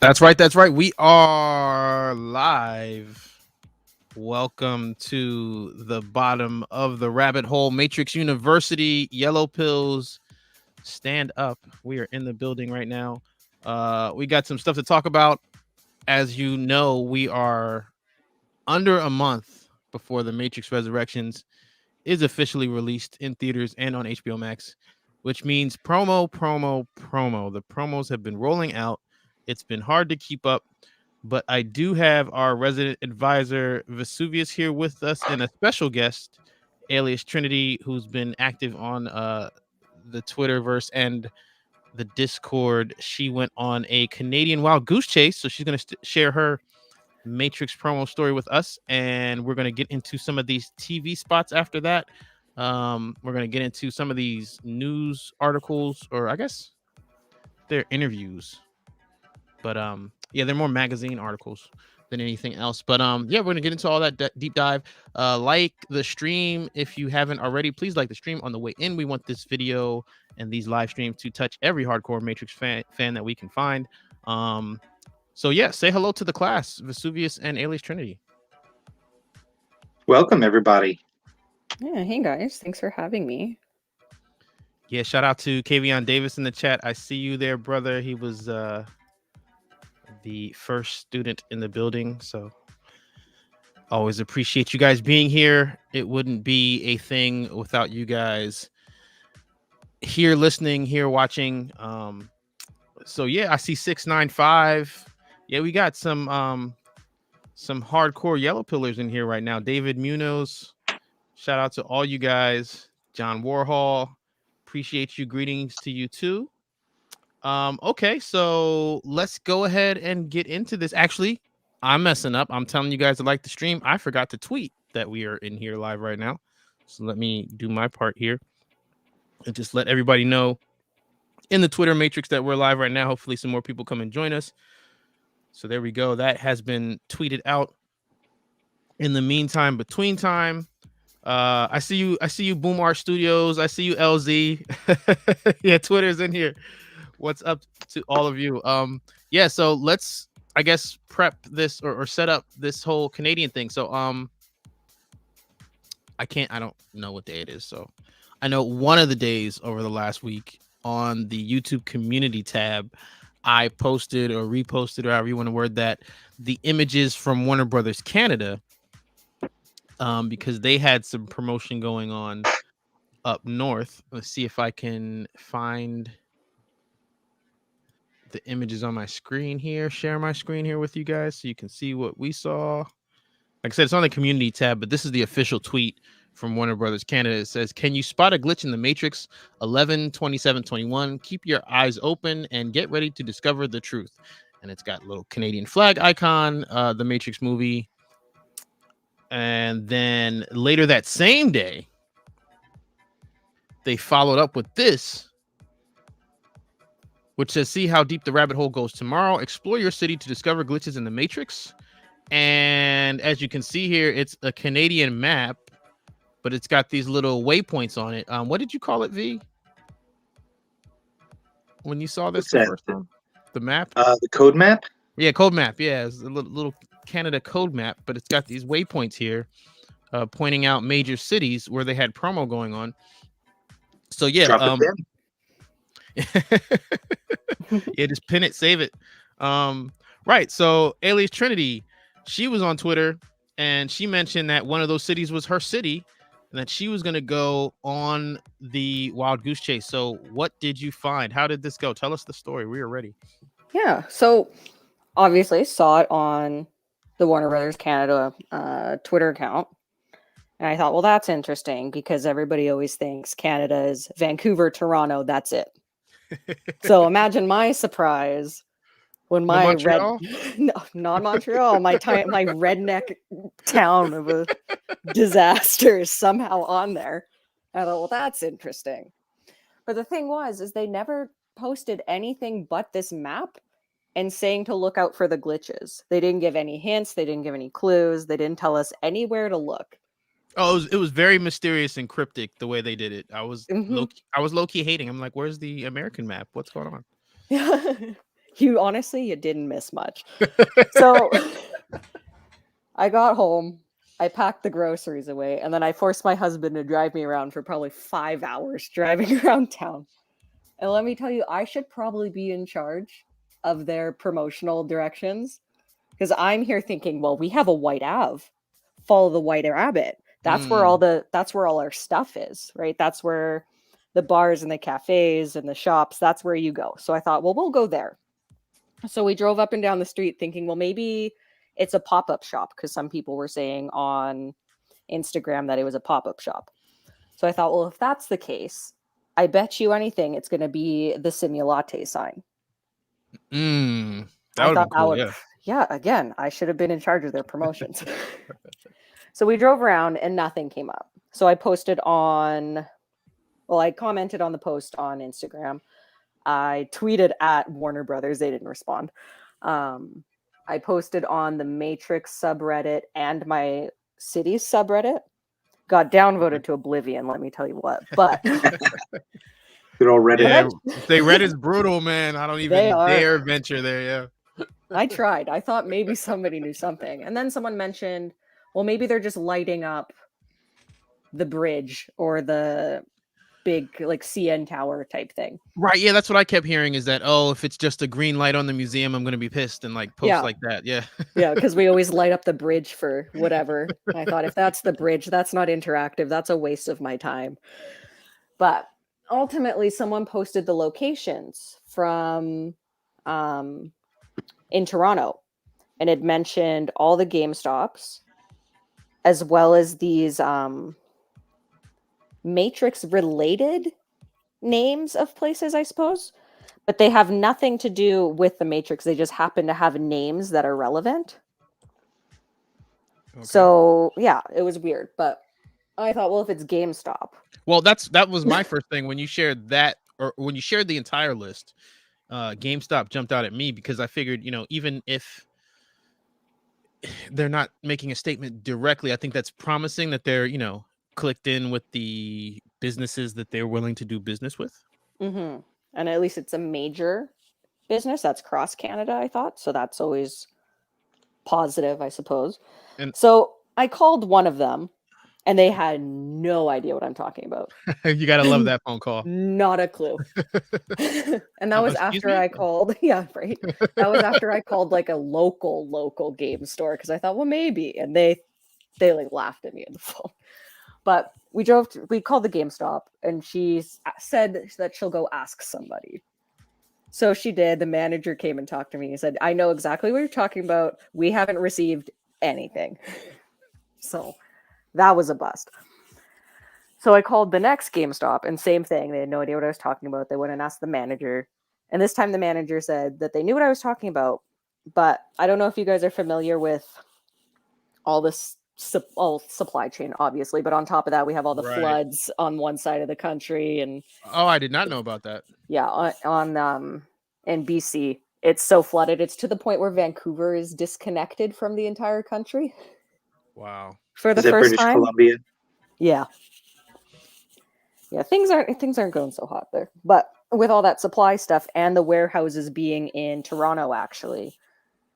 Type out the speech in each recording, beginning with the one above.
That's right. That's right. We are live. Welcome to the bottom of the rabbit hole. Matrix University, Yellow Pills, stand up. We are in the building right now. We got some stuff to talk about. As you know, we are under a month before the Matrix Resurrections is officially released in theaters and on HBO Max, which means promo. The promos have been rolling out. It's been hard to keep up, but I do have our resident advisor Vesuvius here with us and a special guest, alias Trinity, who's been active on the Twitterverse and the Discord. She went on a Canadian wild goose chase, so she's going to share her Matrix promo story with us, and we're going to get into some of these TV spots after that. We're going to get into some of these news articles, or I guess they're interviews, but yeah, they're more magazine articles than anything else. But yeah, we're going to get into all that deep dive. Like the stream if you haven't already. Please like the stream on the way in. We want this video and these live streams to touch every hardcore Matrix fan that we can find. So yeah, say hello to the class, Vesuvius and alias Trinity. Welcome, everybody. Yeah, hey guys, thanks for having me. Yeah, shout out to Kavion Davis in the chat. I see you there, brother. He was the first student in the building, so always appreciate you guys being here. It wouldn't be a thing without you guys here listening, here watching. So yeah, I see 695. Yeah, we got some hardcore yellow pillars in here right now. David Munoz, shout out to all you guys. John Warhol, appreciate you. Greetings to you too. Okay, so let's go ahead and get into this. Actually, I'm messing up. I'm telling you guys to like the stream. I forgot to tweet that we are in here live right now. So let me do my part here and just let everybody know in the Twitter matrix that we're live right now. Hopefully some more people come and join us. So there we go. That has been tweeted out. In the meantime, between time, I see you, Boom Art Studios. I see you, LZ. Yeah, Twitter's in here. What's up to all of you? Yeah, so let's, I guess, prep this or set up this whole Canadian thing. So I don't know what day it is. So I know one of the days over the last week on the YouTube community tab, I posted or reposted, or however you want to word that, the images from Warner Brothers Canada, because they had some promotion going on up north. Let's see if I can find the images on my screen here, share my screen here with you guys so you can see what we saw. Like I said, it's on the community tab, but this is the official tweet from Warner Brothers Canada. It says, "Can you spot a glitch in the Matrix? 11/27/21. Keep your eyes open and get ready to discover the truth." And it's got a little Canadian flag icon, the Matrix movie. And then later that same day, they followed up with this, which says, "See how deep the rabbit hole goes tomorrow. Explore your city to discover glitches in the Matrix." And as you can see here, it's a Canadian map, but it's got these little waypoints on it. What did you call it, V? When you saw this the first time? The map? The code map? Yeah, code map. Yeah, it's a little Canada code map, but it's got these waypoints here pointing out major cities where they had promo going on. So yeah, yeah, just pin it, save it. Right. So alias Trinity, she was on Twitter and she mentioned that one of those cities was her city and that she was going to go on the wild goose chase. So what did you find? How did this go? Tell us the story. We are ready. Yeah, so obviously saw it on the Warner Brothers Canada Twitter account. And I thought, well, that's interesting because everybody always thinks Canada is Vancouver, Toronto, that's it. So imagine my surprise when my not Montreal, my redneck town of a disaster is somehow on there. I thought, well, that's interesting. But the thing is they never posted anything but this map and saying to look out for the glitches. They didn't give any hints. They didn't give any clues. They didn't tell us anywhere to look. Oh, it was very mysterious and cryptic the way they did it. I was low-key hating. I'm like, where's the American map? What's going on? You didn't miss much. So I got home, I packed the groceries away, and then I forced my husband to drive me around for probably 5 hours driving around town. And let me tell you, I should probably be in charge of their promotional directions, because I'm here thinking, well, we have a white Ave. Follow the White Rabbit. That's where all our stuff is, right? That's where the bars and the cafes and the shops, that's where you go. So I thought, well, we'll go there. So we drove up and down the street thinking, well, maybe it's a pop-up shop, because some people were saying on Instagram that it was a pop-up shop. So I thought, well, if that's the case, I bet you anything it's going to be the Simulate sign. That would be cool, yeah, again, I should have been in charge of their promotions. So we drove around and nothing came up. So I commented on the post on Instagram. I tweeted at Warner Brothers. They didn't respond. I posted on the Matrix subreddit and my city's subreddit. Got downvoted to oblivion, let me tell you what. But good old Reddit. Yeah, they Reddit's brutal, man. I don't even dare venture there. Yeah, I tried. I thought maybe somebody knew something, and then someone mentioned, well, maybe they're just lighting up the bridge or the big like CN tower type thing. Right. Yeah, that's what I kept hearing, is that, oh, if it's just a green light on the museum, I'm gonna be pissed and like post like that. Yeah. Yeah, because we always light up the bridge for whatever. I thought, if that's the bridge, that's not interactive. That's a waste of my time. But ultimately, someone posted the locations from in Toronto, and it mentioned all the Gamestops, as well as these Matrix related names of places, I suppose, but they have nothing to do with the Matrix. They just happen to have names that are relevant. Okay. So yeah, it was weird, but I thought, well, if it's GameStop. Well, that was my first thing when you shared that, or when you shared the entire list. GameStop jumped out at me, because I figured, even if they're not making a statement directly, I think that's promising that they're, clicked in with the businesses that they're willing to do business with. Mm-hmm. And at least it's a major business that's cross Canada, I thought. So that's always positive, I suppose. And so I called one of them, and they had no idea what I'm talking about. You got to love that phone call. Not a clue. And that was after I called. Yeah, right. That was after I called like a local game store, because I thought, well, maybe. And they like laughed at me on the phone. But we called the GameStop, and she said that she'll go ask somebody. So she did. The manager came and talked to me. He said, I know exactly what you're talking about. We haven't received anything. So that was a bust. So I called the next GameStop, and same thing. They had no idea what I was talking about. They went and asked the manager. And this time the manager said that they knew what I was talking about. But I don't know if you guys are familiar with all this supply chain, obviously, but on top of that, we have all the floods on one side of the country. And I did not know about that. Yeah, on in BC, it's so flooded. It's to the point where Vancouver is disconnected from the entire country. Wow. For the first British time. Columbia? Yeah, things aren't going so hot there. But with all that supply stuff and the warehouses being in Toronto, actually,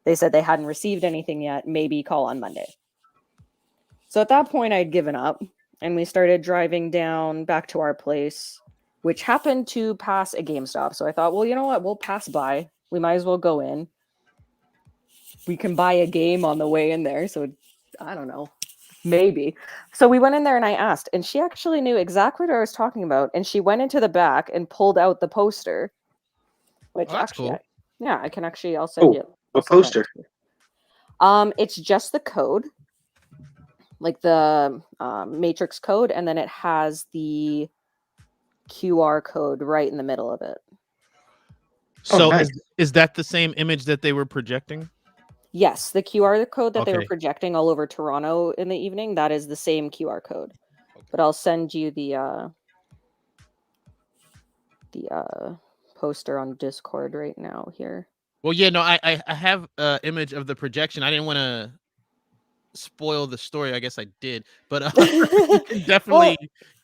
they said they hadn't received anything yet. Maybe call on Monday. So at that point, I'd given up, and we started driving down back to our place, which happened to pass a GameStop. So I thought, well, you know what? We'll pass by. We might as well go in. We can buy a game on the way in there. So I don't know, maybe. So we went in there, and I asked, and she actually knew exactly what I was talking about. And she went into the back and pulled out the poster, which actually, cool. I can actually, I'll send you. What poster? It's just the code. Like the Matrix code, and then it has the QR code right in the middle of it. So nice. Is that the same image that they were projecting? Yes, the QR code that they were projecting all over Toronto in the evening, that is the same QR code. But I'll send you the poster on Discord right now here. Well, yeah, no, I have an image of the projection. I didn't want to spoil the story. I guess I did, but you can definitely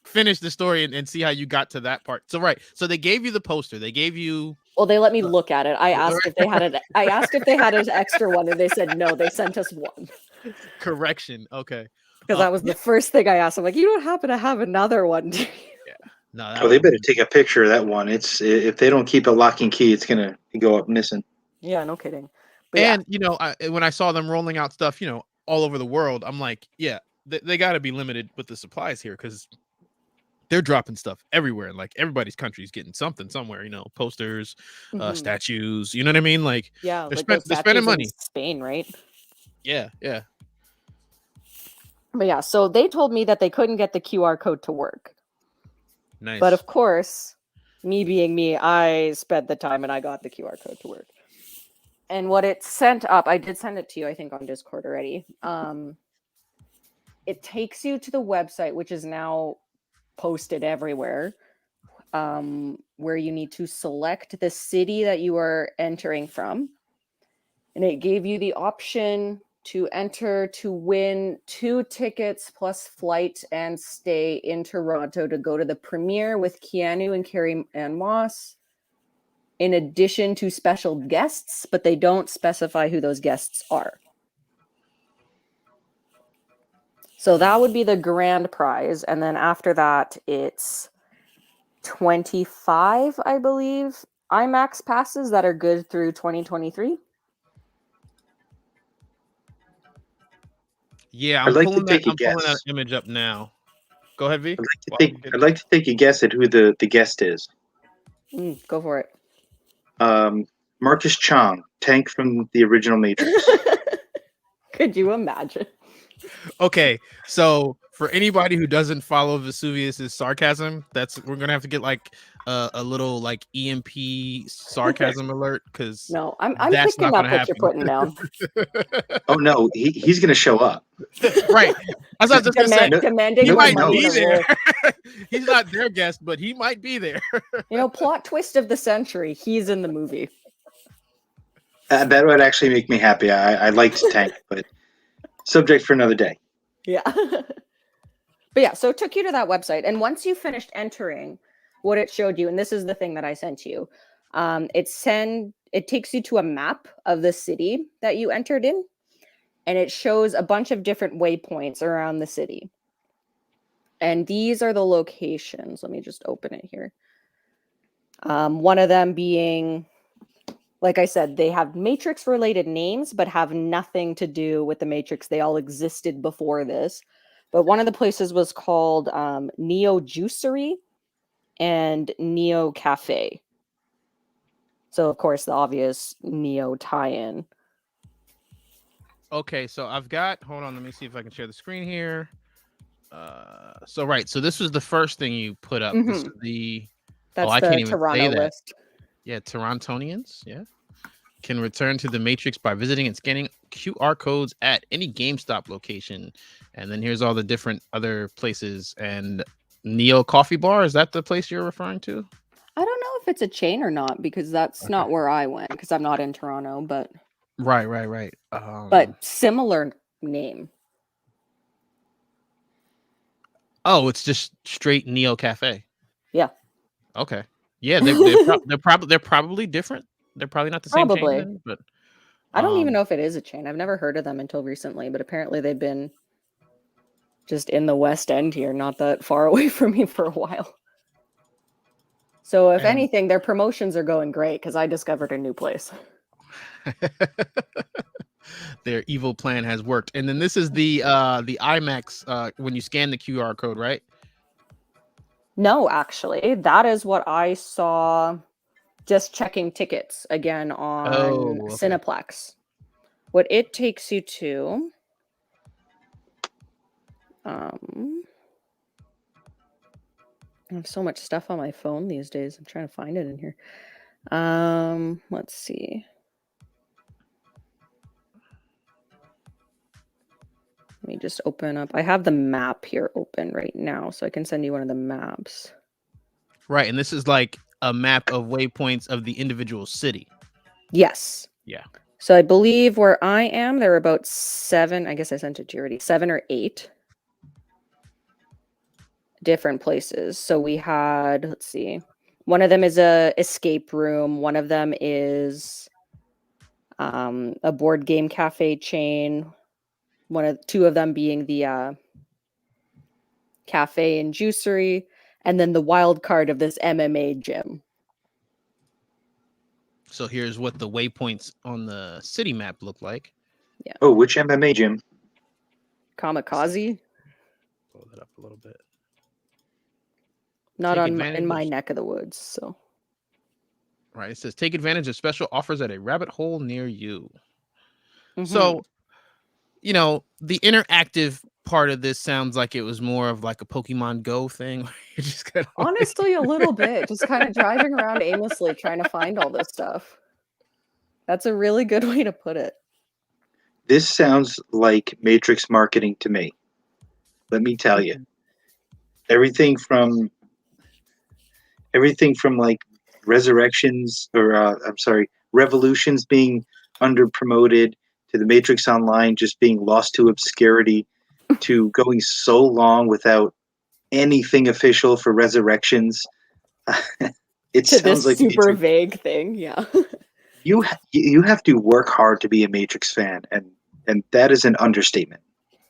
finish the story and see how you got to that part. So right, so they gave you the poster. They gave you. Well, they let me look at it. I asked if they had it. I asked if they had an extra one, and they said no. They sent us one. Correction. Okay. Because that was the first thing I asked. I'm like, you don't happen to have another one, do you? Yeah. No. Oh, they better take a picture of that one. It's if they don't keep a lock and key, it's gonna go up missing. Yeah, no kidding. But and when I saw them rolling out stuff, all over the world, I'm like, yeah, they got to be limited with the supplies here because they're dropping stuff everywhere. Like everybody's country is getting something somewhere. Posters, statues. You know what I mean? Like yeah, they're spending money. Spain, right? Yeah, yeah. But yeah, so they told me that they couldn't get the QR code to work. Nice. But of course, me being me, I spent the time and I got the QR code to work. And what it sent up, I did send it to you, I think, on Discord already. It takes you to the website, which is now posted everywhere, where you need to select the city that you are entering from. And it gave you the option to enter to win 2 tickets plus flight and stay in Toronto to go to the premiere with Keanu and Carrie Ann Moss, in addition to special guests, but they don't specify who those guests are. So that would be the grand prize. And then after that, it's 25, I believe, IMAX passes that are good through 2023. Yeah, I'm pulling that image up now. Go ahead, V. I'd like to take a guess at who the guest is. Go for it. Marcus Chong, Tank from the original Matrix. Could you imagine? Okay, so for anybody who doesn't follow Vesuvius's sarcasm, we're gonna have to get like a little like EMP sarcasm alert because no, I'm picking up what you're putting down. Oh no, he's gonna show up. Right. I was just gonna say demanding he might be there. Role. He's not their guest, but he might be there. Plot twist of the century. He's in the movie. That would actually make me happy. I liked Tank, but subject for another day. Yeah. But yeah, so it took you to that website. And once you finished entering, what it showed you, and this is the thing that I sent you, it takes you to a map of the city that you entered in. And it shows a bunch of different waypoints around the city. And these are the locations. Let me just open it here. One of them being, like I said, they have Matrix-related names, but have nothing to do with the Matrix. They all existed before this. But one of the places was called Neo Juicery and Neo Cafe. So, of course, the obvious Neo tie-in. Okay, so hold on, let me see if I can share the screen here. So this was the first thing you put up. This is I can't even Toronto say that. list. Yeah, Torontonians, yeah, can return to the Matrix by visiting and scanning QR codes at any GameStop location. And then here's all the different other places. And Neo Coffee Bar, is that the place you're referring to? I don't know if it's a chain or not, because that's not where I went, because I'm not in Toronto, but... Right. But similar name. Oh, it's just straight Neo Cafe. Yeah. Okay. Yeah, they're probably different. They're probably not the same chain then, but I don't even know if it is a chain. I've never heard of them until recently, but apparently they've been just in the West End here, not that far away from me for a while. So if anything, their promotions are going great because I discovered a new place. Their evil plan has worked. And then this is the IMAX when you scan the QR code, right? No, actually, that is what I saw just checking tickets again on Cineplex. What it takes you to, I have so much stuff on my phone these days. I'm trying to find it in here. Let's see. Let me just open up. I have the map here open right now, so I can send you one of the maps. Right, and this is like a map of waypoints of the individual city. Yes. Yeah. So I believe where I am, there are about 7. I guess I sent it to you already. 7 or 8. different places. So we had, let's see, one of them is a escape room. One of them is a board game cafe chain. Two of them being the cafe and juicery, and then the wild card of this MMA gym. So here's what the waypoints on the city map look like. Yeah. Oh, which MMA gym? Kamikaze? Pull that up a little bit. Not Take on in advantage my of- neck of the woods. So Right. It says take advantage of special offers at a rabbit hole near you. Mhm. So, you know, the interactive part of this sounds like it was more of like a Pokemon Go thing. You just kinda like- honestly, a little bit, just kind of driving around aimlessly trying to find all this stuff. That's a really good way to put it. This sounds like Matrix marketing to me. Let me tell you. Everything from like resurrections or revolutions being under promoted to the Matrix Online just being lost to obscurity to going so long without anything official for resurrections. It To sounds this like super Matrix. vague thing, yeah. You have to work hard to be a Matrix fan, and that is an understatement.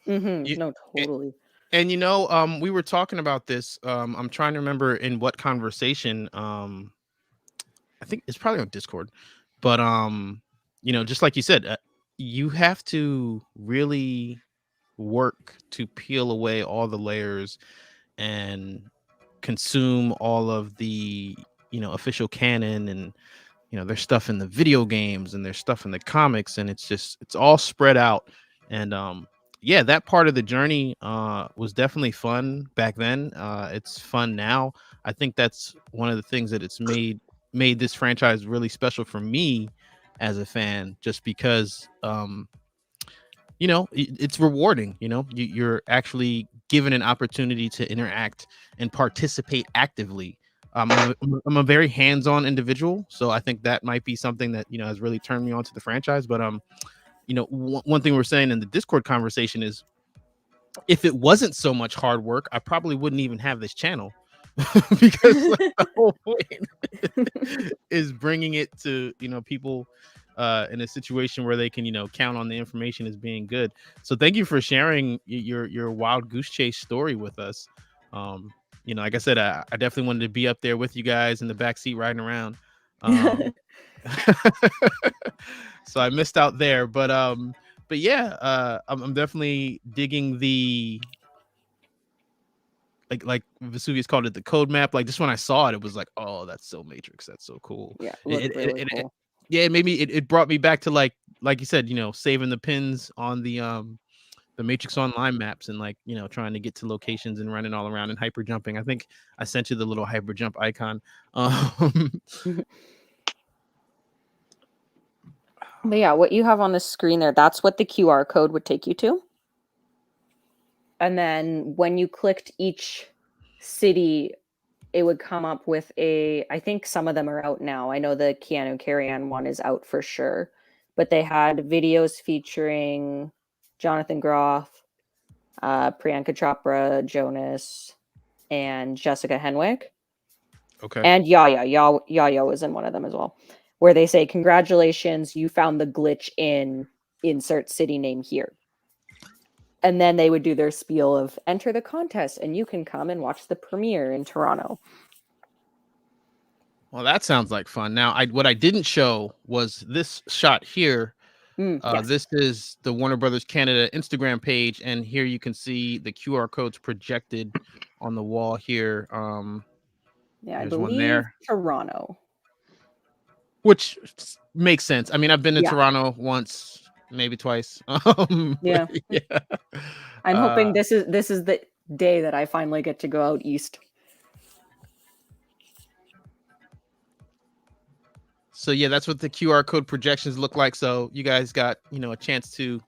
You- No, totally. And you know, we were talking about this. I'm trying to remember in what conversation. I think it's probably on Discord, but you know, just like you said, you have to really work to peel away all the layers and consume all of the, you know, official canon, and you know, there's stuff in the video games and there's stuff in the comics, and it's all spread out. And yeah, that part of the journey was definitely fun back then. It's fun now. I think that's one of the things that it's made this franchise really special for me as a fan, just because you know, it's rewarding. You know, you're actually given an opportunity to interact and participate actively. I'm a very hands-on individual, so I think that might be something that, you know, has really turned me on to the franchise. But you know, one thing we're saying in the Discord conversation is, if it wasn't so much hard work, I probably wouldn't even have this channel. Because like, the whole point is bringing it to, you know, people in a situation where they can, you know, count on the information as being good. So thank you for sharing your wild goose chase story with us. You know, like I said, I definitely wanted to be up there with you guys in the back seat riding around. So I missed out there, but yeah, I'm definitely digging the, like Vesuvius called it, the code map. Like, just when I saw it, it was like, oh, that's so Matrix. That's so cool. Yeah, looked really cool. Yeah, maybe it brought me back to like you said, you know, saving the pins on the Matrix Online maps, and like, you know, trying to get to locations and running all around and hyper jumping. I think I sent you the little hyper jump icon. But yeah, what you have on the screen there, that's what the QR code would take you to. And then when you clicked each city, it would come up with I think some of them are out now. I know the Keanu Carrion one is out for sure. But they had videos featuring Jonathan Groff, Priyanka Chopra, Jonas, and Jessica Henwick. Okay. And Yaya was in one of them as well, where they say, congratulations, you found the glitch in insert city name here. And then they would do their spiel of enter the contest and you can come and watch the premiere in Toronto. Well, that sounds like fun. Now, what I didn't show was this shot here. Yes. This is the Warner Brothers Canada Instagram page, and here you can see the QR codes projected on the wall here. Yeah, I there's one believe there, Toronto. which makes sense. I mean, I've been to Yeah. Toronto once, maybe twice. Yeah. Yeah. I'm hoping this is the day that I finally get to go out east. So yeah, that's what the QR code projections look like. So you guys got, you know, a chance to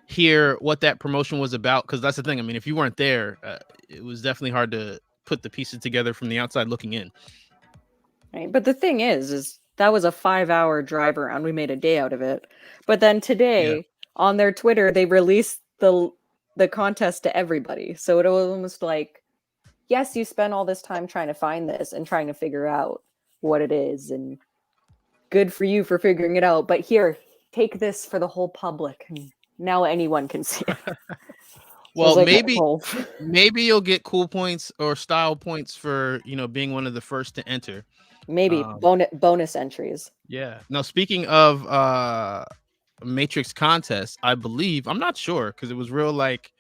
hear what that promotion was about, because that's the thing. I mean, if you weren't there, it was definitely hard to put the pieces together from the outside looking in. Right. But the thing is that was a 5-hour drive around. We made a day out of it. But then today on their Twitter, they released the contest to everybody. So it was almost like yes, you spend all this time trying to find this and trying to figure out what it is, and good for you for figuring it out. But here, take this for the whole public, and now anyone can see it. So Well, like, maybe you'll get cool points or style points for being one of the first to enter. maybe bonus entries. Yeah. Now, speaking of Matrix contest, I believe, I'm not sure because it was real like,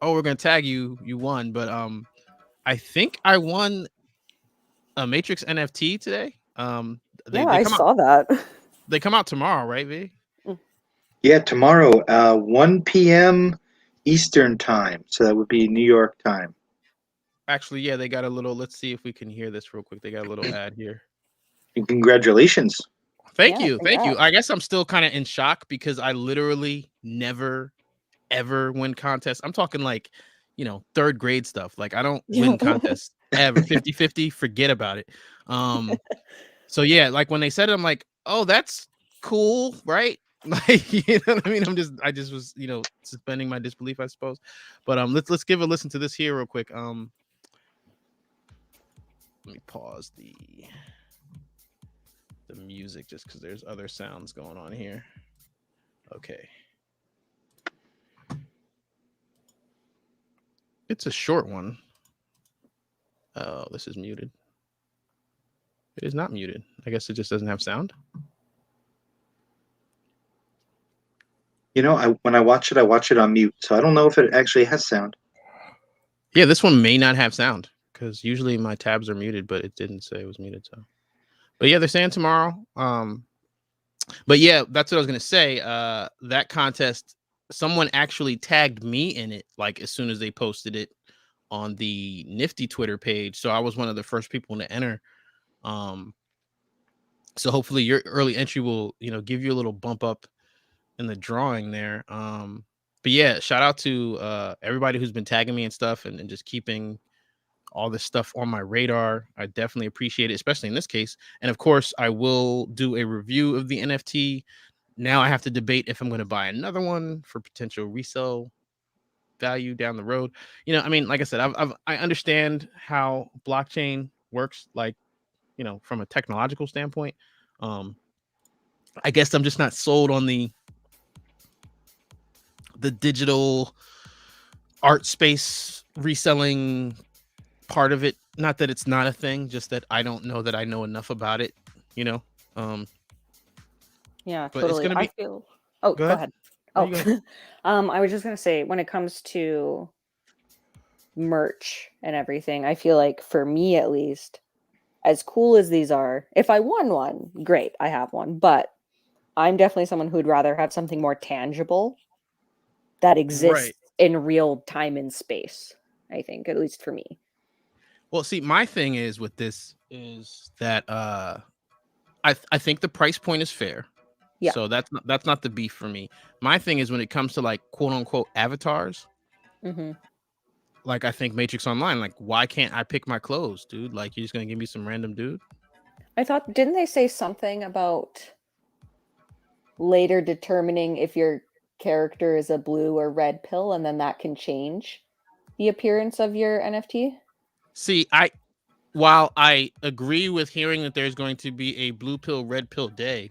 oh, we're gonna tag you, you won, but I think I won a Matrix NFT today. They I come out. saw that. They come out tomorrow, right, V? Yeah, tomorrow, 1 p.m. Eastern time. So that would be New York time. Actually, yeah, they got a little. Let's see if we can hear this real quick. They got a little ad here. And congratulations. Thank Yeah, you. Thank you. congrats. I guess I'm still kind of in shock because I literally never, ever win contests. I'm talking like, third grade stuff. Like I don't win contests ever. 50-50, forget about it. So yeah, like when they said it, I'm like, oh, that's cool, right? Like, you know what I mean? I just was, suspending my disbelief, I suppose. But let's give a listen to this here real quick. Let me pause the music just because there's other sounds going on here. Okay. It's a short one. Oh, this is muted. It is not muted. I guess it just doesn't have sound. When I watch it on mute, so I don't know if it actually has sound. Yeah, this one may not have sound because usually my tabs are muted, but it didn't say it was muted. So, but yeah, they're saying tomorrow. But yeah, that's what I was gonna say. That contest, someone actually tagged me in it, like as soon as they posted it on the Nifty Twitter page. So I was one of the first people to enter. So hopefully your early entry will, give you a little bump up in the drawing there. But yeah, shout out to everybody who's been tagging me and stuff and just keeping all this stuff on my radar. I definitely appreciate it, especially in this case. And of course, I will do a review of the NFT. Now I have to debate if I'm going to buy another one for potential resale value down the road. I mean, like I said, I understand how blockchain works, like, from a technological standpoint. I guess I'm just not sold on the digital art space reselling part of it. Not that it's not a thing, just that I don't know that I know enough about it, Yeah, but totally. it's gonna be. I feel. Oh, go ahead. No, Oh, you go ahead. I was just gonna say, when it comes to merch and everything, I feel like for me at least, as cool as these are, if I won one, great, I have one. But I'm definitely someone who'd rather have something more tangible that exists Right. in real time and space. I think, at least for me. Well, see, my thing is with this is that I think the price point is fair. Yeah. So that's not the beef for me. My thing is when it comes to like quote unquote avatars. Mm-hmm. Like I think Matrix Online, like why can't I pick my clothes, dude? Like you're just gonna give me some random dude? I thought, didn't they say something about later determining if your character is a blue or red pill, and then that can change the appearance of your NFT? See, while I agree with hearing that there's going to be a blue pill, red pill day,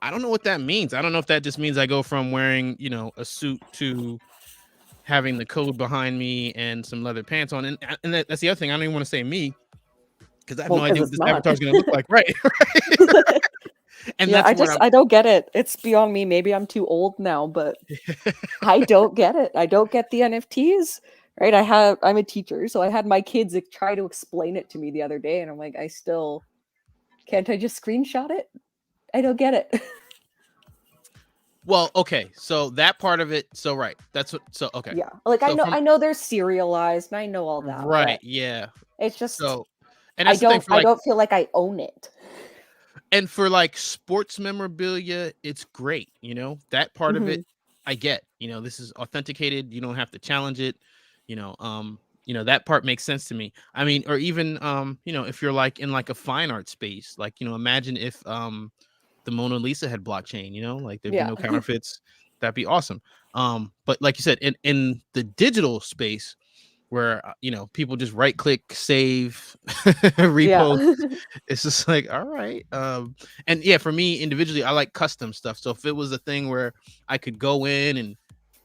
I don't know what that means. I don't know if that just means I go from wearing, a suit to having the code behind me and some leather pants on. And that's the other thing. I don't even want to say me because I have no idea what this avatar is going to look like. Right. And yeah, that's I don't get it. It's beyond me. Maybe I'm too old now, but I don't get it. I don't get the NFTs. Right? I'm a teacher, so I had my kids try to explain it to me the other day, and I'm like, can't I just screenshot it? I don't get it. Well, okay, so that part of it, so right, that's what. So okay, yeah, like so I know they're serialized, and I know all that. Right, yeah. It's just and that's the thing for I don't feel like I own it. And for like sports memorabilia, it's great. That part of it, I get. This is authenticated. You don't have to challenge it. That part makes sense to me. I mean, or even if you're like in like a fine art space, like imagine if the Mona Lisa had blockchain. Like there'd be no counterfeits. That'd be awesome. But like you said, in the digital space, where people just right click, save, repost. Yeah. It's just like, all right. And yeah, for me individually, I like custom stuff. So if it was a thing where I could go in and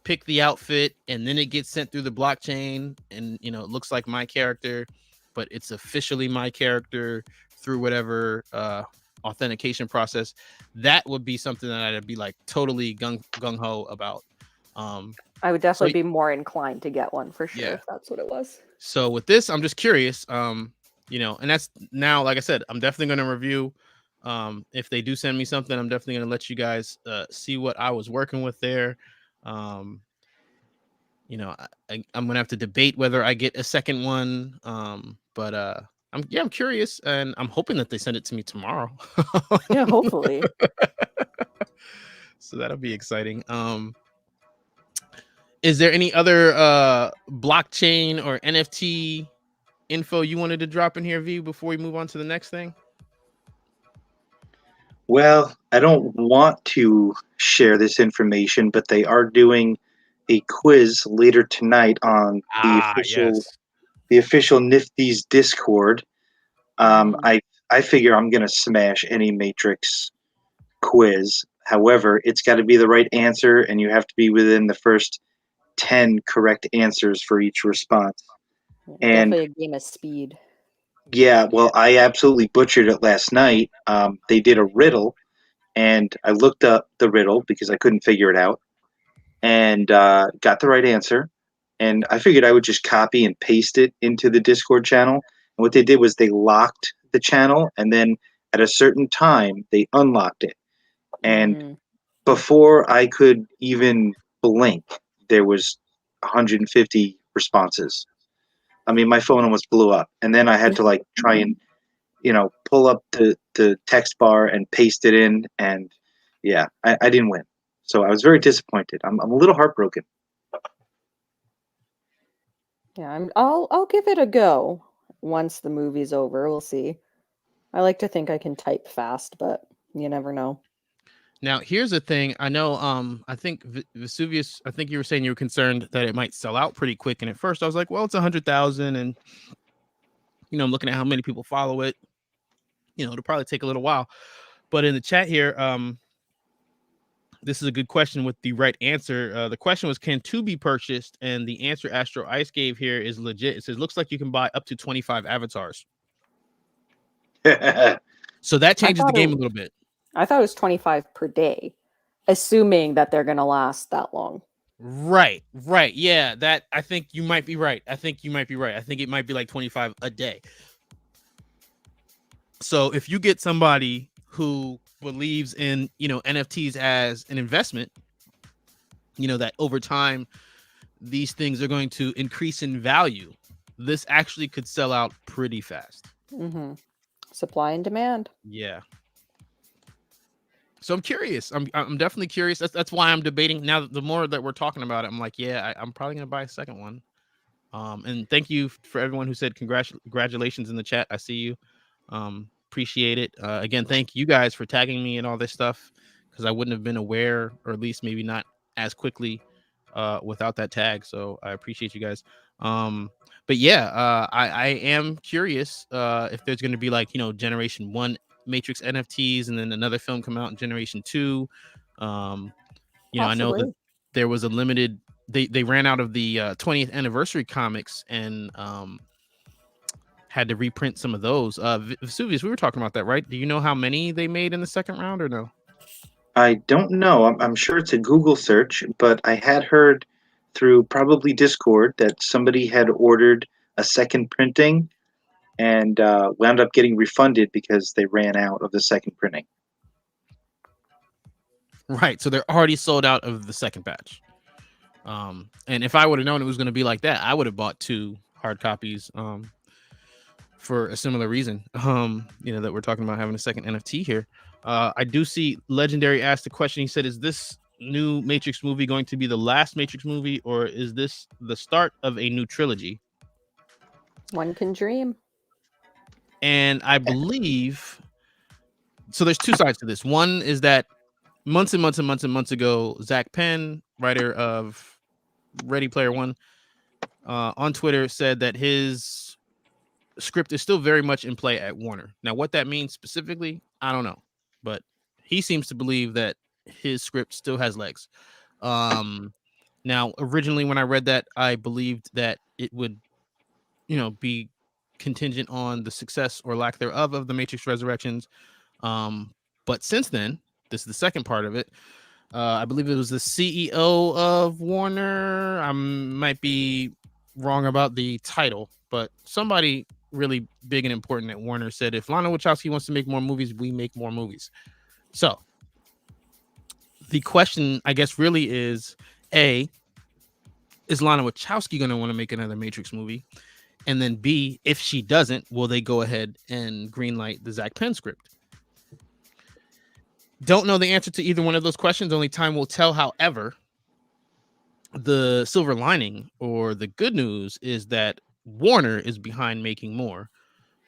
pick the outfit and then it gets sent through the blockchain and it looks like my character, but it's officially my character through whatever authentication process, that would be something that I'd be like totally gung-ho about. I would definitely be more inclined to get one for sure if that's what it was. So with this, I'm just curious, and that's now, like I said, I'm definitely going to review. If they do send me something, I'm definitely going to let you guys see what I was working with there. I'm going to have to debate whether I get a second one. But I'm curious, and I'm hoping that they send it to me tomorrow. Yeah, hopefully. So that'll be exciting. Is there any other blockchain or NFT info you wanted to drop in here, V, before we move on to the next thing? Well, I don't want to share this information, but they are doing a quiz later tonight on the official Nifty's Discord. I figure I'm gonna smash any Matrix quiz. However, it's got to be the right answer, and you have to be within the first 10 correct answers for each response. And definitely a game of speed. Yeah, well, I absolutely butchered it last night. They did a riddle, and I looked up the riddle because I couldn't figure it out, and got the right answer. And I figured I would just copy and paste it into the Discord channel. And what they did was they locked the channel, and then at a certain time, they unlocked it. And before I could even blink, there was 150 responses. I mean, my phone almost blew up. And then I had to try and, pull up the text bar and paste it in. And yeah, I didn't win. So I was very disappointed. I'm a little heartbroken. Yeah, I'll give it a go once the movie's over. We'll see. I like to think I can type fast, but you never know. Now, here's the thing. I know, I think Vesuvius, I think you were saying you were concerned that it might sell out pretty quick. And at first I was like, well, it's 100,000. And, I'm looking at how many people follow it. It'll probably take a little while. But in the chat here, this is a good question with the right answer. The question was, can 2 be purchased? And the answer Astro Ice gave here is legit. It says, looks like you can buy up to 25 avatars. So that changes the game a little bit. I thought it was 25 per day, assuming that they're going to last that long. Right. Yeah, that I think you might be right. I think it might be like 25 a day. So if you get somebody who believes in, NFTs as an investment, that over time these things are going to increase in value, this actually could sell out pretty fast. Supply and demand. Yeah. So I'm curious. I'm definitely curious. That's why I'm debating now. The more that we're talking about it, I'm like, yeah, I'm probably gonna buy a second one. And thank you for everyone who said congratulations in the chat. I see you. Appreciate it. Again, thank you guys for tagging me and all this stuff, because I wouldn't have been aware, or at least maybe not as quickly without that tag. So I appreciate you guys. But yeah, I am curious if there's going to be Generation 1 Matrix NFTs and then another film come out in Generation 2. I know that there was a limited, they ran out of the 20th anniversary comics and had to reprint some of those. Vesuvius, we were talking about that, right? Do you know how many they made in the second round or no? I don't know. I'm sure it's a Google search, but I had heard through probably Discord that somebody had ordered a second printing and wound up getting refunded because they ran out of the second printing. Right. So they're already sold out of the second batch. And if I would have known it was going to be like that, I would have bought 2 hard copies for a similar reason. That we're talking about having a second NFT here. I do see Legendary asked the question. He said, is this new Matrix movie going to be the last Matrix movie, or is this the start of a new trilogy? One can dream. And I believe, so there's 2 sides to this. One is that months and months ago, Zach Penn, writer of Ready Player One, on Twitter said that his script is still very much in play at Warner. Now, what that means specifically, I don't know, but he seems to believe that his script still has legs. Now, originally when I read that, I believed that it would, be contingent on the success or lack thereof of the Matrix Resurrections. But since then, this is the second part of it. I believe it was the CEO of Warner. I might be wrong about the title, but somebody really big and important at Warner said, if Lana Wachowski wants to make more movies, we make more movies. So the question, I guess, really is, A, is Lana Wachowski going to want to make another Matrix movie? And then B, if she doesn't, will they go ahead and greenlight the Zach Penn script? Don't know the answer to either one of those questions. Only time will tell. However, the silver lining or the good news is that Warner is behind making more.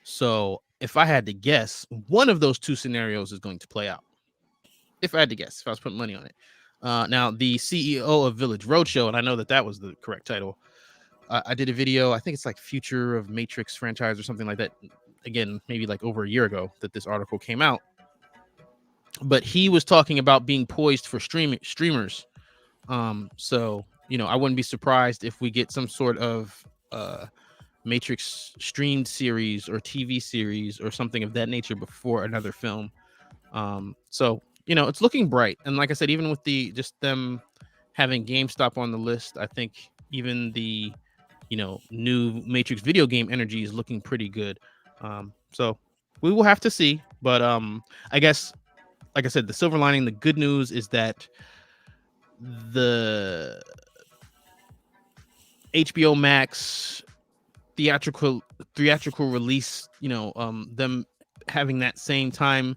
So if I had to guess, one of those two scenarios is going to play out. If I had to guess, if I was putting money on it. Now, the CEO of Village Roadshow, and I know that was the correct title. I did a video, I think it's like Future of Matrix franchise or something like that. Again, maybe like over a year ago that this article came out. But he was talking about being poised for streamers. So, I wouldn't be surprised if we get some sort of Matrix streamed series or TV series or something of that nature before another film. So, it's looking bright. And like I said, even with just them having GameStop on the list, I think even the, new Matrix video game energy is looking pretty good. So we will have to see. But I guess, like I said, the silver lining, the good news is that the HBO Max theatrical release, them having that same time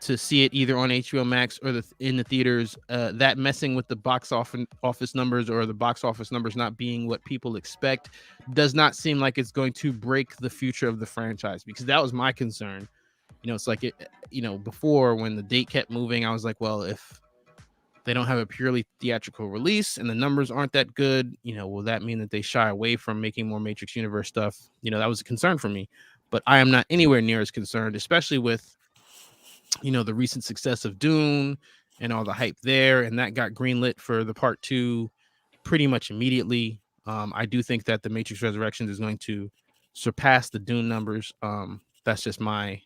to see it either on HBO Max or in the theaters, that messing with the box office numbers or the box office numbers not being what people expect does not seem like it's going to break the future of the franchise, because that was my concern. It's like before, when the date kept moving, I was like, well, if they don't have a purely theatrical release and the numbers aren't that good, will that mean that they shy away from making more Matrix Universe stuff? That was a concern for me, but I am not anywhere near as concerned, especially with, the recent success of Dune and all the hype there. And that got greenlit for the part 2 pretty much immediately. I do think that the Matrix Resurrections is going to surpass the Dune numbers. That's just my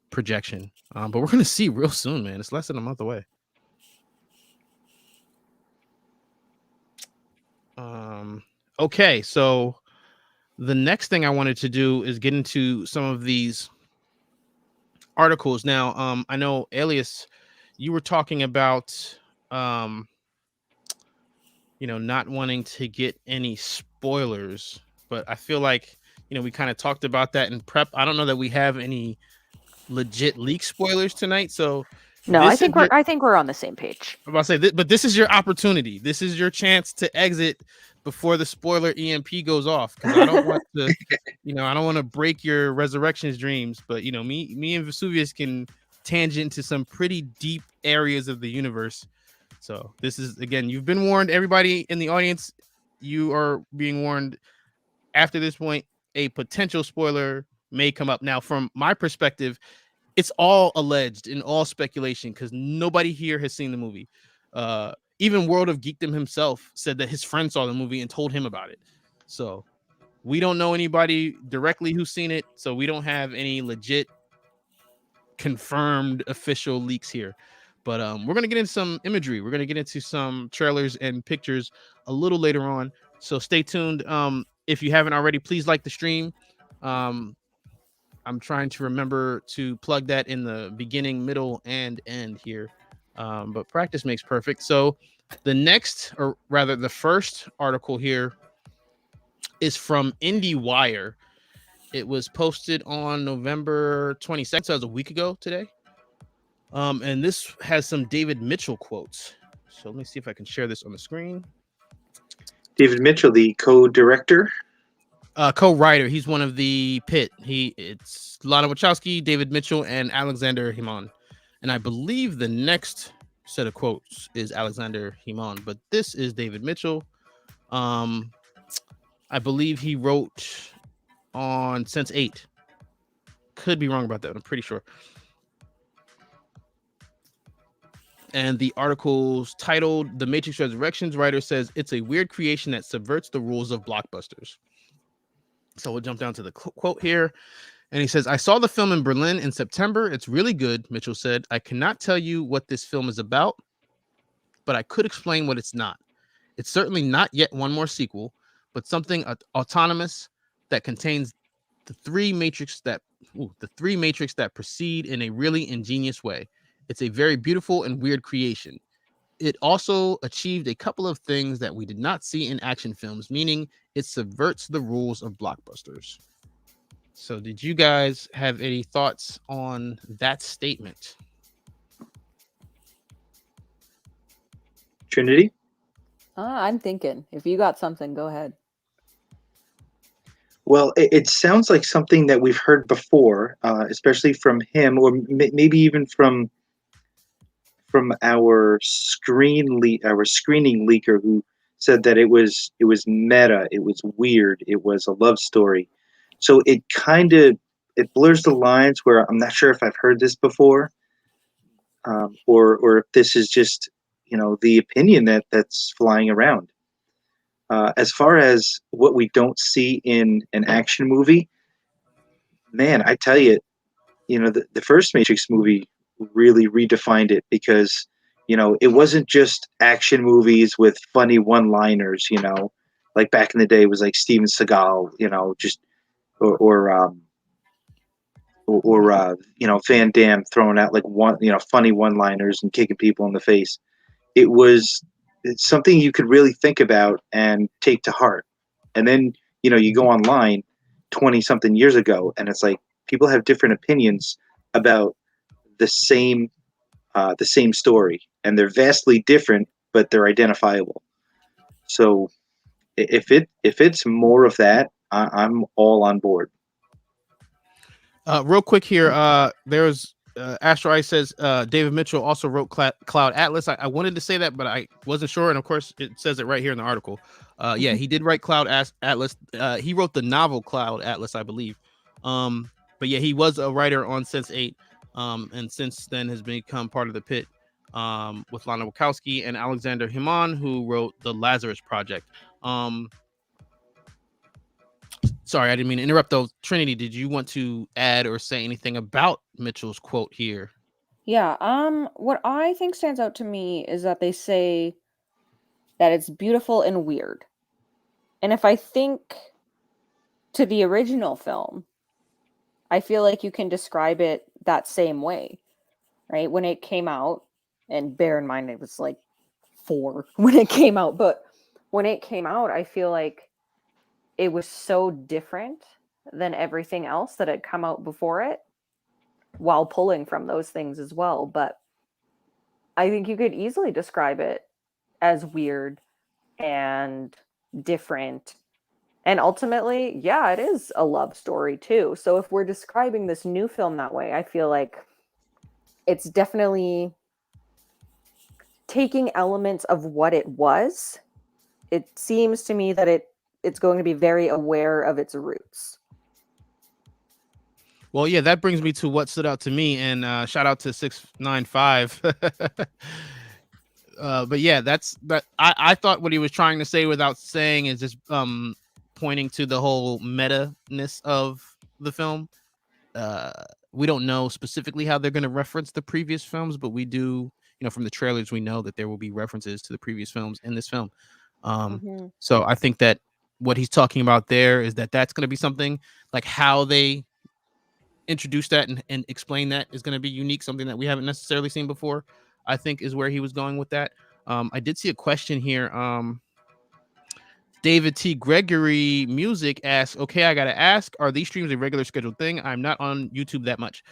projection. But we're going to see real soon, man. It's less than a month away. Okay, so the next thing I wanted to do is get into some of these articles. Now, I know, Alias, you were talking about, not wanting to get any spoilers, but I feel like, we kind of talked about that in prep. I don't know that we have any legit leak spoilers tonight, so no, I think we're on the same page. I'm about to say, but this is your opportunity. This is your chance to exit before the spoiler EMP goes off, because I don't want to, I don't want to break your Resurrections dreams. But me and Vesuvius can tangent to some pretty deep areas of the universe. So this is, again, you've been warned. Everybody in the audience, you are being warned. After this point, a potential spoiler may come up. Now, from my perspective, it's all alleged and all speculation, because nobody here has seen the movie. Even World of Geekdom himself said that his friend saw the movie and told him about it. So we don't know anybody directly who's seen it. So we don't have any legit confirmed official leaks here. But we're going to get into some imagery. We're going to get into some trailers and pictures a little later on. So stay tuned. If you haven't already, please like the stream. I'm trying to remember to plug that in the beginning, middle, and end here. But practice makes perfect. So the next, or rather the first article here, is from IndieWire. It was posted on November 22nd, so it was a week ago today. And this has some David Mitchell quotes. So let me see if I can share this on the screen. David Mitchell, the co-director? Co-writer. He's one of the pit. It's Lana Wachowski, David Mitchell, and Alexander Himon. And I believe the next set of quotes is Alexander Himon, but this is David Mitchell. I believe he wrote on Sense8. Could be wrong about that. I'm pretty sure. And the article's titled "The Matrix Resurrections." Writer says it's a weird creation that subverts the rules of blockbusters. So we'll jump down to the quote here. And he says, "I saw the film in Berlin in September. It's really good," Mitchell said. "I cannot tell you what this film is about, but I could explain what it's not. It's certainly not yet one more sequel, but something autonomous that contains the three matrix that proceed in a really ingenious way. It's a very beautiful and weird creation. It also achieved a couple of things that we did not see in action films, meaning it subverts the rules of blockbusters." So did you guys have any thoughts on that statement? Trinity? I'm thinking. If you got something, go ahead. Well, it sounds like something that we've heard before, especially from him, or maybe even from our screening leaker, who said that it was meta, it was weird, it was a love story. So it blurs the lines where I'm not sure if I've heard this before, or if this is just the opinion that's flying around. As far as what we don't see in an action movie, man, I tell you, the first Matrix movie really redefined it, because it wasn't just action movies with funny one-liners, like back in the day it was like Steven Seagal, just or Van Damme throwing out like funny one-liners and kicking people in the face. It's something you could really think about and take to heart. And then you go online 20 something years ago, and it's like people have different opinions about the same story, and they're vastly different, but they're identifiable. So if it's more of that, I'm all on board. Real quick here, there's Astro Ice says David Mitchell also wrote Cloud Atlas. I wanted to say that, but I wasn't sure, and of course it says it right here in the article. Yeah, he did write Cloud Atlas. He wrote the novel Cloud Atlas, I believe. But yeah, he was a writer on Sense8, and since then has become part of the Pit, with Lana Wachowski and Alexander Himon, who wrote the Lazarus Project. Sorry, I didn't mean to interrupt though. Trinity, did you want to add or say anything about Mitchell's quote here? Yeah, what I think stands out to me is that they say that it's beautiful and weird. And if I think to the original film, I feel like you can describe it that same way, right? When it came out, and bear in mind it was like 4 when it came out, but when it came out, I feel like it was so different than everything else that had come out before it, while pulling from those things as well. But I think you could easily describe it as weird and different. And ultimately, yeah, it is a love story too. So if we're describing this new film that way, I feel like it's definitely taking elements of what it was. It seems to me that it's going to be very aware of its roots. Well, yeah, that brings me to what stood out to me, and shout out to 695. But yeah, that's that. I thought what he was trying to say without saying is just pointing to the whole meta-ness of the film. We don't know specifically how they're going to reference the previous films, but we do, from the trailers, we know that there will be references to the previous films in this film. So I think that what he's talking about there is that that's going to be something like how they introduce that and explain that is going to be unique, something that we haven't necessarily seen before, I think is where he was going with that. I did see a question here. David T. Gregory Music asks, okay, I got to ask, are these streams a regular scheduled thing? I'm not on YouTube that much.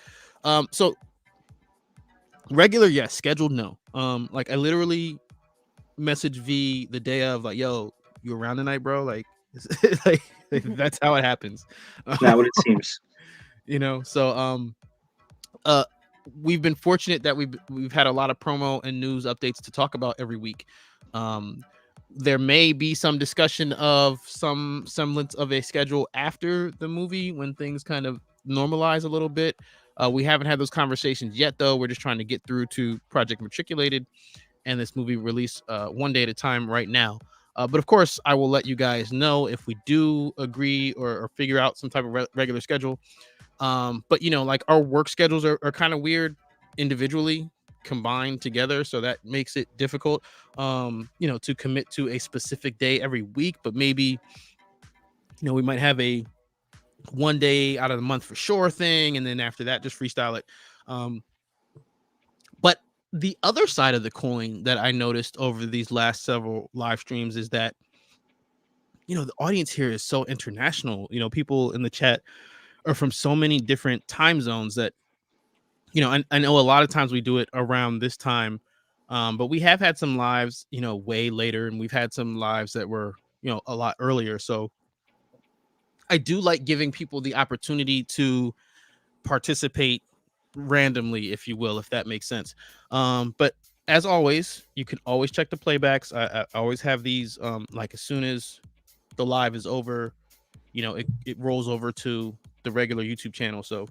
So regular, yes. Scheduled, no. Like I literally messaged V the day of, like, yo, you around tonight, bro? Like, like that's how it happens. Not what it seems. So we've been fortunate that we've had a lot of promo and news updates to talk about every week. there may be some discussion of some semblance of a schedule after the movie when things kind of normalize a little bit. We haven't had those conversations yet, though. We're just trying to get through to Project Matriculated and this movie release one day at a time right now. But of course, I will let you guys know if we do agree or figure out some type of regular schedule. But like our work schedules are kind of weird individually combined together, so that makes it difficult to commit to a specific day every week. But maybe we might have a one day out of the month for sure thing, and then after that just freestyle it. But the other side of the coin that I noticed over these last several live streams is that the audience here is so international. People in the chat are from so many different time zones that I know a lot of times we do it around this time, but we have had some lives, way later, and we've had some lives that were, a lot earlier. So I do like giving people the opportunity to participate randomly, if you will, if that makes sense. But as always, you can always check the playbacks. I always have these, like as soon as the live is over, it rolls over to the regular YouTube channel. So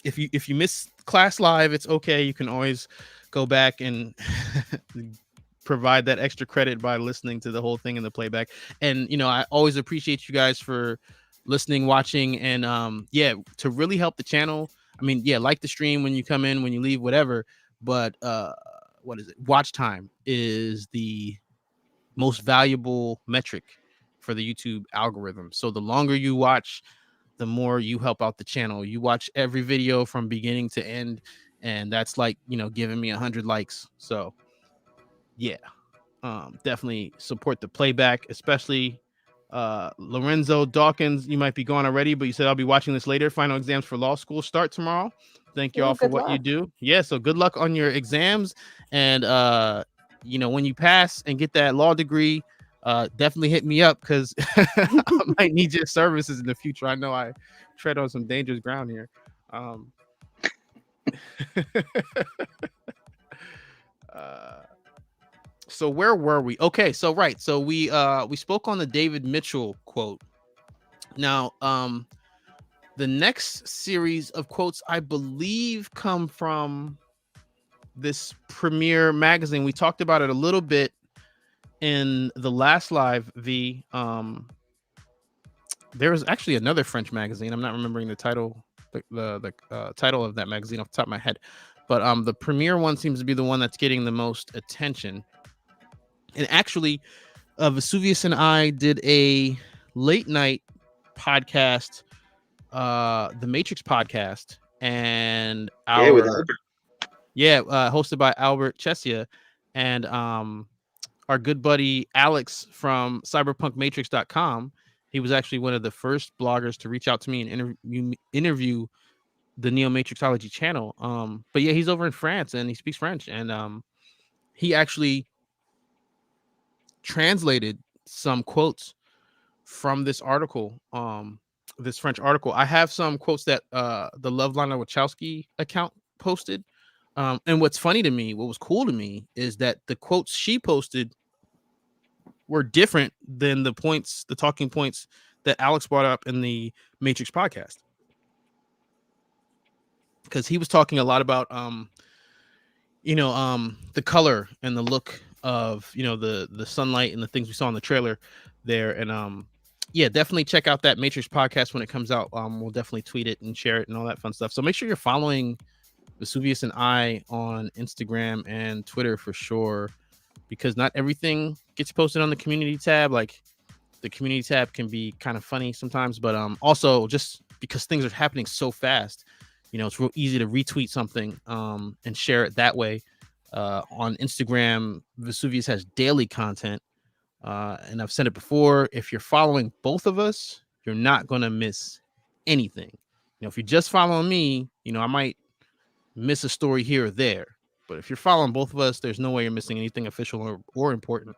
if you miss class live, it's okay. You can always go back and provide that extra credit by listening to the whole thing in the playback. And I always appreciate you guys for listening, watching, and to really help the channel. I mean, like the stream when you come in, when you leave, whatever. But what is it? Watch time is the most valuable metric for the YouTube algorithm. So the longer you watch, the more you help out the channel. You watch every video from beginning to end, and that's like giving me 100 likes. So yeah, definitely support the playback, especially Lorenzo Dawkins. You might be gone already, but you said I'll be watching this later. Final exams for law school start tomorrow. Thank you all for what you do. Yeah, so good luck on your exams, and when you pass and get that law degree, definitely hit me up because I might need your services in the future. I know I tread on some dangerous ground here. So where were we? Okay, so right, so we spoke on the David Mitchell quote. Now, the next series of quotes, I believe, come from this Premiere magazine. We talked about it a little bit in the last live. There was actually another French magazine. I'm not remembering the title, the title of that magazine off the top of my head, but the Premiere one seems to be the one that's getting the most attention. And actually, Vesuvius and I did a late night podcast, the Matrix podcast, and with Albert. hosted by Albert Chesia, and our good buddy Alex from cyberpunkmatrix.com. He was actually one of the first bloggers to reach out to me and interview the NeoMatrixology channel. But yeah, he's over in France and he speaks French, and he actually translated some quotes from this article, this French article. I have some quotes that the Lovelana Wachowski account posted. And what's funny to me, what was cool to me, is that the quotes she posted were different than the talking points that Alex brought up in the Matrix podcast. Because he was talking a lot about the color and the look of the sunlight and the things we saw in the trailer there. And definitely check out that Matrix podcast when it comes out. We'll definitely tweet it and share it and all that fun stuff. So make sure you're following Vesuvius and I on Instagram and Twitter for sure, because not everything gets posted on the community tab. Like, the community tab can be kind of funny sometimes, but also just because things are happening so fast, it's real easy to retweet something and share it that way. On Instagram, Vesuvius has daily content. And I've said it before, if you're following both of us, you're not going to miss anything. If you're just following me, I might miss a story here or there. But if you're following both of us, there's no way you're missing anything official or important.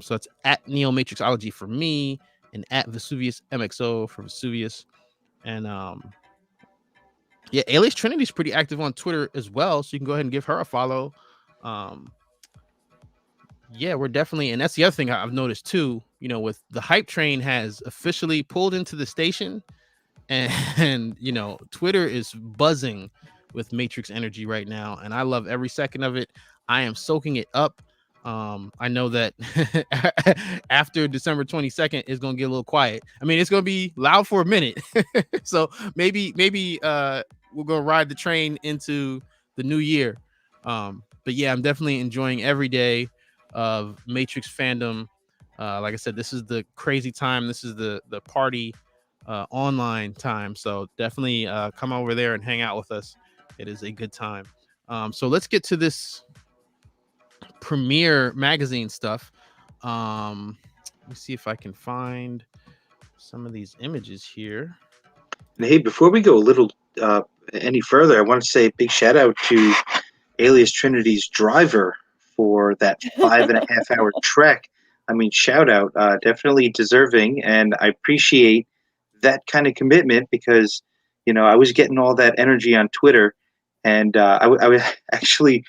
So it's at NeoMatrixology for me and at Vesuvius MXO for Vesuvius. And Alias Trinity is pretty active on Twitter as well, so you can go ahead and give her a follow. Yeah, we're definitely, and that's the other thing I've noticed too. You know, with the hype train has officially pulled into the station, and you know, Twitter is buzzing with Matrix energy right now, and I love every second of it. I am soaking it up. I know that after December 22nd, it's gonna get a little quiet. I mean, it's gonna be loud for a minute, so maybe we're gonna ride the train into the new year. But yeah, I'm definitely enjoying every day of Matrix fandom. Like I said, this is the crazy time. This is the party online time. So definitely come over there and hang out with us. It is a good time. So let's get to this Premiere magazine stuff. Let me see if I can find some of these images here. And hey, before we go a little any further, I want to say a big shout out to Alias Trinity's driver for that 5.5 hour trek. I mean, shout out, definitely deserving, and I appreciate that kind of commitment because I was getting all that energy on Twitter, and I actually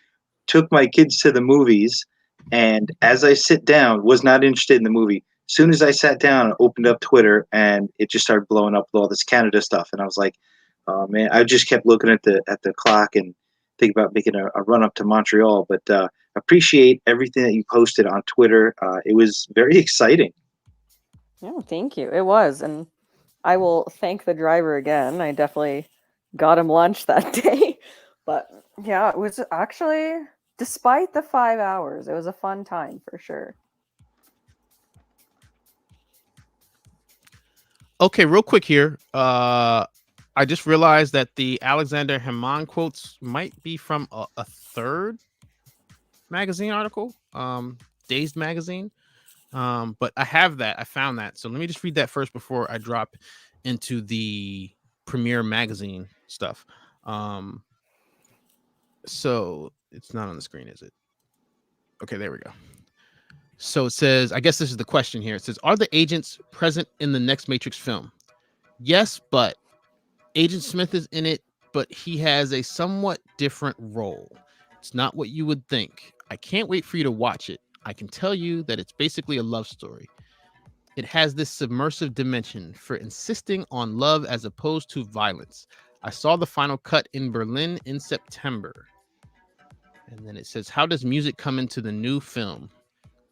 took my kids to the movies, and as I sit down, was not interested in the movie. As soon as I sat down, I opened up Twitter, and it just started blowing up with all this Canada stuff, and I was like, oh man, I just kept looking at the clock and think about making a run up to Montreal. But appreciate everything that you posted on Twitter. It was very exciting. Yeah, thank you. It was, and I will thank the driver again. I definitely got him lunch that day. But yeah, it was actually, despite the 5 hours, it was a fun time for sure. Okay, real quick here. I just realized that the Alexander Haman quotes might be from a third magazine article, Dazed magazine. But I have that. I found that. So let me just read that first before I drop into the Premiere magazine stuff. So it's not on the screen, is it? Okay, there we go. So it says, I guess this is the question here. It says, are the agents present in the next Matrix film? Yes, but Agent Smith is in it, but he has a somewhat different role. It's not what you would think. I can't wait for you to watch it. I can tell you that it's basically a love story. It has this submersive dimension for insisting on love as opposed to violence. I saw the final cut in Berlin in September. And then it says, how does music come into the new film?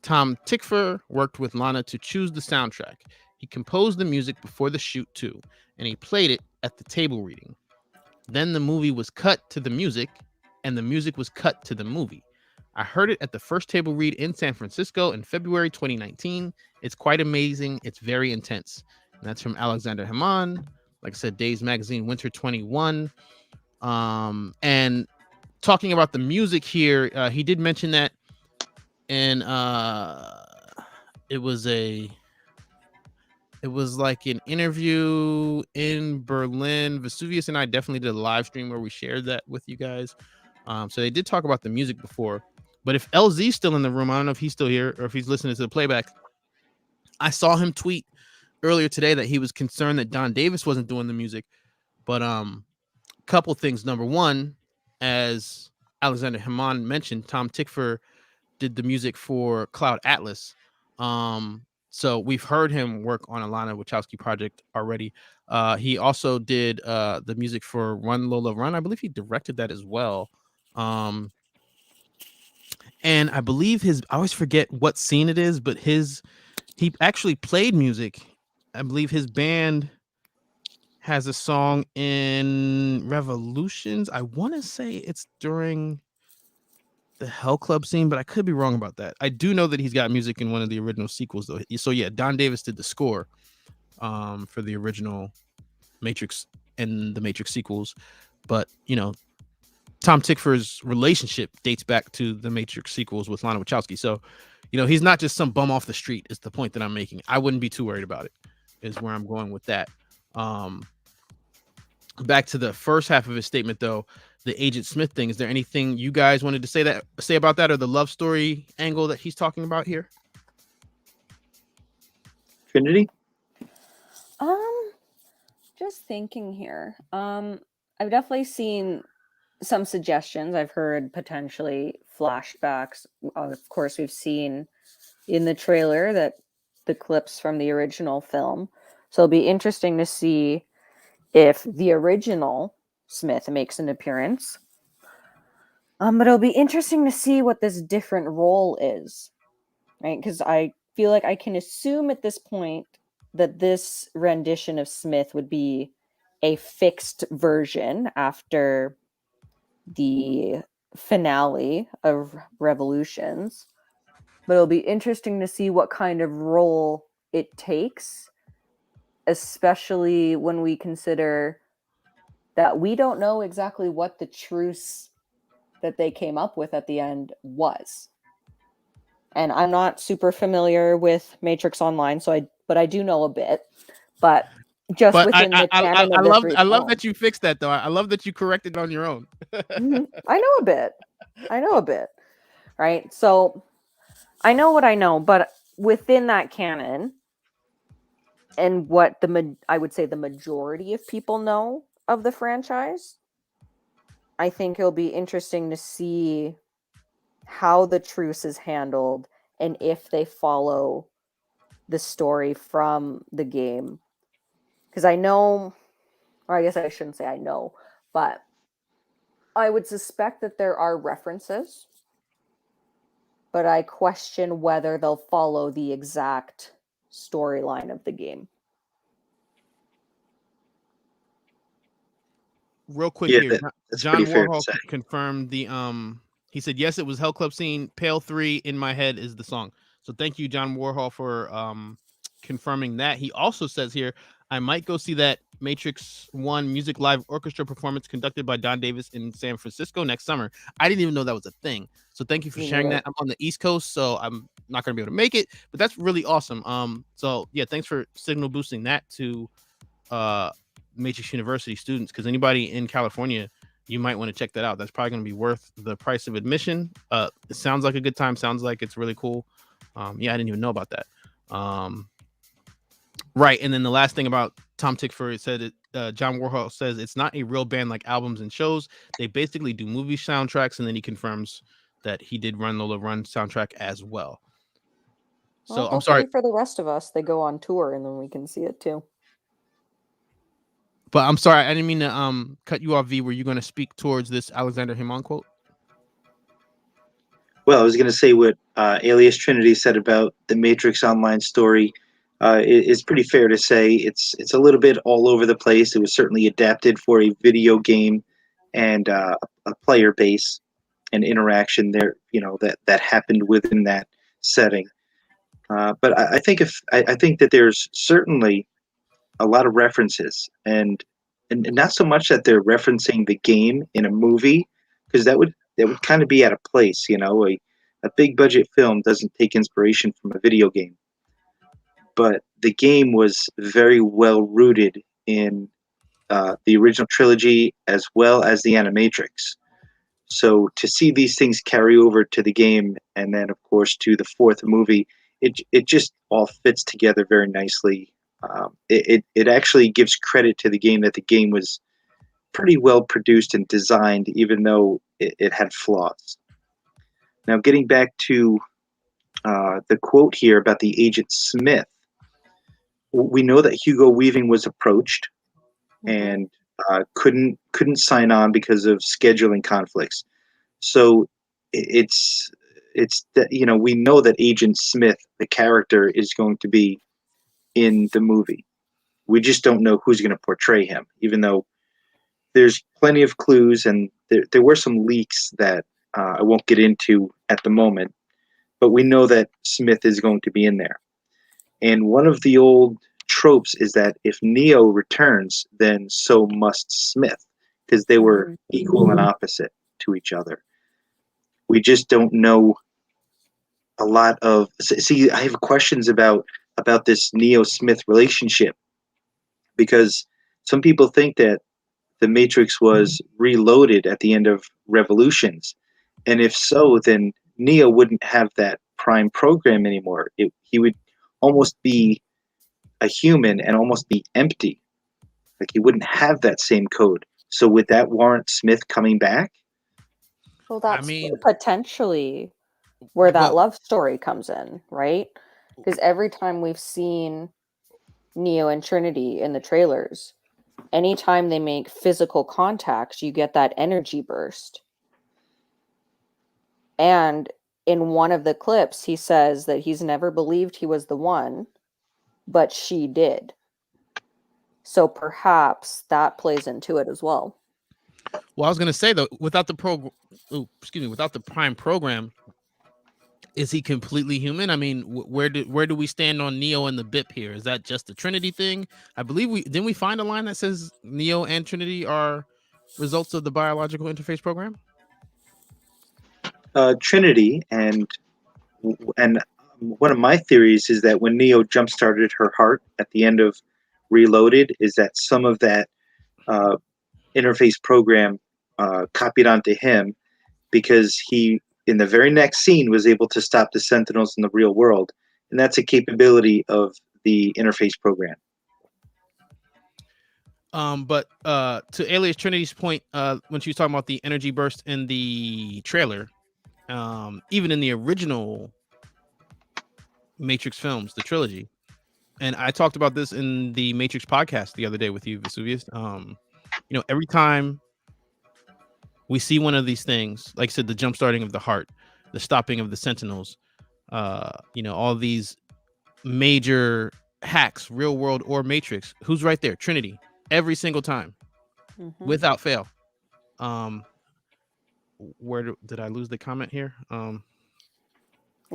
Tom Tykwer worked with Lana to choose the soundtrack. He composed the music before the shoot too, and he played it at the table reading. Then the movie was cut to the music, and the music was cut to the movie. I heard it at the first table read in San Francisco in February 2019. It's quite amazing. It's very intense. And that's from Alexander Haman. Like I said, Days Magazine, Winter 21. And talking about the music here, he did mention that, and it was like an interview in Berlin. Vesuvius and I definitely did a live stream where we shared that with you guys. So they did talk about the music before. But if LZ's still in the room, I don't know if he's still here or if he's listening to the playback. I saw him tweet earlier today that he was concerned that Don Davis wasn't doing the music. But couple things. Number one, as Alexander Haman mentioned, Tom Tykwer did the music for Cloud Atlas. So we've heard him work on a Lana Wachowski project already. He also did the music for Run Lola Run. I believe he directed that as well. And I believe I always forget what scene it is, but he actually played music. I believe his band has a song in Revolutions. I want to say it's during the Hell Club scene, but I could be wrong about that. I do know that he's got music in one of the original sequels, though. So yeah, Don Davis did the score for the original Matrix and the Matrix sequels. But Tom Tykwer's relationship dates back to the Matrix sequels with Lana Wachowski. So, he's not just some bum off the street, is the point that I'm making. I wouldn't be too worried about it, is where I'm going with that. Back to the first half of his statement, though, the Agent Smith thing. Is there anything you guys wanted to say about that, or the love story angle that he's talking about here? Trinity? Just thinking here. I've definitely seen some suggestions. I've heard potentially flashbacks. Of course, we've seen in the trailer that the clips from the original film. So it'll be interesting to see if the original Smith makes an appearance. But it'll be interesting to see what this different role is, right? Because I feel like I can assume at this point that this rendition of Smith would be a fixed version after the finale of Revolutions. But it'll be interesting to see what kind of role it takes, especially when we consider that we don't know exactly what the truce that they came up with at the end was. And I'm not super familiar with Matrix Online, but I do know a bit. But just But within the canon of this I love film. that you fixed that though. I love that you corrected on your own. Mhm. I know a bit. Right? So I know what I know, but within that canon and what I would say the majority of people know of the franchise, I think it'll be interesting to see how the truce is handled and if they follow the story from the game. Because I know, or I guess I shouldn't say I know, but I would suspect that there are references, but I question whether they'll follow the exact storyline of the game. Real quick Yeah, here, that's John pretty fair to Warhol say. confirmed the he said yes, it was Hell Club Scene. Pale 3 in my head is the song. So thank you, John Warhol, for confirming that. He also says here, I might go see that Matrix 1 music live orchestra performance conducted by Don Davis in San Francisco next summer. I didn't even know that was a thing. So thank you for Me sharing neither. that. I'm on the East Coast, so I'm not going to be able to make it, but that's really awesome. So yeah, thanks for signal boosting that to Matrix University students, because anybody in California, you might want to check that out. That's probably going to be worth the price of admission. It sounds like a good time. Sounds like it's really cool. Yeah, I didn't even know about that. Right, and then the last thing about Tom Tickford said it. John Warhol says it's not a real band like albums and shows. They basically do movie soundtracks, and then he confirms that he did Run Lola Run soundtrack as well. So Well, I'm sorry, hopefully for the rest of us, they go on tour and then we can see it too. but I'm sorry, I didn't mean to cut you off. V, were you going to speak towards this Alexander Himon quote? Well, I was going to say what Alias Trinity said about the Matrix Online story is pretty fair to say. It's a little bit all over the place. It was certainly adapted for a video game and a player base and interaction there. That happened within that setting. But I think that there's certainly a lot of references and not so much that they're referencing the game in a movie, because that would kind of be out of place. A big budget film doesn't take inspiration from a video game, but the game was very well rooted in the original trilogy as well as the Animatrix. So to see these things carry over to the game, and then of course to the fourth movie, it just all fits together very nicely. It actually gives credit to the game that the game was pretty well produced and designed, even though it had flaws. Now, getting back to the quote here about the Agent Smith, we know that Hugo Weaving was approached and couldn't sign on because of scheduling conflicts. So it's that we know that Agent Smith, the character, is going to be in the movie. We just don't know who's going to portray him, even though there's plenty of clues, and there were some leaks that I won't get into at the moment, but we know that Smith is going to be in there. And one of the old tropes is that if Neo returns, then so must Smith, because they were equal and opposite to each other. We just don't know a lot of. See, I have questions about this Neo Smith relationship, because some people think that the Matrix was reloaded at the end of Revolutions, and if so, then Neo wouldn't have that prime program anymore. He would almost be a human and almost be empty. Like he wouldn't have that same code. So would that warrant Smith coming back? Well, that's I mean, potentially where that but love story comes in, right? Because every time we've seen Neo and Trinity in the trailers, anytime they make physical contact, you get that energy burst. And in one of the clips, he says that he's never believed he was the one, but she did. So perhaps that plays into it as well. well, I was gonna say though, without the without the Prime program, is he completely human? I mean, where do we stand on Neo and the BIP here? Is that just the Trinity thing? I believe we find a line that says Neo and Trinity are results of the biological interface program. Trinity, and one of my theories is that when Neo jump started her heart at the end of Reloaded, is that some of that interface program copied onto him, because he, in the very next scene, was able to stop the Sentinels in the real world, and that's a capability of the interface program. But to Alias Trinity's point, when she was talking about the energy burst in the trailer, even in the original Matrix films, the trilogy, and I talked about this in the Matrix podcast the other day with you, Vesuvius. Every time we see one of these things, like I said, the jump starting of the heart, the stopping of the Sentinels, all these major hacks, real world or Matrix, who's right there? Trinity, every single time, without fail. Where did I lose the comment here? And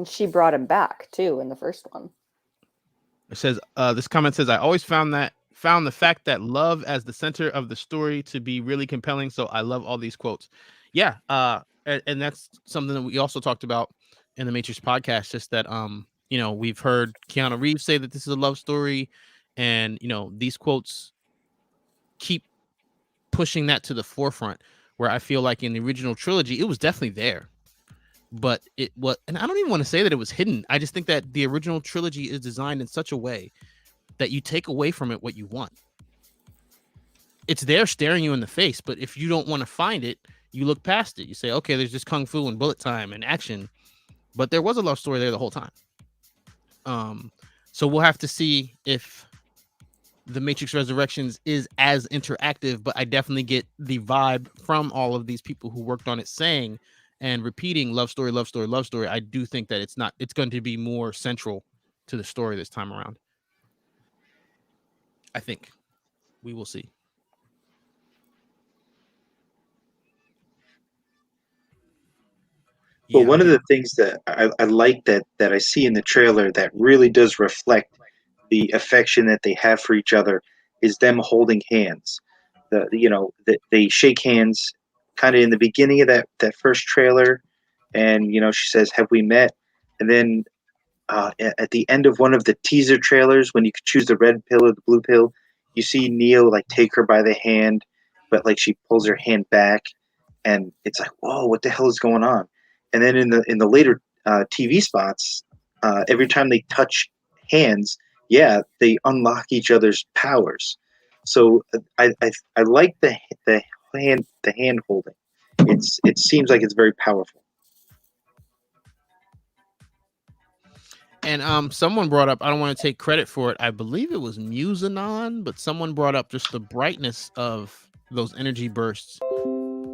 she brought him back too in the first one. It says, this comment says, I always found the fact that love as the center of the story to be really compelling. So I love all these quotes. Yeah. And that's something that we also talked about in the Matrix podcast, just that, we've heard Keanu Reeves say that this is a love story, and, these quotes keep pushing that to the forefront, where I feel like in the original trilogy, it was definitely there, but and I don't even want to say that it was hidden. I just think that the original trilogy is designed in such a way that you take away from it what you want. It's there staring you in the face, but if you don't want to find it, you look past it. You say, okay, there's just kung fu and bullet time and action, but there was a love story there the whole time. So we'll have to see if the Matrix Resurrections is as interactive, but I definitely get the vibe from all of these people who worked on it saying and repeating love story, love story, love story. I do think that it's going to be more central to the story this time around. I think we will see. Well, one of the things that I like that I see in the trailer that really does reflect the affection that they have for each other is them holding hands. They shake hands kind of in the beginning of that first trailer, and she says, "Have we met?" And then at the end of one of the teaser trailers, when you could choose the red pill or the blue pill, you see Neo like take her by the hand, but like she pulls her hand back, and it's like, whoa, what the hell is going on? And then in the later TV spots, every time they touch hands, they unlock each other's powers. So I like the hand holding. It seems like it's very powerful. And someone brought up, I don't want to take credit for it, I believe it was Musanon, but someone brought up just the brightness of those energy bursts,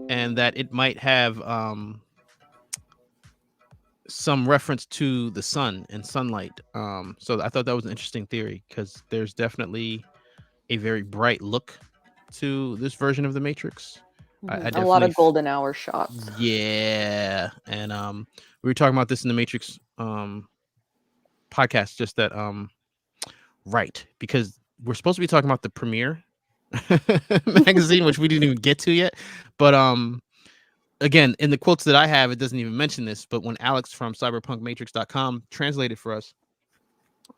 and that it might have some reference to the sun and sunlight. So I thought that was an interesting theory, because there's definitely a very bright look to this version of the Matrix. A lot of golden hour shots. Yeah. And we were talking about this in the Matrix podcast, just that right, because we're supposed to be talking about the premiere magazine, which we didn't even get to yet, but again, in the quotes that I have, it doesn't even mention this, but when Alex from cyberpunkmatrix.com translated for us,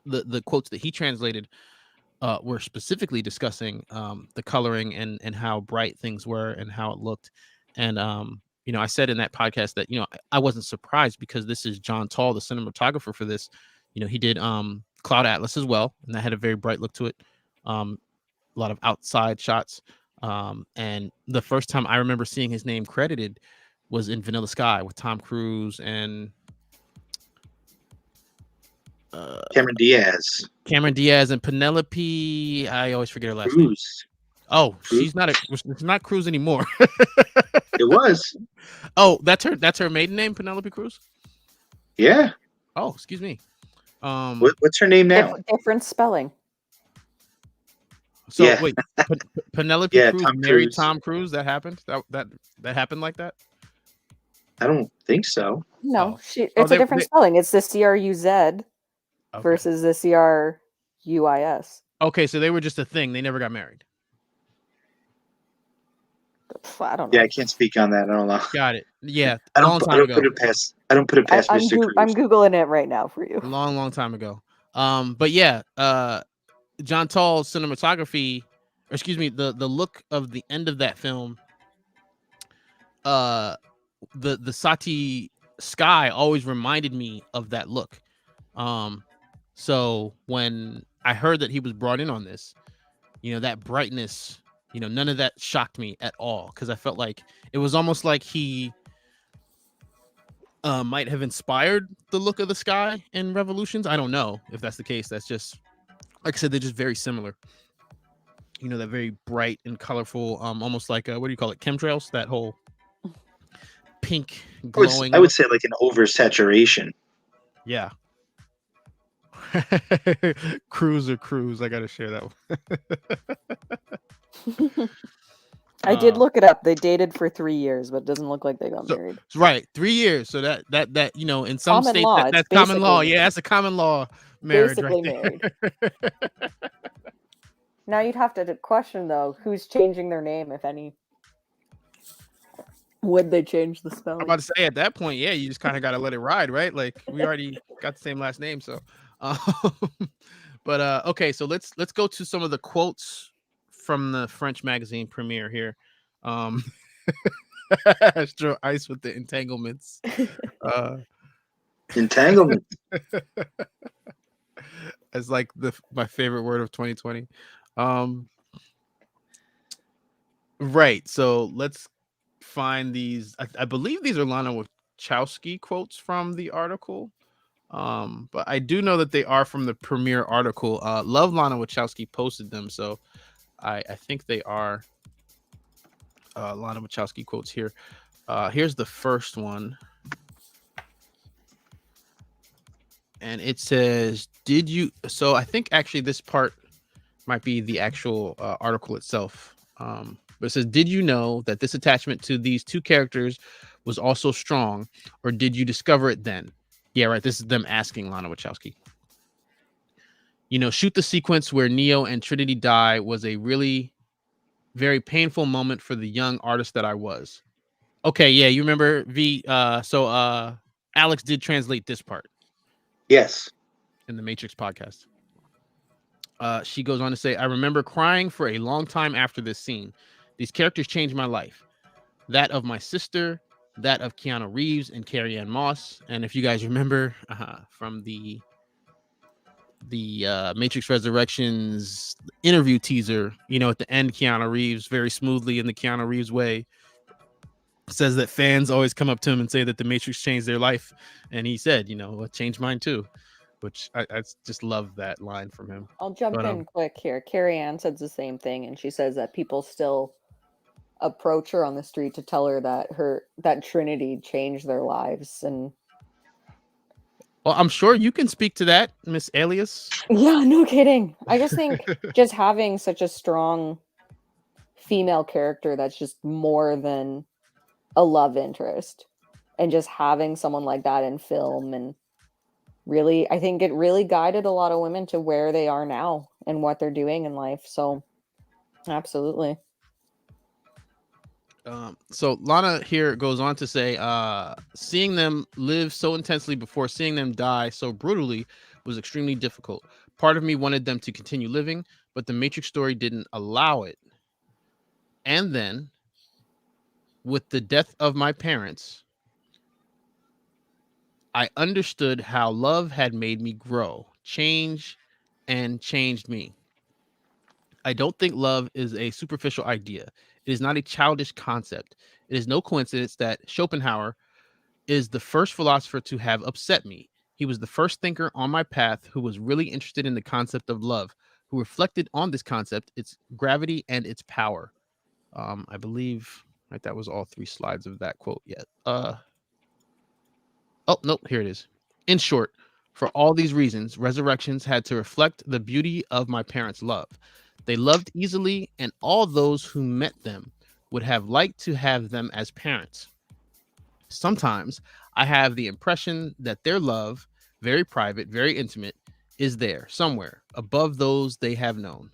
the quotes that he translated were specifically discussing the coloring and how bright things were and how it looked. And I said in that podcast that I wasn't surprised, because this is John Tall, the cinematographer for this. He did Cloud Atlas as well, and that had a very bright look to it. A lot of outside shots. And the first time I remember seeing his name credited was in Vanilla Sky with Tom Cruise and Cameron Diaz. Cameron Diaz and Penelope. I always forget her last name. Cruz. Oh, Cruz? she's not it's not Cruz anymore. It was. Oh, that's her maiden name, Penelope Cruz. Yeah. Oh, excuse me. What's her name now? Different spelling. So Yeah. wait, Penelope Yeah, Cruz Tom married Cruise. Tom Cruise. That happened. That happened like that. I don't think so. No, Oh. it's a different spelling. It's the CRUZ versus the CRUIS. Okay, so they were just a thing. They never got married. I don't know. Yeah, I can't speak on that. I don't know. Got it. Yeah, I long time ago. put it past Mr. Cruz. I'm Googling it right now for you. Long time ago. But yeah, John Tall's cinematography, or excuse me, the look of the end of that film, the Sati sky always reminded me of that look. So when I heard that he was brought in on this, that brightness, none of that shocked me at all, because I felt like it was almost like he might have inspired the look of the sky in Revolutions. I don't know if that's the case. That's just, like I said, they're just very similar. That very bright and colorful, almost like what do you call it? Chemtrails. That whole pink glowing. I would say like an oversaturation. Yeah. Cruise. I gotta share that one. I did look it up. They dated for 3 years, but it doesn't look like they got married. Right, 3 years. So that in some common states law, that's common law. Yeah, that's a common law marriage. Basically right there. married. Now you'd have to question though, who's changing their name, if any? Would they change the spelling? I'm about to say, at that point, yeah, you just kind of got to let it ride, right? Like, we already got the same last name, so. But okay, so let's go to some of the quotes from the French magazine Premiere here. Astro Ice with the entanglements. Entanglement. As like my favorite word of 2020. Right. So let's find these. I believe these are Lana Wachowski quotes from the article. But I do know that they are from the Premiere article. Love Lana Wachowski posted them, so I think they are Lana Wachowski quotes here. Here's the first one. And it says, did you... So I think actually this part might be the actual article itself. But it says, did you know that this attachment to these two characters was also strong, or did you discover it then? Yeah, right. This is them asking Lana Wachowski. Shoot the sequence where Neo and Trinity die was a really very painful moment for the young artist that I was. Okay, yeah, you remember V. So Alex did translate this part. Yes. In the Matrix podcast. She goes on to say, I remember crying for a long time after this scene. These characters changed my life. That of my sister, that of Keanu Reeves and Carrie-Anne Moss. And if you guys remember from the Matrix Resurrections interview teaser, at the end, Keanu Reeves very smoothly in the Keanu Reeves way says that fans always come up to him and say that the Matrix changed their life. And he said, it changed mine too, which I just love that line from him. I'll jump in quick here. Carrie-Anne says the same thing, and she says that people still approach her on the street to tell her that Trinity changed their lives. And well, I'm sure you can speak to that, Miss Alias. Yeah, no kidding. I just think just having such a strong female character that's just more than a love interest, and just having someone like that in film, and really, I think it really guided a lot of women to where they are now and what they're doing in life. So absolutely. So Lana here goes on to say, seeing them live so intensely before seeing them die so brutally was extremely difficult. Part of me wanted them to continue living, but the Matrix story didn't allow it. And then, with the death of my parents, I understood how love had made me grow, change, and changed me. I don't think love is a superficial idea. It is not a childish concept. It is no coincidence that Schopenhauer is the first philosopher to have upset me. He was the first thinker on my path who was really interested in the concept of love, who reflected on this concept, its gravity and its power. I believe right that was all 3 slides of that quote yet. Oh, nope, here it is. In short, for all these reasons, Resurrections had to reflect the beauty of my parents' love. They loved easily, and all those who met them would have liked to have them as parents. Sometimes I have the impression that their love, very private, very intimate, is there somewhere above those they have known,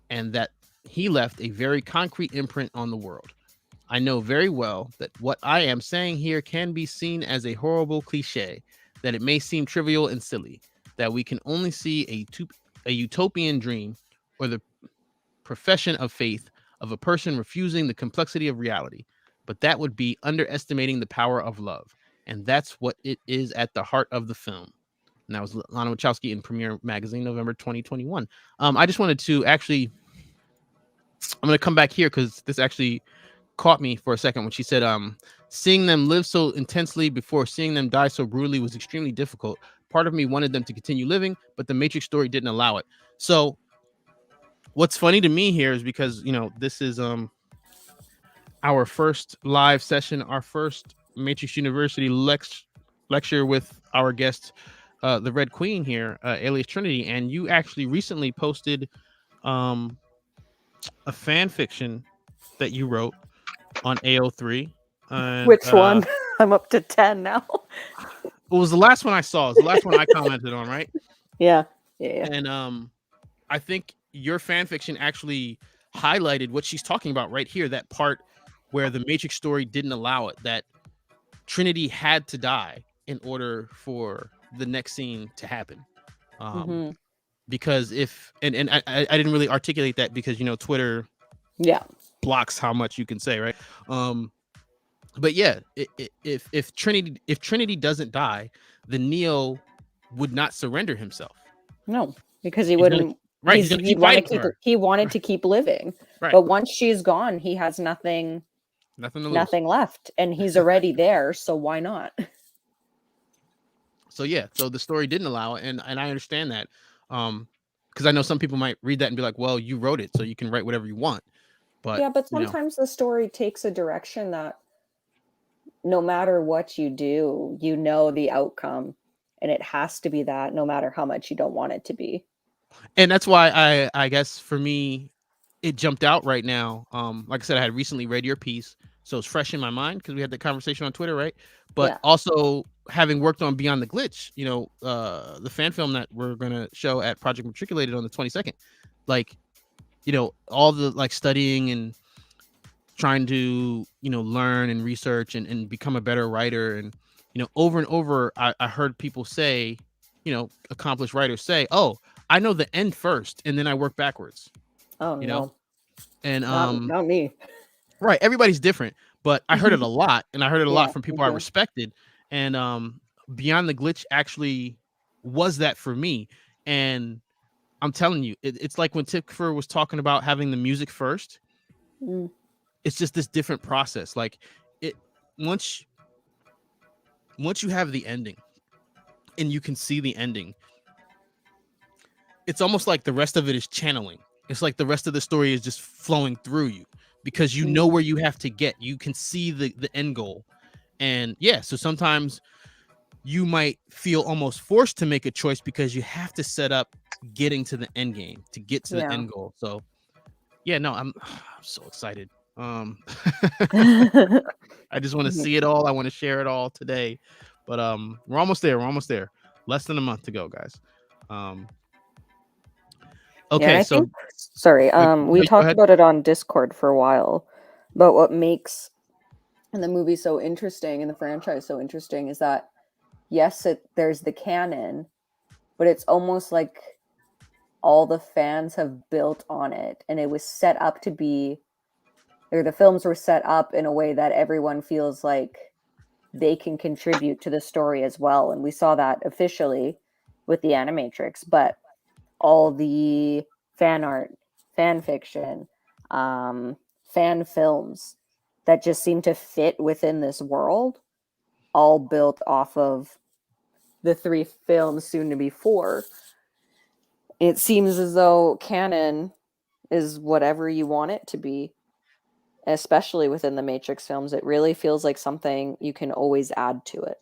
and that he left a very concrete imprint on the world. I know very well that what I am saying here can be seen as a horrible cliche, that it may seem trivial and silly, that we can only see a utopian dream or the profession of faith of a person refusing the complexity of reality. But that would be underestimating the power of love. And that's what it is at the heart of the film. And that was Lana Wachowski in Premiere Magazine, November 2021. I just wanted to actually, I'm going to come back here because this actually caught me for a second when she said, seeing them live so intensely before seeing them die so brutally was extremely difficult. Part of me wanted them to continue living, but the Matrix story didn't allow it. So what's funny to me here is because, this is our first live session, our first Matrix University lecture with our guest, the Red Queen here, alias Trinity, and you actually recently posted a fan fiction that you wrote on AO3. And, Which one? I'm up to 10 now. It was the last one I saw. It was the last one I commented on, right? Yeah. And I think your fan fiction actually highlighted what she's talking about right here, that part where the Matrix story didn't allow it, that Trinity had to die in order for the next scene to happen. Because if and I didn't really articulate that because Twitter blocks how much you can say, right? But yeah, if Trinity doesn't die, then Neo would not surrender himself. No, because he wouldn't. He's gonna keep fighting for her. He wanted to keep living, right? But once she's gone, he has nothing left, and he's already there. So why not? So yeah, so the story didn't allow it, and I understand that, because I know some people might read that and be like, "Well, you wrote it, so you can write whatever you want." But yeah, but sometimes the story takes a direction that no matter what you do, the outcome, and it has to be that, no matter how much you don't want it to be. And that's why I guess for me, it jumped out right now. Like I said, I had recently read your piece, so it's fresh in my mind because we had the conversation on Twitter, right? But also having worked on Beyond the Glitch, the fan film that we're gonna show at Project Matriculated on the 22nd, all the studying and trying to learn and research and become a better writer, and over and over I heard people say, accomplished writers say, "Oh, I know the end first and then I work backwards." Oh, no. And not me. Right, everybody's different, but I heard it a lot, and I heard it a lot from people I respected. And Beyond the Glitch actually was that for me. And I'm telling you, it's like when Tipfer was talking about having the music first. It's just this different process. Like once you have the ending and you can see the ending, it's almost like the rest of it is channeling. It's like the rest of the story is just flowing through you because you know where you have to get. You can see the end goal. And so sometimes you might feel almost forced to make a choice because you have to set up getting to the end game to get to the end goal. So I'm so excited. I just want to see it all. I want to share it all today, but we're almost there. Less than a month to go, guys. Okay, we talked about it on Discord for a while, but what makes the movie so interesting and the franchise so interesting is that there's the canon, but it's almost like all the fans have built on it, and it was set up to be, or the films were set up in a way that everyone feels like they can contribute to the story as well. And we saw that officially with the Animatrix, but all the fan art, fan fiction, fan fan films that just seem to fit within this world, all built off of the 3 films, soon to be 4. It seems as though canon is whatever you want it to be, especially within the Matrix films. It really feels like something you can always add to it.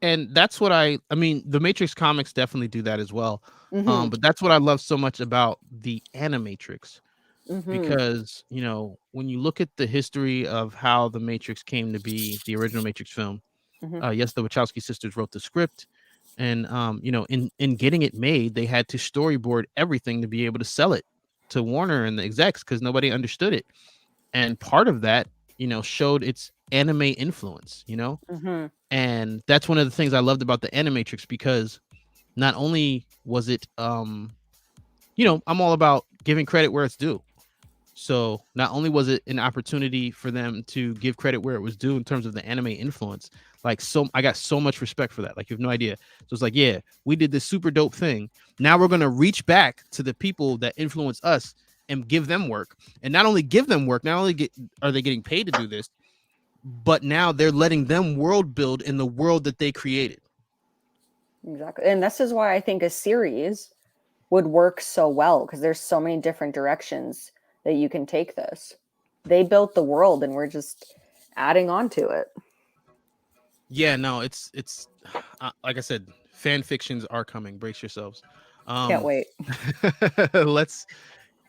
And that's what I mean, the Matrix comics definitely do that as well. Mhm. But that's what I love so much about the Animatrix, Mhm. because, you know, when you look at the history of how the Matrix came to be, the original Matrix film, Mhm. yes, the Wachowski sisters wrote the script, and you know, in getting it made, they had to storyboard everything to be able to sell it to Warner and the execs, because nobody understood it. And part of that, you know, showed its anime influence, you know. Mhm. And that's one of the things I loved about the Animatrix, because not only was it you know, I'm all about giving credit where it's due. So not only was it an opportunity for them to give credit where it was due in terms of the anime influence, like, so I got so much respect for that. Like, you have no idea. So it's like, yeah, we did this super dope thing. Now we're going to reach back to the people that influence us and give them work. And not only give them work, not only are they getting paid to do this, but now they're letting them world build in the world that they created. Exactly. And this is why I think a series would work so well, because there's so many different directions that you can take this. They built the world and we're just adding on to it. Yeah, no, it's like I said, fan fictions are coming. Brace yourselves. Can't wait. Let's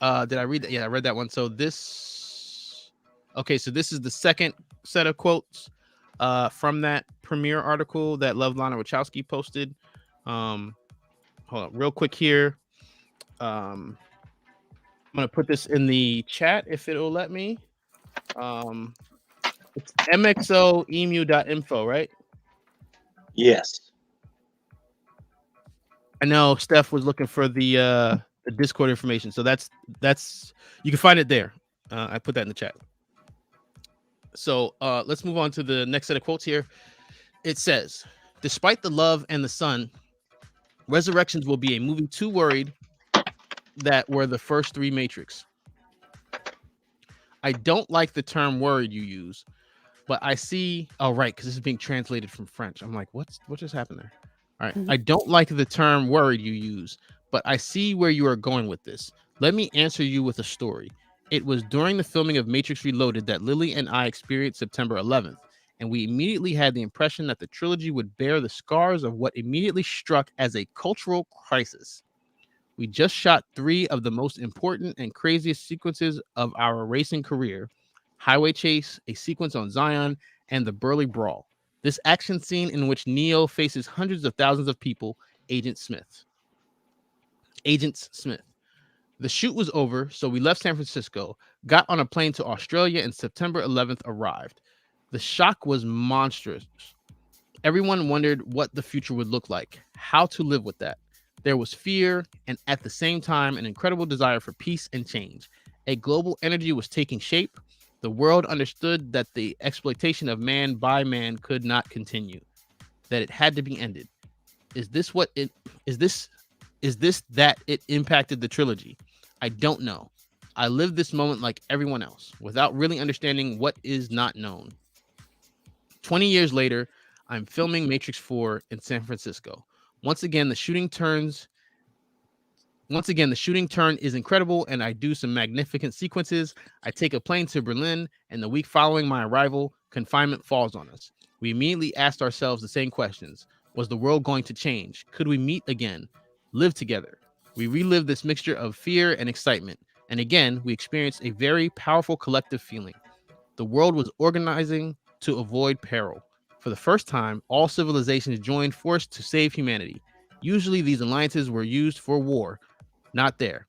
did I read that? Yeah, I read that one. So this, okay, so this is the second set of quotes from that premiere article that Love Lana Wachowski posted. Hold on real quick here. I'm gonna put this in the chat if it'll let me. It's mxoemu.info, right? Yes. I know Steph was looking for the Discord information, so that's you can find it there. I put that in the chat. So let's move on to the next set of quotes here. It says, "Despite the love and the sun, Resurrections will be a movie too worried that were the first 3 Matrix. I don't like the term worried you use, but I see." Oh, right, because this is being translated from French. I'm like, what just happened there? All right. "I don't like the term worried you use, but I see where you are going with this. Let me answer you with a story. It was during the filming of Matrix Reloaded that Lily and I experienced September 11th, and we immediately had the impression that the trilogy would bear the scars of what immediately struck as a cultural crisis. We just shot 3 of the most important and craziest sequences of our racing career: Highway Chase, a sequence on Zion, and the Burley Brawl. This action scene in which Neo faces hundreds of thousands of people, Agents Smith. The shoot was over, so we left San Francisco, got on a plane to Australia, and September 11th arrived. The shock was monstrous. Everyone wondered what the future would look like, how to live with that. There was fear, and at the same time, an incredible desire for peace and change. A global energy was taking shape. The world understood that the exploitation of man by man could not continue, that it had to be ended. Is this that it impacted the trilogy? I don't know. I lived this moment like everyone else, without really understanding what is not known. 20 years later, I'm filming Matrix 4 in San Francisco. Once again, the shooting turn is incredible, and I do some magnificent sequences. I take a plane to Berlin, and the week following my arrival, confinement falls on us. We immediately asked ourselves the same questions. Was the world going to change? Could we meet again? Live together? We relived this mixture of fear and excitement. And again, we experienced a very powerful collective feeling. The world was organizing to avoid peril. For the first time, all civilizations joined force to save humanity. Usually, these alliances were used for war. Not there.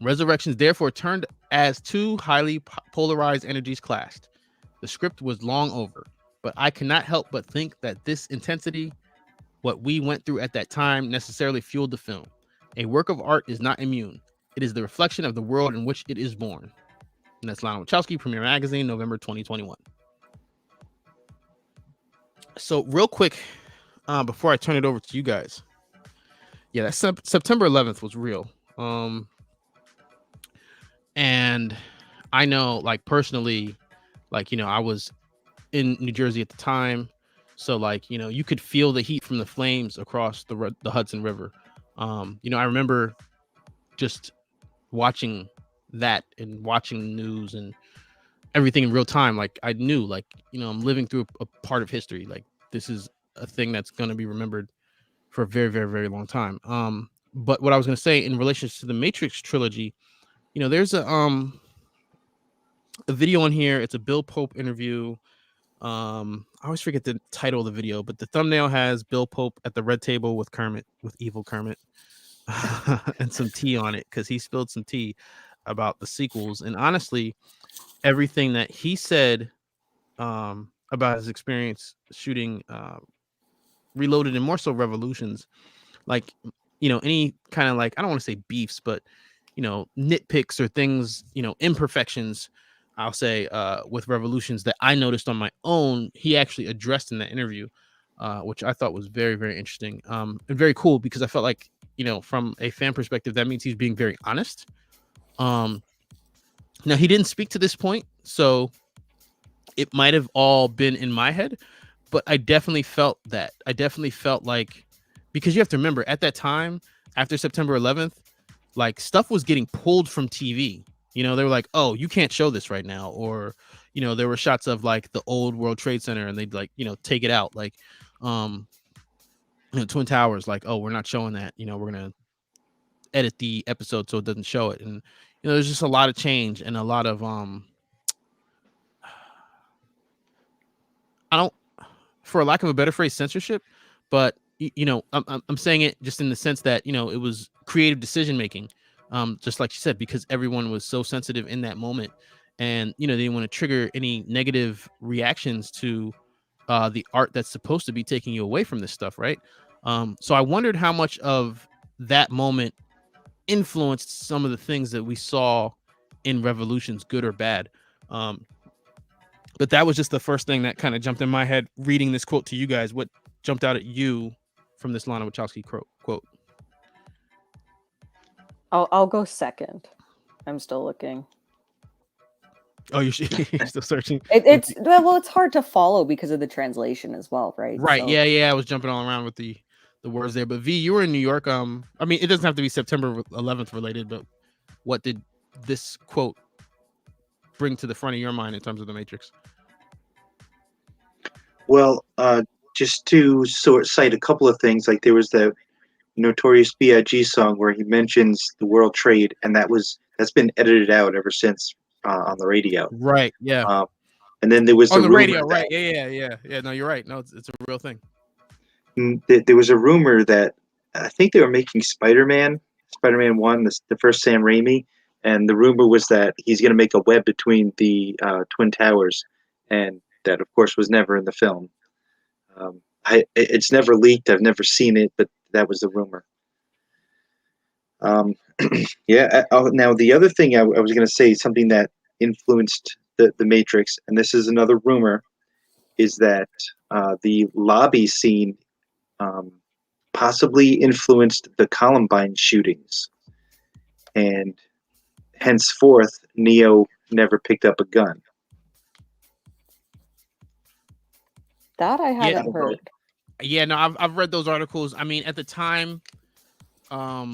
Resurrections therefore turned as 2 highly polarized energies clashed. The script was long over, but I cannot help but think that this intensity, what we went through at that time, necessarily fueled the film. A work of art is not immune. It is the reflection of the world in which it is born." And that's Lana Wachowski, Premiere Magazine, November 2021. So real quick, before I turn it over to you guys, yeah, that September 11th was real. And I know, like personally, like I was in New Jersey at the time, so like you could feel the heat from the flames across the Hudson River. I remember just watching that and watching the news and everything in real time. Like I knew, like I'm living through a part of history. Like this is a thing that's going to be remembered for a very, very, very long time. But what I was going to say in relation to the Matrix trilogy, there's a video on here. It's a Bill Pope interview. I always forget the title of the video, but the thumbnail has Bill Pope at the red table with Kermit, with evil Kermit, and some tea on it because he spilled some tea about the sequels. And honestly, everything that he said about his experience shooting Reloaded and more so Revolutions, like any kind of, like, I don't want to say beefs, but nitpicks or things, imperfections, I'll say, with Revolutions that I noticed on my own, he actually addressed in that interview, which I thought was very, very interesting, and very cool, because I felt like, from a fan perspective, that means he's being very honest. Now he didn't speak to this point, so it might have all been in my head, but I definitely felt that. I definitely felt like, because you have to remember, at that time, after September 11th, like stuff was getting pulled from TV. They were like, "Oh, you can't show this right now," or there were shots of like the old World Trade Center, and they'd like take it out, like Twin Towers, like, "Oh, we're not showing that. We're gonna edit the episode so it doesn't show it." And there's just a lot of change and a lot of I don't, for lack of a better phrase, censorship, but I'm saying it just in the sense that it was creative decision making, just like you said, because everyone was so sensitive in that moment, and they didn't want to trigger any negative reactions to the art that's supposed to be taking you away from this stuff, right? So I wondered how much of that moment influenced some of the things that we saw in Revolutions, good or bad. But that was just the first thing that kind of jumped in my head reading this quote to you guys. What jumped out at you from this Lana Wachowski quote? I'll go second. I'm still looking. Oh, you're still searching? It's hard to follow because of the translation as well, right? Right. So, Yeah. I was jumping all around with the words there. But V, you were in New York. I mean, it doesn't have to be September 11th related, but what did this quote bring to the front of your mind in terms of the Matrix? Well, just to cite a couple of things, like there was the Notorious B.I.G. song where he mentions the World Trade, and that's been edited out ever since on the radio. Right. Yeah. And then there was on the radio. That, right. Yeah. No, you're right. No, it's a real thing. There was a rumor that I think they were making Spider-Man 1, the first Sam Raimi, and the rumor was that he's going to make a web between the Twin Towers, and that, of course, was never in the film. It's never leaked. I've never seen it, but that was the rumor. Yeah. Now, the other thing I was going to say, something that influenced the Matrix, and this is another rumor, is that the lobby scene possibly influenced the Columbine shootings, and henceforth, Neo never picked up a gun. That I haven't heard. Yeah, no, I've read those articles. I mean, at the time, at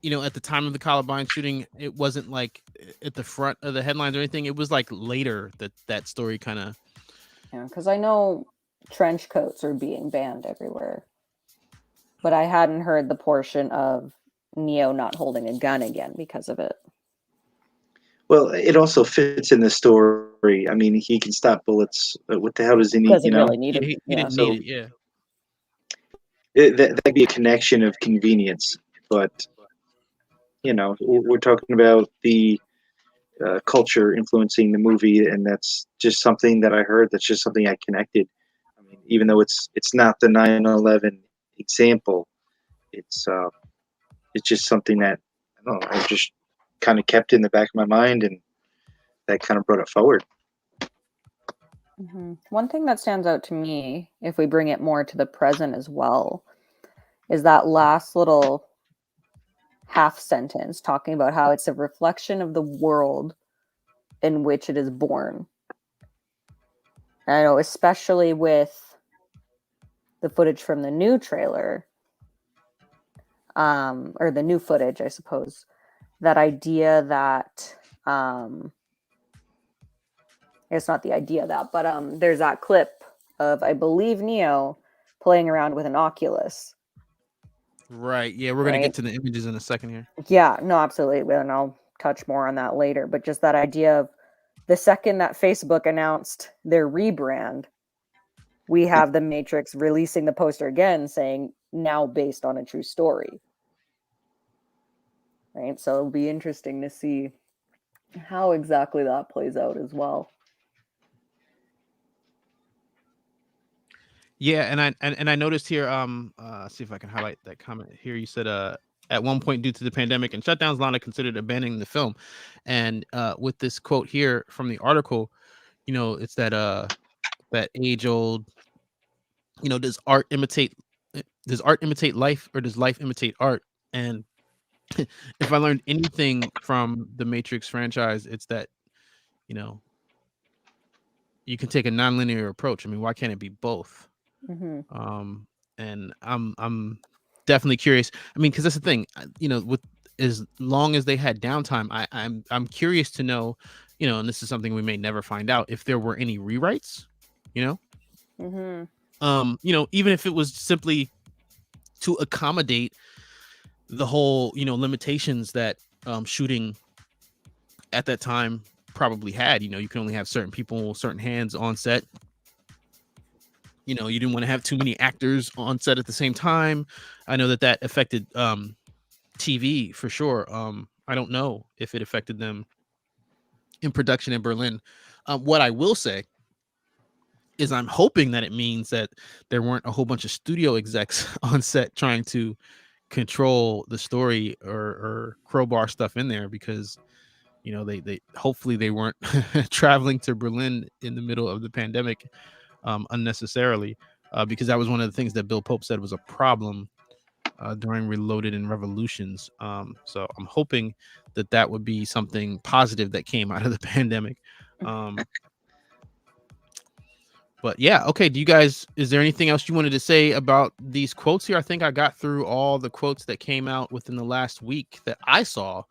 the time of the Columbine shooting, it wasn't like at the front of the headlines or anything. It was like later that story kind of. Yeah, because I know trench coats are being banned everywhere, but I hadn't heard the portion of Neo not holding a gun again because of it. Well, it also fits in the story. I mean, he can stop bullets. What the hell does he need? Doesn't really need it. He didn't need it. Yeah. That'd be a connection of convenience, but we're talking about the culture influencing the movie, and that's just something that I heard. That's just something I connected. I mean, even though it's not the 9/11 example, it's just something that I don't know. I just kind of kept in the back of my mind, and that kind of brought it forward. Mm-hmm. One thing that stands out to me, if we bring it more to the present as well, is that last little half sentence talking about how it's a reflection of the world in which it is born. And I know, especially with the footage from the new trailer, or the new footage, I suppose, that idea that it's not the idea that, but there's that clip of, I believe, Neo playing around with an Oculus. Right. Yeah, we're gonna get to the images in a second here. Yeah, no, absolutely. And I'll touch more on that later. But just that idea of the second that Facebook announced their rebrand, we have the Matrix releasing the poster again saying now based on a true story. Right. So it'll be interesting to see how exactly that plays out as well. Yeah, and I noticed here, see if I can highlight that comment here. You said at one point, due to the pandemic and shutdowns, Lana considered abandoning the film. And with this quote here from the article, you know, it's that that age old, you know, does art imitate life, or does life imitate art? And if I learned anything from the Matrix franchise, it's that, you know, you can take a nonlinear approach. I mean, why can't it be both? And I'm definitely curious. I mean, because that's the thing, you know, with as long as they had downtime, I'm curious to know, you know, and this is something we may never find out, if there were any rewrites, you know. You know, even if it was simply to accommodate the whole, you know, limitations that shooting at that time probably had. You know, you can only have certain people, certain hands on set. You know, you didn't want to have too many actors on set at the same time. I know that affected TV for sure. I don't know if it affected them in production in Berlin. What I will say is I'm hoping that it means that there weren't a whole bunch of studio execs on set trying to control the story or crowbar stuff in there, because, you know, they hopefully they weren't traveling to Berlin in the middle of the pandemic unnecessarily, because that was one of the things that Bill Pope said was a problem during Reloaded and Revolutions. So I'm hoping that would be something positive that came out of the pandemic. But yeah, okay. Is there anything else you wanted to say about these quotes here? I think I got through all the quotes that came out within the last week that I saw.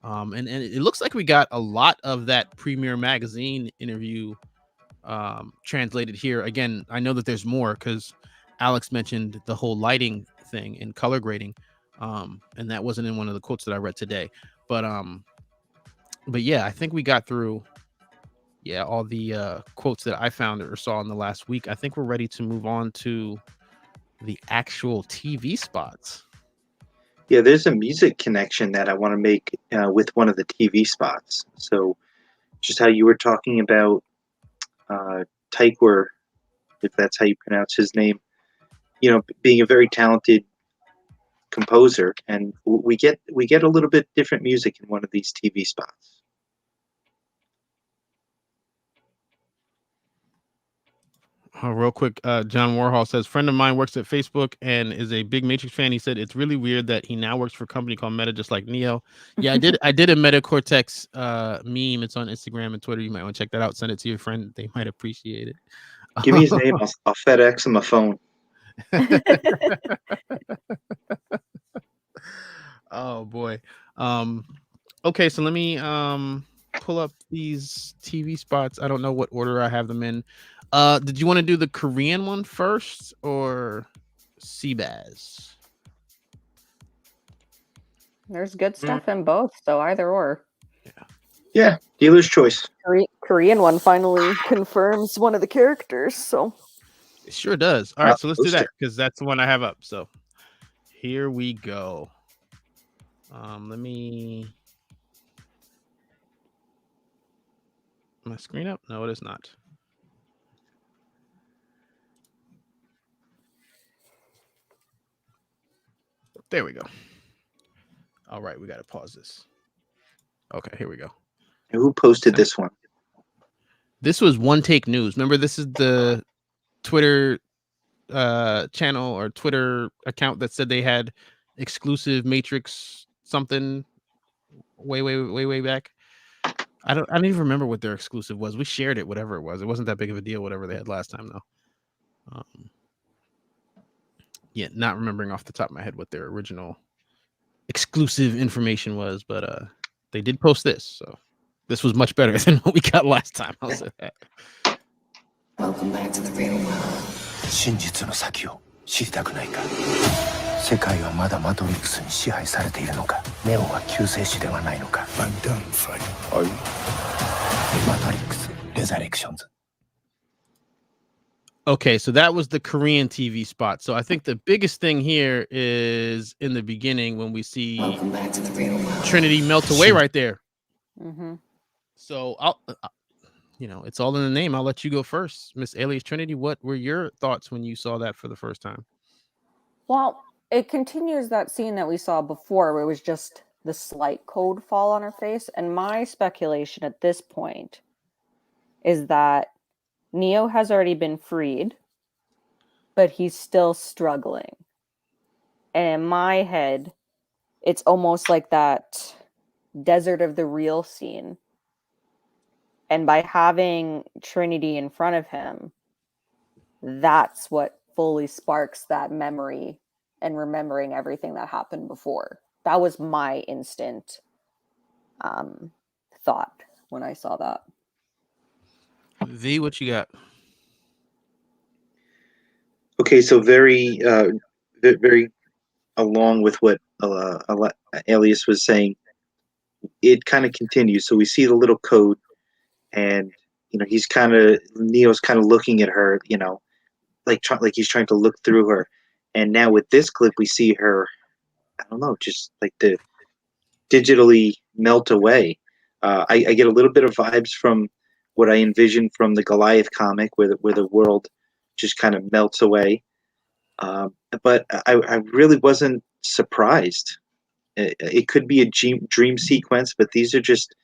And it looks like we got a lot of that Premiere Magazine interview translated here. Again, I know that there's more because Alex mentioned the whole lighting thing and color grading. And that wasn't in one of the quotes that I read today. But yeah, I think we got through all the quotes that I found or saw in the last week. I think we're ready to move on to the actual TV spots. Yeah, there's a music connection that I want to make with one of the TV spots. So just how you were talking about Taikwer, if that's how you pronounce his name, you know, being a very talented composer, and we get a little bit different music in one of these TV spots. Real quick, John Warhol says, friend of mine works at Facebook and is a big Matrix fan. He said it's really weird that he now works for a company called Meta, just like Neo. Yeah, I did a Meta Cortex meme. It's on Instagram and Twitter. You might want to check that out. Send it to your friend. They might appreciate it. Give me his name. I'll FedEx him a phone. Oh boy. Okay, so let me pull up these TV spots. I don't know what order I have them in. Did you want to do the Korean one first or Seabass? There's good stuff in both, so either or. Yeah, dealer's choice. Korean one finally confirms one of the characters, so it sure does. All right, so let's do that because that's the one I have up. So here we go. Let me. My screen up? No, it is not. There we go. All right, we got to pause this. Okay, here we go. Who posted this one? This was One Take News. Remember, this is the Twitter channel or Twitter account that said they had exclusive Matrix something way back. I don't even remember what their exclusive was. We shared it, whatever it was. It wasn't that big of a deal, whatever they had last time, though. Yeah, not remembering off the top of my head what their original exclusive information was, but they did post this, so this was much better than what we got last time. I'll say that. Welcome back to the real world. 真実の先を知りたくないか。世界はまだマトリックスに支配されているのか。ネオは救世主ではないのか。I'm done fighting. Are you? マトリックス RESURRECTIONS. Okay, so that was the Korean TV spot. So I think the biggest thing here is in the beginning when we see Trinity melt away right there. Mm-hmm. So I'll, it's all in the name. I'll let you go first, Miss Alias Trinity. What were your thoughts when you saw that for the first time? Well, it continues that scene that we saw before where it was just the slight code fall on her face. And my speculation at this point is that Neo has already been freed, but he's still struggling. And in my head, it's almost like that Desert of the Real scene. And by having Trinity in front of him, that's what fully sparks that memory and remembering everything that happened before. That was my instant thought when I saw that. V, what you got? Okay, so very along with what Alias was saying, it kind of continues. So we see the little code, and Neo's kind of looking at her, like he's trying to look through her. And now with this clip, we see her, I don't know, just like the digitally melt away. I get a little bit of vibes from what I envisioned from the Goliath comic, where the world just kind of melts away. But I really wasn't surprised. It could be a dream sequence, but these are just,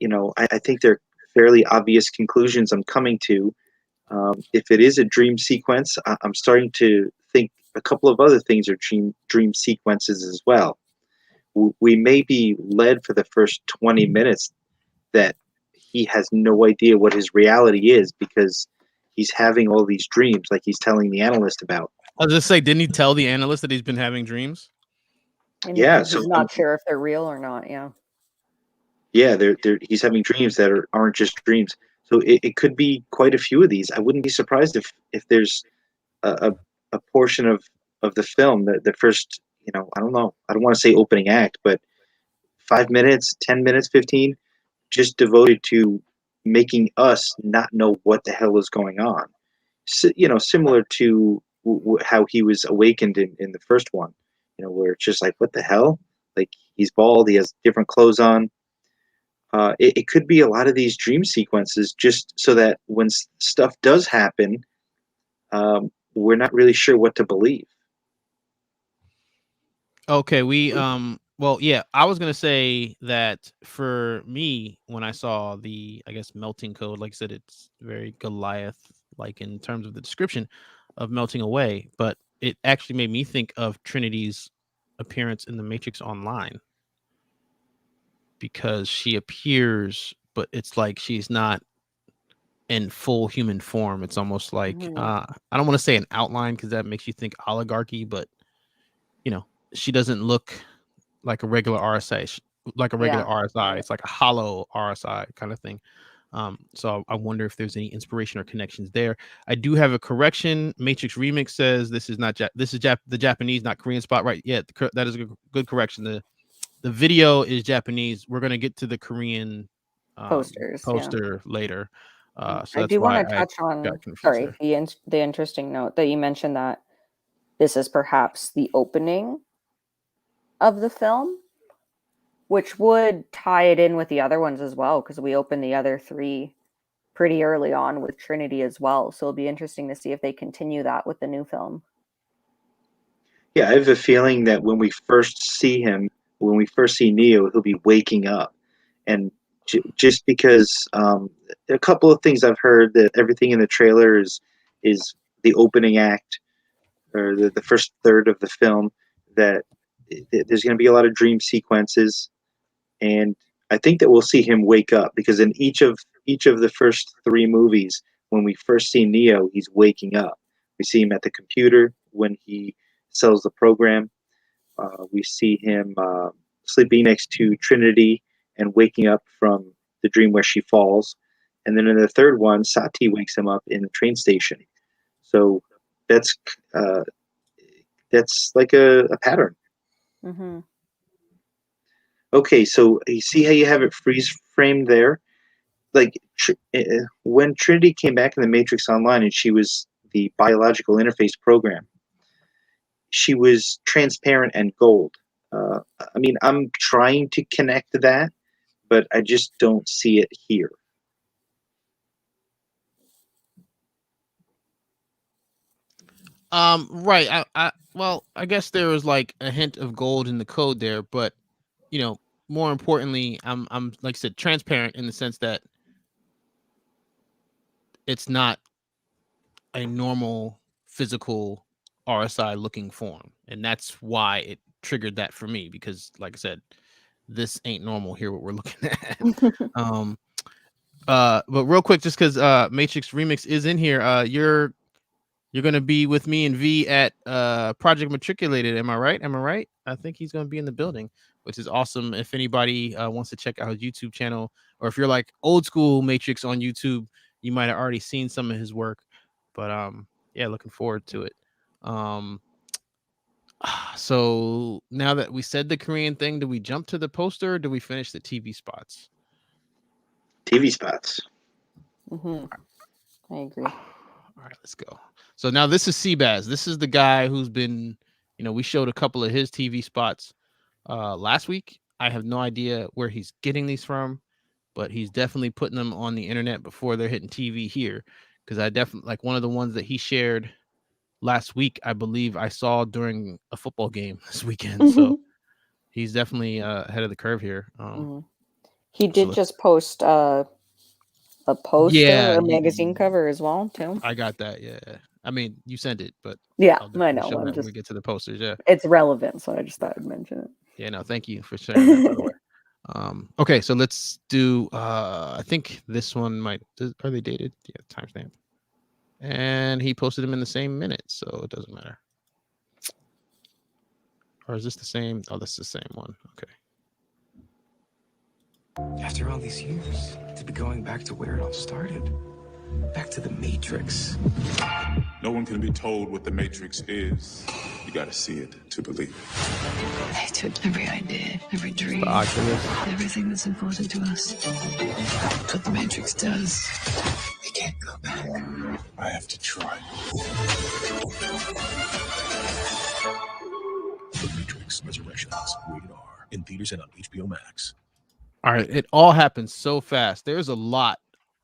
I think they're fairly obvious conclusions I'm coming to. If it is a dream sequence, I'm starting to think a couple of other things are dream sequences as well. We may be led for the first 20 minutes that he has no idea what his reality is because he's having all these dreams like he's telling the analyst about. I was just say, didn't he tell the analyst that he's been having dreams? And yeah, he's so not sure if they're real or not. Yeah, he's having dreams that aren't just dreams. So it could be quite a few of these. I wouldn't be surprised if there's a portion of the film, the first, I don't know, I don't want to say opening act, but 5 minutes, 10 minutes, 15, just devoted to making us not know what the hell is going on. So, similar to how he was awakened in the first one, where it's just like, what the hell? Like, he's bald, he has different clothes on. It could be a lot of these dream sequences just so that when stuff does happen, we're not really sure what to believe. Okay, well, yeah, I was gonna say that for me, when I saw the, I guess, melting code, like I said, it's very Goliath, like in terms of the description of melting away, but it actually made me think of Trinity's appearance in the Matrix Online, because she appears, but it's like she's not in full human form. It's almost like I don't want to say an outline because that makes you think oligarchy, but she doesn't look like a regular RSI, RSI. It's like a hollow RSI kind of thing. So I wonder if there's any inspiration or connections there. I do have a correction. Matrix Remix says this is not the Japanese, not Korean spot, right? Yeah, that is a good correction. The video is Japanese. We're gonna get to the Korean poster later. So I do want to touch on there. the interesting note that you mentioned that this is perhaps the opening of the film, which would tie it in with the other ones as well, because we opened the other three pretty early on with Trinity as well. So it'll be interesting to see if they continue that with the new film. Yeah, I have a feeling that when we first see Neo, he'll be waking up. And just because a couple of things I've heard, that everything in the trailer is the opening act, or the first third of the film, that there's going to be a lot of dream sequences, and I think that we'll see him wake up, because in each of the first 3 movies, when we first see Neo, he's waking up. We see him at the computer when he sells the program. We see him sleeping next to Trinity and waking up from the dream where she falls. And then in the third one, Sati wakes him up in the train station. So that's like a pattern. Mm-hmm. Okay, so you see how you have it freeze framed there? Like when Trinity came back in the Matrix Online and she was the biological interface program, she was transparent and gold. I mean, I'm trying to connect that, but I just don't see it here. Right. Well, I guess there was like a hint of gold in the code there, but more importantly, I'm like I said, transparent in the sense that it's not a normal physical RSI looking form, and that's why it triggered that for me, because like I said, this ain't normal here what we're looking at. But real quick, just because Matrix Remix is in here, you're gonna be with me and V at Project Matriculated. Am I right? I think he's gonna be in the building, which is awesome. If anybody wants to check out his YouTube channel, or if you're like old school Matrix on YouTube, you might have already seen some of his work. But yeah, looking forward to it. So now that we said the Korean thing, do we jump to the poster, or do we finish the TV spots? TV spots. Mm-hmm. I agree. All right, let's go. So now this is Seabass. This is the guy who's been, we showed a couple of his TV spots last week. I have no idea where he's getting these from, but he's definitely putting them on the internet before they're hitting TV here. Because I definitely like one of the ones that he shared last week, I believe I saw during a football game this weekend. So he's definitely ahead of the curve here. He did just post a poster or magazine cover as well, too. I got that. Yeah. I mean, you sent it, but yeah, I know. show that when we get to the posters. Yeah. It's relevant, so I just thought I'd mention it. Yeah, no, thank you for sharing that, by the way. Okay, so let's do I think this one are they dated? Yeah, timestamp. And he posted them in the same minute, so it doesn't matter. Or is this the same? Oh, this is the same one. Okay. After all these years, to be going back to where it all started. Back to the Matrix. No one can be told what the Matrix is. You gotta see it to believe it. They took every idea, every dream, everything that's important to us. That's what the Matrix does. We can't go back. I have to try. The Matrix Resurrections, rated R, in theaters and on HBO Max. All right, it all happens so fast. There's a lot.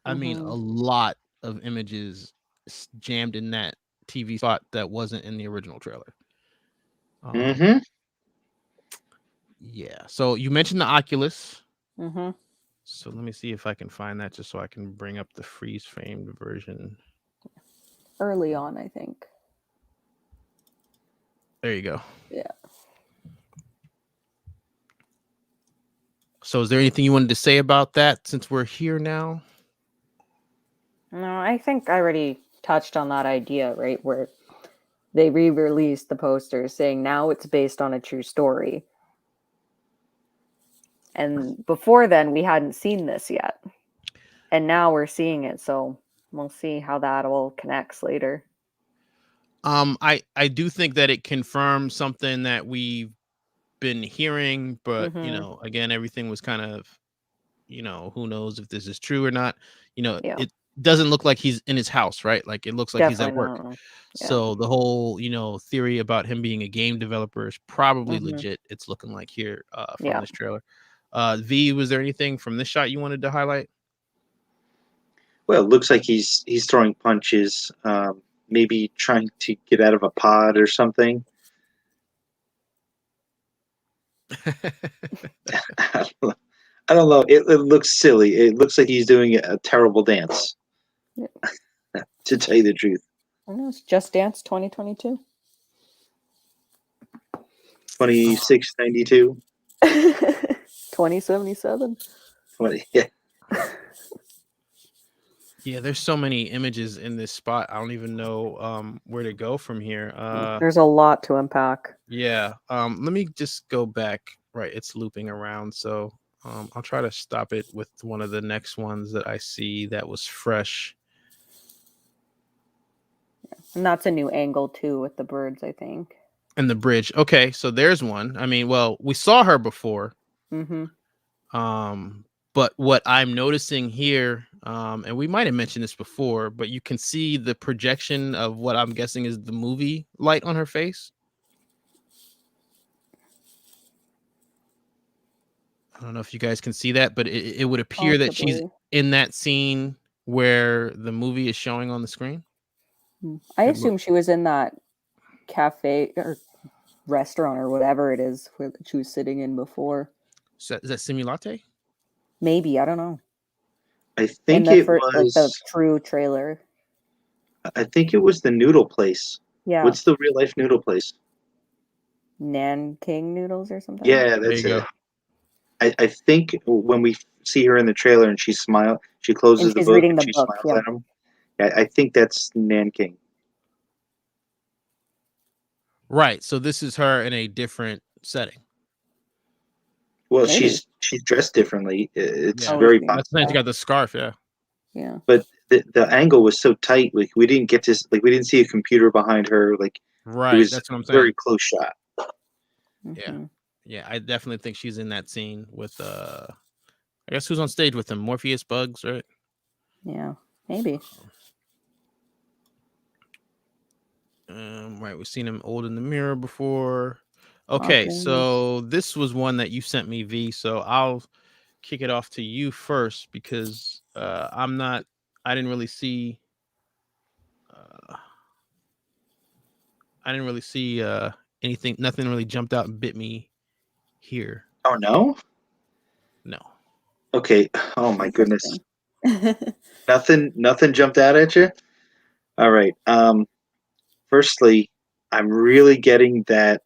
I mean, a lot of images jammed in that TV spot that wasn't in the original trailer. Yeah. So you mentioned the Oculus. So let me see if I can find that, just so I can bring up the freeze framed version. Early on, I think. There you go. Yeah. So is there anything you wanted to say about that since we're here now? No, I think I already touched on that idea, right? Where they re-released the poster saying now it's based on a true story. And before then, we hadn't seen this yet. And now we're seeing it. So we'll see how that all connects later. I do think that it confirms something that we've been hearing, but again, everything was kind of, who knows if this is true or not. It doesn't look like he's in his house, right? Like it looks like he's at work. Yeah. So the whole, theory about him being a game developer is probably legit. It's looking like here from this trailer. V, was there anything from this shot you wanted to highlight? Well, it looks like he's throwing punches, maybe trying to get out of a pod or something. I don't know. It looks silly. It looks like he's doing a terrible dance. To tell you the truth. I know, it's Just Dance 2022. 2692. 2077. Yeah. Yeah, there's so many images in this spot. I don't even know where to go from here. There's a lot to unpack. Yeah. Let me just go back. Right, it's looping around. So I'll try to stop it with one of the next ones that I see that was fresh. And that's a new angle too with the birds, I think. And the bridge. Okay, so there's one. I mean, well, we saw her before. Mm-hmm. But what I'm noticing here, and we might have mentioned this before, but you can see the projection of what I'm guessing is the movie light on her face. I don't know if you guys can see that, but it would appear that she's Possibly. in that scene where the movie is showing on the screen. I assume she was in that cafe or restaurant or whatever it is where she was sitting in before. Is that Simulate? Maybe, I don't know. I think in it the like the was. true trailer. I think it was the noodle place. Yeah. What's the real life noodle place? Nan King noodles or something. Yeah, There that's you it. go. I think when we see her in the trailer and she closes And the she's book reading and the she book, smiles yeah. at him. I think that's Nanking. Right. So this is her in a different setting. Well, Maybe. she's dressed differently. It's Yeah. very Yeah. That's nice. possible. You got the scarf. Yeah. Yeah. But the angle was so tight. Like we didn't get to we didn't see a computer behind her. Like Right. it was That's what I'm a very saying. close shot. Yeah. Mhm. Yeah. I definitely think she's in that scene with I guess who's on stage with him? Morpheus, Bugs, right? Yeah. Maybe. Right. We've seen him old in the mirror before. Okay, Talking. so this was one that you sent me, V. So I'll kick it off to you first because I didn't really see anything. Nothing really jumped out and bit me here. Oh no. No. Okay. Oh my goodness. Interesting. Nothing jumped out at you. All right. Firstly, I'm really getting that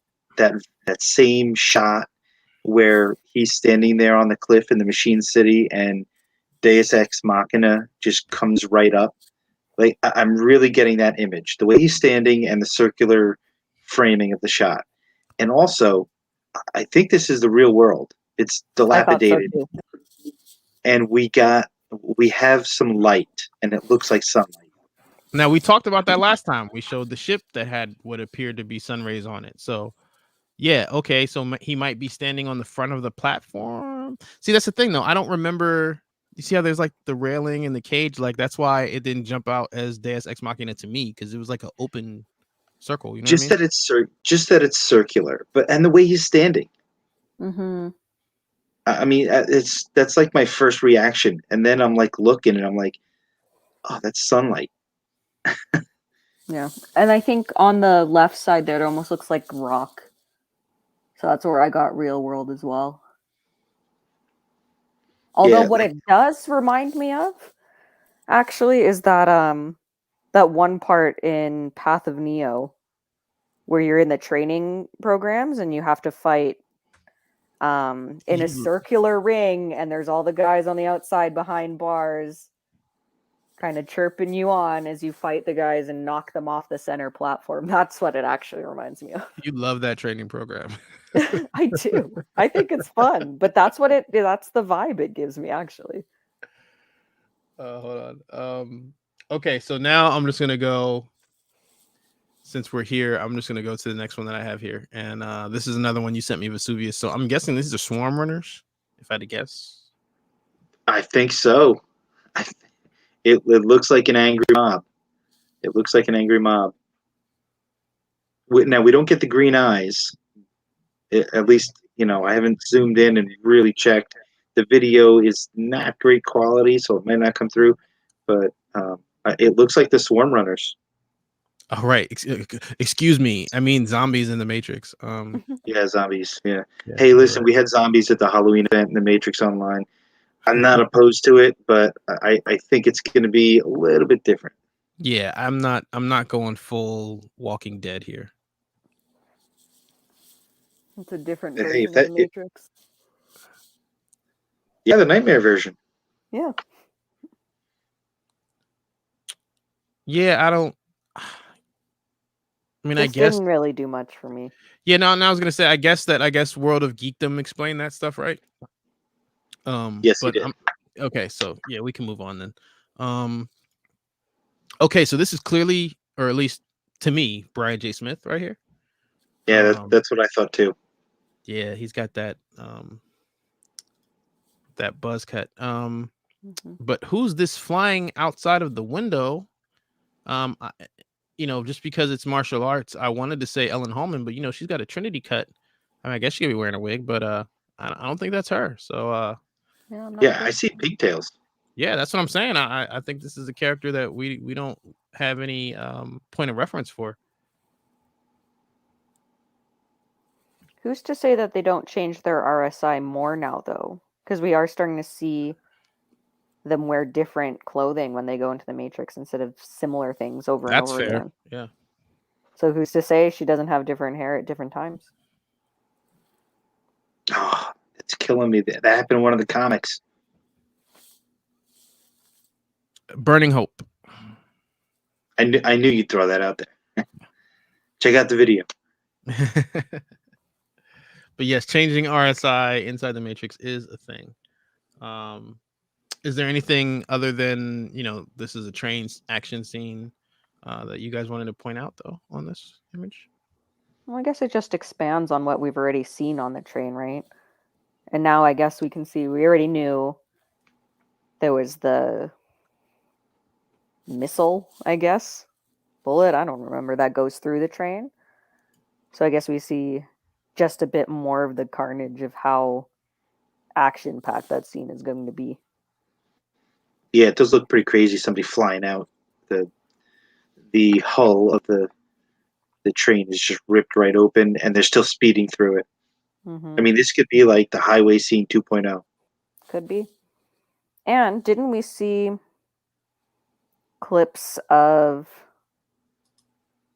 same shot where he's standing there on the cliff in the Machine City and Deus Ex Machina just comes right up. Like I'm really getting that image, the way he's standing and the circular framing of the shot. And also, I think this is the real world. It's I thought so dilapidated, too. and we have some light, and it looks like sunlight. Now we talked about that last time. We showed the ship that had what appeared to be sun rays on it. So yeah, okay. So he might be standing on the front of the platform. See, that's the thing, though. I don't remember. You see how there's like the railing and the cage? Like that's why it didn't jump out as Deus Ex Machina to me because it was like an open circle. You know Just what I mean? that it's circular, and the way he's standing. Mm-hmm. I mean, that's like my first reaction, and then I'm like looking, and I'm like, oh, that's sunlight. Yeah. And I think on the left side there, it almost looks like rock. So that's where I got real world as well. Although Yeah, what it does remind me of, actually, is that that one part in Path of Neo where you're in the training programs and you have to fight in a circular ring and there's all the guys on the outside behind bars kind of chirping you on as you fight the guys and knock them off the center platform. That's what it actually reminds me of. You love that training program. I do. I think it's fun, but that's the vibe it gives me actually. Hold on. Okay, so now I'm just gonna go. Since we're here, I'm just gonna go to the next one that I have here, and this is another one you sent me, Vesuvius. So I'm guessing these are swarm runners, if I had to guess. I think so. It looks like an angry mob. It looks like an angry mob. Now we don't get the green eyes. At least I haven't zoomed in and really checked. The video is not great quality, so it may not come through. But it looks like the swarm runners. All right, excuse me. I mean zombies in the Matrix. Yeah, zombies. Yeah. Hey, listen, we had zombies at the Halloween event in the Matrix Online. I'm not opposed to it, but I think it's going to be a little bit different. Yeah, I'm not going full Walking Dead here. It's a different Hey, version if of that, the Matrix. yeah, the nightmare version. Yeah. Yeah, I don't. I mean, I This guess. didn't really do much for me. Yeah, no, I was gonna say, I guess World of Geekdom explained that stuff, right? Yes, he But did. I'm okay. So yeah, we can move on then. Okay, so this is clearly, or at least to me, Brian J. Smith right here. Yeah, Um, that's what I thought too. yeah, he's got that that buzz cut. Mhm. But who's this flying outside of the window? I, just because it's martial arts, I wanted to say Ellen Holman, but she's got a Trinity cut. I mean, I guess she could be wearing a wig, but I don't think that's her. So Yeah, I'm not Yeah, sure. I see pigtails. yeah, that's what I'm saying. I think this is a character that we don't have any point of reference for. Who's to say that they don't change their RSI more now, though? Because we are starting to see them wear different clothing when they go into the Matrix instead of similar things over and That's over fair. again. Yeah. So who's to say she doesn't have different hair at different times? Oh, it's killing me. That happened in one of the comics. Burning Hope. I knew you'd throw that out there. Check out the video. But yes, changing RSI inside the Matrix is a thing. Is there anything other than this is a train action scene that you guys wanted to point out though on this image? Well, I guess it just expands on what we've already seen on the train, right? And now I guess we can see we already knew there was the missile, I guess, bullet, I don't remember, that goes through the train. So I guess we see just a bit more of the carnage of how action-packed that scene is going to be. Yeah, it does look pretty crazy. Somebody flying out. The hull of the train is just ripped right open, and they're still speeding through it. Mm-hmm. I mean, this could be like the highway scene 2.0. Could be. And didn't we see clips of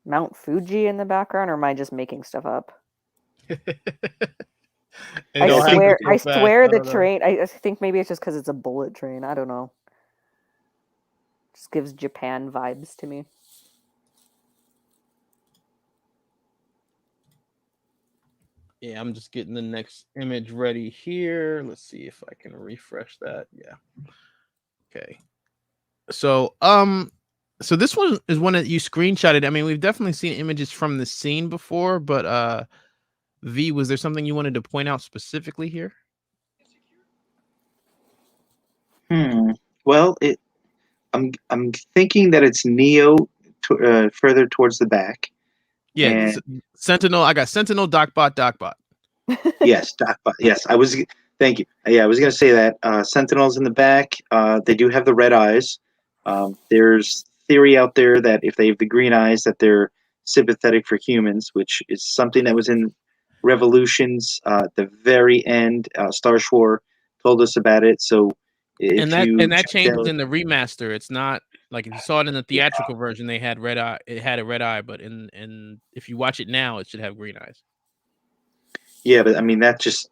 Mount Fuji in the background, or am I just making stuff up? I swear the train. I think maybe it's just because it's a bullet train. I don't know. Just gives Japan vibes to me. Yeah, I'm just getting the next image ready here. Let's see if I can refresh that. Yeah. Okay. So this one is one that you screenshotted. I mean, we've definitely seen images from the scene before, but V, was there something you wanted to point out specifically here? Well, I'm thinking that it's Neo further towards the back. Yeah, And Sentinel. I got Sentinel, Docbot. yes, Docbot. Yes, I was. Thank you. Yeah, I was going to say that Sentinels in the back. They do have the red eyes. There's theory out there that if they have the green eyes, that they're sympathetic for humans, which is something that was in Revolutions at the very end. Starshore told us about it. So if And that check changes out, in the remaster. It's not like if you saw it in the theatrical version, they had red eye. It had a red eye, but in if you watch it now, it should have green eyes. yeah, but I mean that's just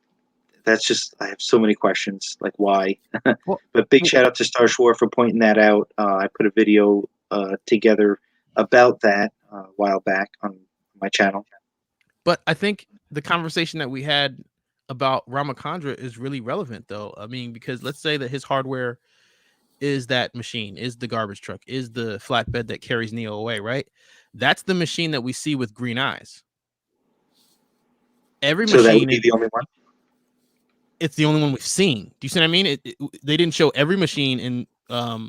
I have so many questions, like why. Well, But big shout out to Starshore for pointing that out. I put a video together about that a while back on my channel. But I think the conversation that we had about Ramachandra is really relevant, though. I mean, because let's say that his hardware is that machine, is the garbage truck, is the flatbed that carries Neo away, right? That's the machine that we see with green eyes. Every So that would machine be the only one. it's the only one we've seen. Do you see what I mean? They didn't show every machine in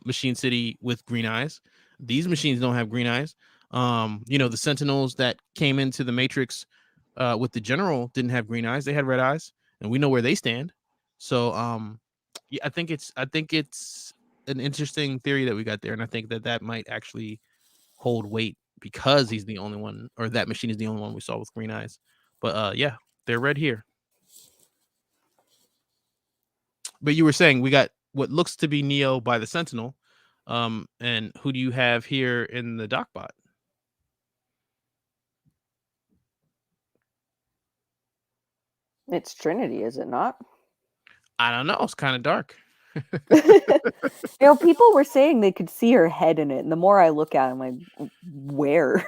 Machine City with green eyes. These machines don't have green eyes. The Sentinels that came into the Matrix with the General didn't have green eyes. They had red eyes, and we know where they stand. So, yeah, I think it's an interesting theory that we got there, and I think that might actually hold weight because he's the only one, or that machine is the only one we saw with green eyes. But yeah, they're red here. But you were saying we got what looks to be Neo by the Sentinel. And who do you have here in the Docbot? It's Trinity, is it not? I don't know. It's kind of dark. People were saying they could see her head in it, and the more I look at it, I'm like, where?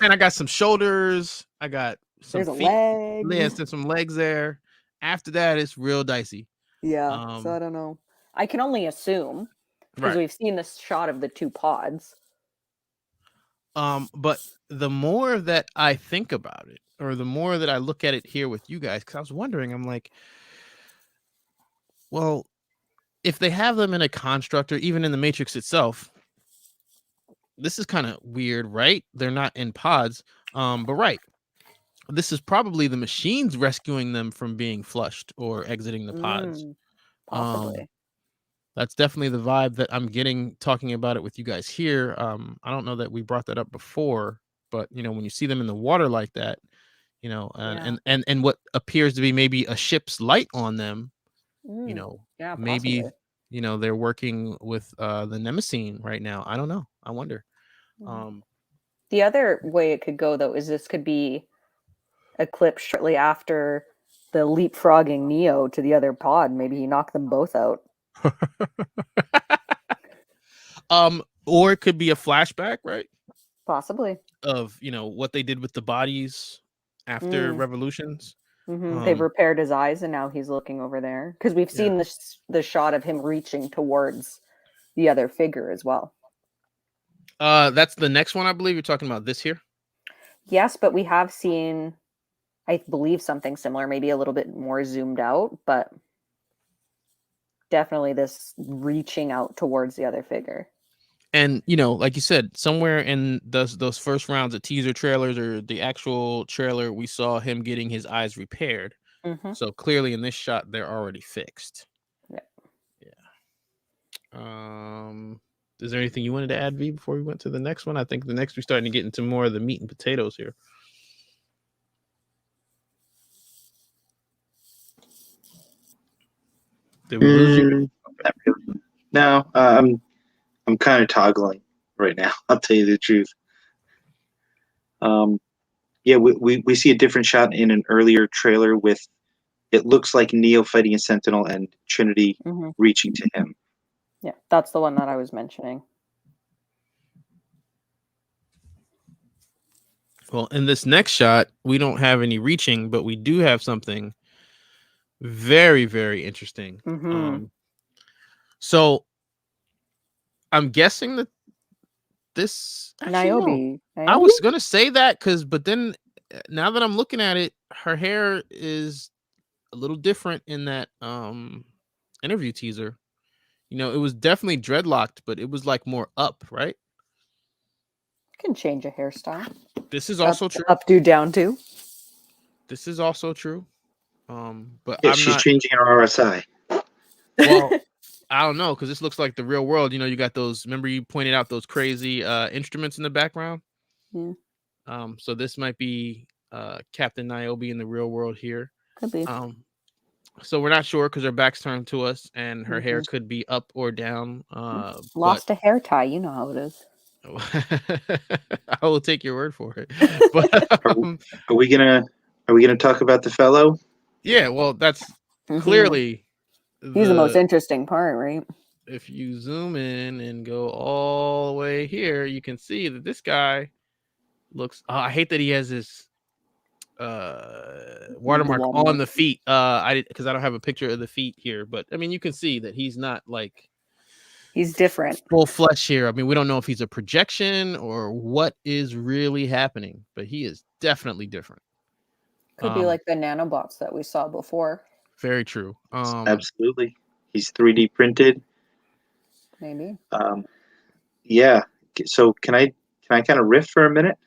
And I got some shoulders. I got some There's a feet. leg. Yeah, there's some legs there. After that, it's real dicey. Yeah, so I don't know. I can only assume because Right. we've seen this shot of the two pods. But the more that I think about it, or the more that I look at it here with you guys, because I was wondering, I'm like, well, if they have them in a construct or even in the Matrix itself, this is kind of weird, right? They're not in pods. But right, this is probably the machines rescuing them from being flushed or exiting the pods. Possibly. That's definitely the vibe that I'm getting talking about it with you guys here. I don't know that we brought that up before, but when you see them in the water like that, and what appears to be maybe a ship's light on them, Yeah, maybe possibly. they're working with the Nemesine right now. I don't know. I wonder. The other way it could go, though, is this could be a clip shortly after the leapfrogging Neo to the other pod. Maybe he knocked them both out. Or it could be a flashback, right? Possibly. Of what they did with the bodies after Revolutions. They've repaired his eyes, and now he's looking over there because we've seen the shot of him reaching towards the other figure as well. That's the next one, I believe. You're talking about this here. Yes, but we have seen, I believe, something similar, maybe a little bit more zoomed out, but definitely this reaching out towards the other figure. And like you said, somewhere in those first rounds of teaser trailers or the actual trailer, we saw him getting his eyes repaired. So clearly in this shot, they're already fixed. Yeah. Is there anything you wanted to add, V, before we went to the next one? I think the next we're starting to get into more of the meat and potatoes here. Did we lose you? Not really. No, I'm kind of toggling right now. I'll tell you the truth. Yeah, we see a different shot in an earlier trailer with it looks like Neo fighting a Sentinel and Trinity reaching to him. Yeah, that's the one that I was mentioning. Well, in this next shot, we don't have any reaching, but we do have something very, very interesting. So I'm guessing that this Niobe. I was gonna say that but then now that I'm looking at it, her hair is a little different in that interview teaser. It was definitely dreadlocked, but it was like more up, right? Can change a hairstyle. This is also true. Up do down do. This is also true. But yeah, she's changing her RSI. Well, I don't know, because this looks like the real world. You got those. Remember, you pointed out those crazy instruments in the background. Yeah. So this might be Captain Niobe in the real world here. Could be. So we're not sure because her back's turned to us, and her hair could be up or down. Lost a hair tie. You know how it is. I will take your word for it. But are we gonna talk about the fellow? Yeah, well, that's clearly he's the most interesting part, right? If you zoom in and go all the way here, you can see that this guy looks. I hate that he has this watermark on the feet. Because I don't have a picture of the feet here, but I mean, you can see that he's not like. He's different. Full flesh here. I mean, we don't know if he's a projection or what is really happening, but he is definitely different. Could be like the nanobots that we saw before. Very true. Absolutely. He's 3D printed. Maybe. Yeah. So can I kind of riff for a minute?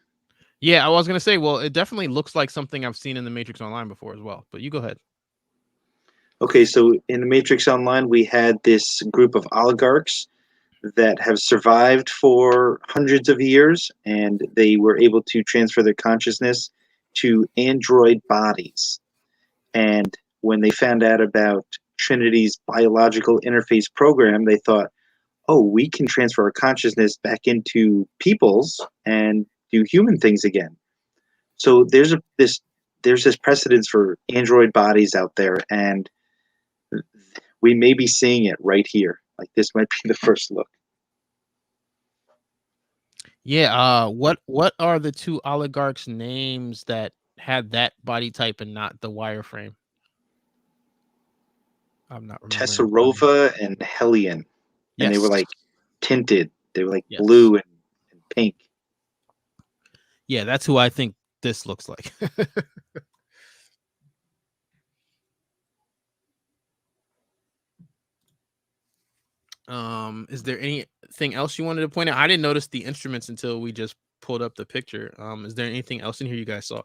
Yeah, I was going to say, well, it definitely looks like something I've seen in the Matrix Online before as well, but you go ahead. Okay, so in the Matrix Online, we had this group of oligarchs that have survived for hundreds of years, and they were able to transfer their consciousness to android bodies. And when they found out about Trinity's biological interface program, they thought, oh, we can transfer our consciousness back into people's and do human things again. So there's this there's this precedence for android bodies out there, and we may be seeing it right here. Like this might be the first look. Yeah. What are the two oligarchs' names that had that body type and not the wireframe? I'm not remembering. Tessarova and Hellion. And they were Yes. like tinted. They were like Yes. blue and pink. Yeah, that's who I think this looks like. Is there anything else you wanted to point out? I didn't notice the instruments until we just pulled up the picture. Is there anything else in here you guys saw?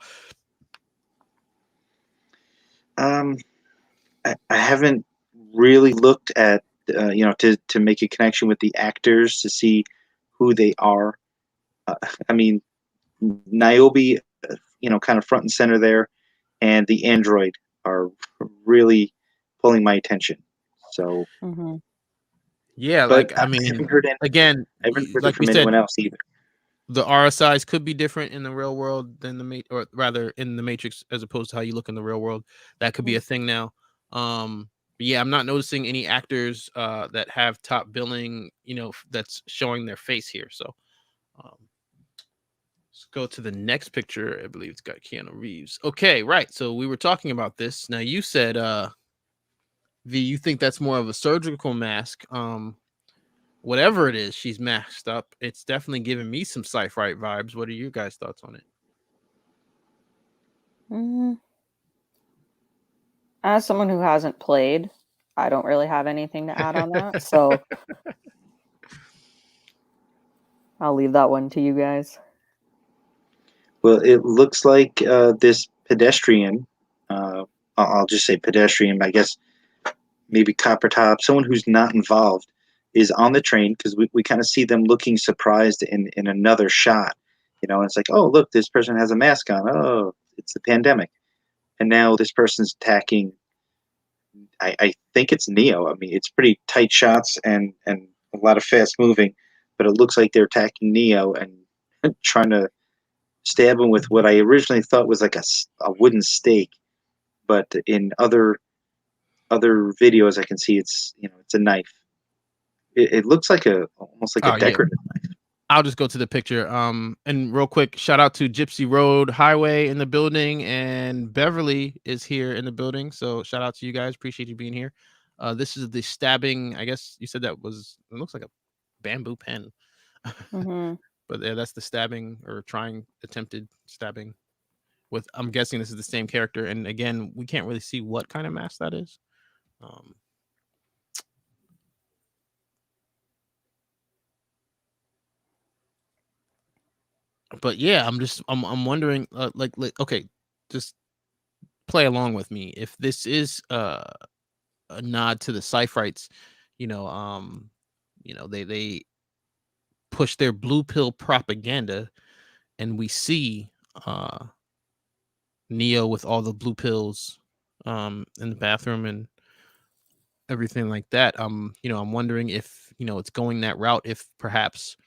I haven't really looked at to make a connection with the actors to see who they are. I mean, Niobe, kind of front and center there, and the android are really pulling my attention. So, Yeah, but like I mean, haven't heard again, I haven't heard like it we from said, anyone else either. the RSIs could be different in the real world than or rather in the Matrix, as opposed to how you look in the real world. That could be a thing now. But yeah, I'm not noticing any actors that have top billing, that's showing their face here. So let's go to the next picture. I believe it's got Keanu Reeves. Okay, right. So we were talking about this. Now you said V, you think that's more of a surgical mask. Whatever it is, she's masked up. It's definitely giving me some sci-fi vibes. What are your guys' thoughts on it? As someone who hasn't played, I don't really have anything to add on that. So I'll leave that one to you guys. Well, it looks like this pedestrian, I'll just say pedestrian, I guess maybe copper top, someone who's not involved, is on the train, because we kind of see them looking surprised in another shot. And it's like, oh, look, this person has a mask on. Oh, it's the pandemic. And now this person's attacking, I think it's Neo. I mean, it's pretty tight shots and a lot of fast moving, but it looks like they're attacking Neo and trying to stab him with what I originally thought was like a wooden stake, but in other videos I can see it's a knife. It looks like almost like a decorative knife. I'll just go to the picture. And real quick, shout out to Gypsy Road Highway in the building, and Beverly is here in the building. So shout out to you guys. Appreciate you being here. This is the stabbing. I guess you said it looks like a bamboo pen. But yeah, that's the stabbing or attempted stabbing with, I'm guessing this is the same character. And again, we can't really see what kind of mask that is. But yeah, I'm wondering, okay, just play along with me. If this is a nod to the Cyphites, they push their blue pill propaganda, and we see Neo with all the blue pills in the bathroom and everything like that. I'm wondering if it's going that route, if perhaps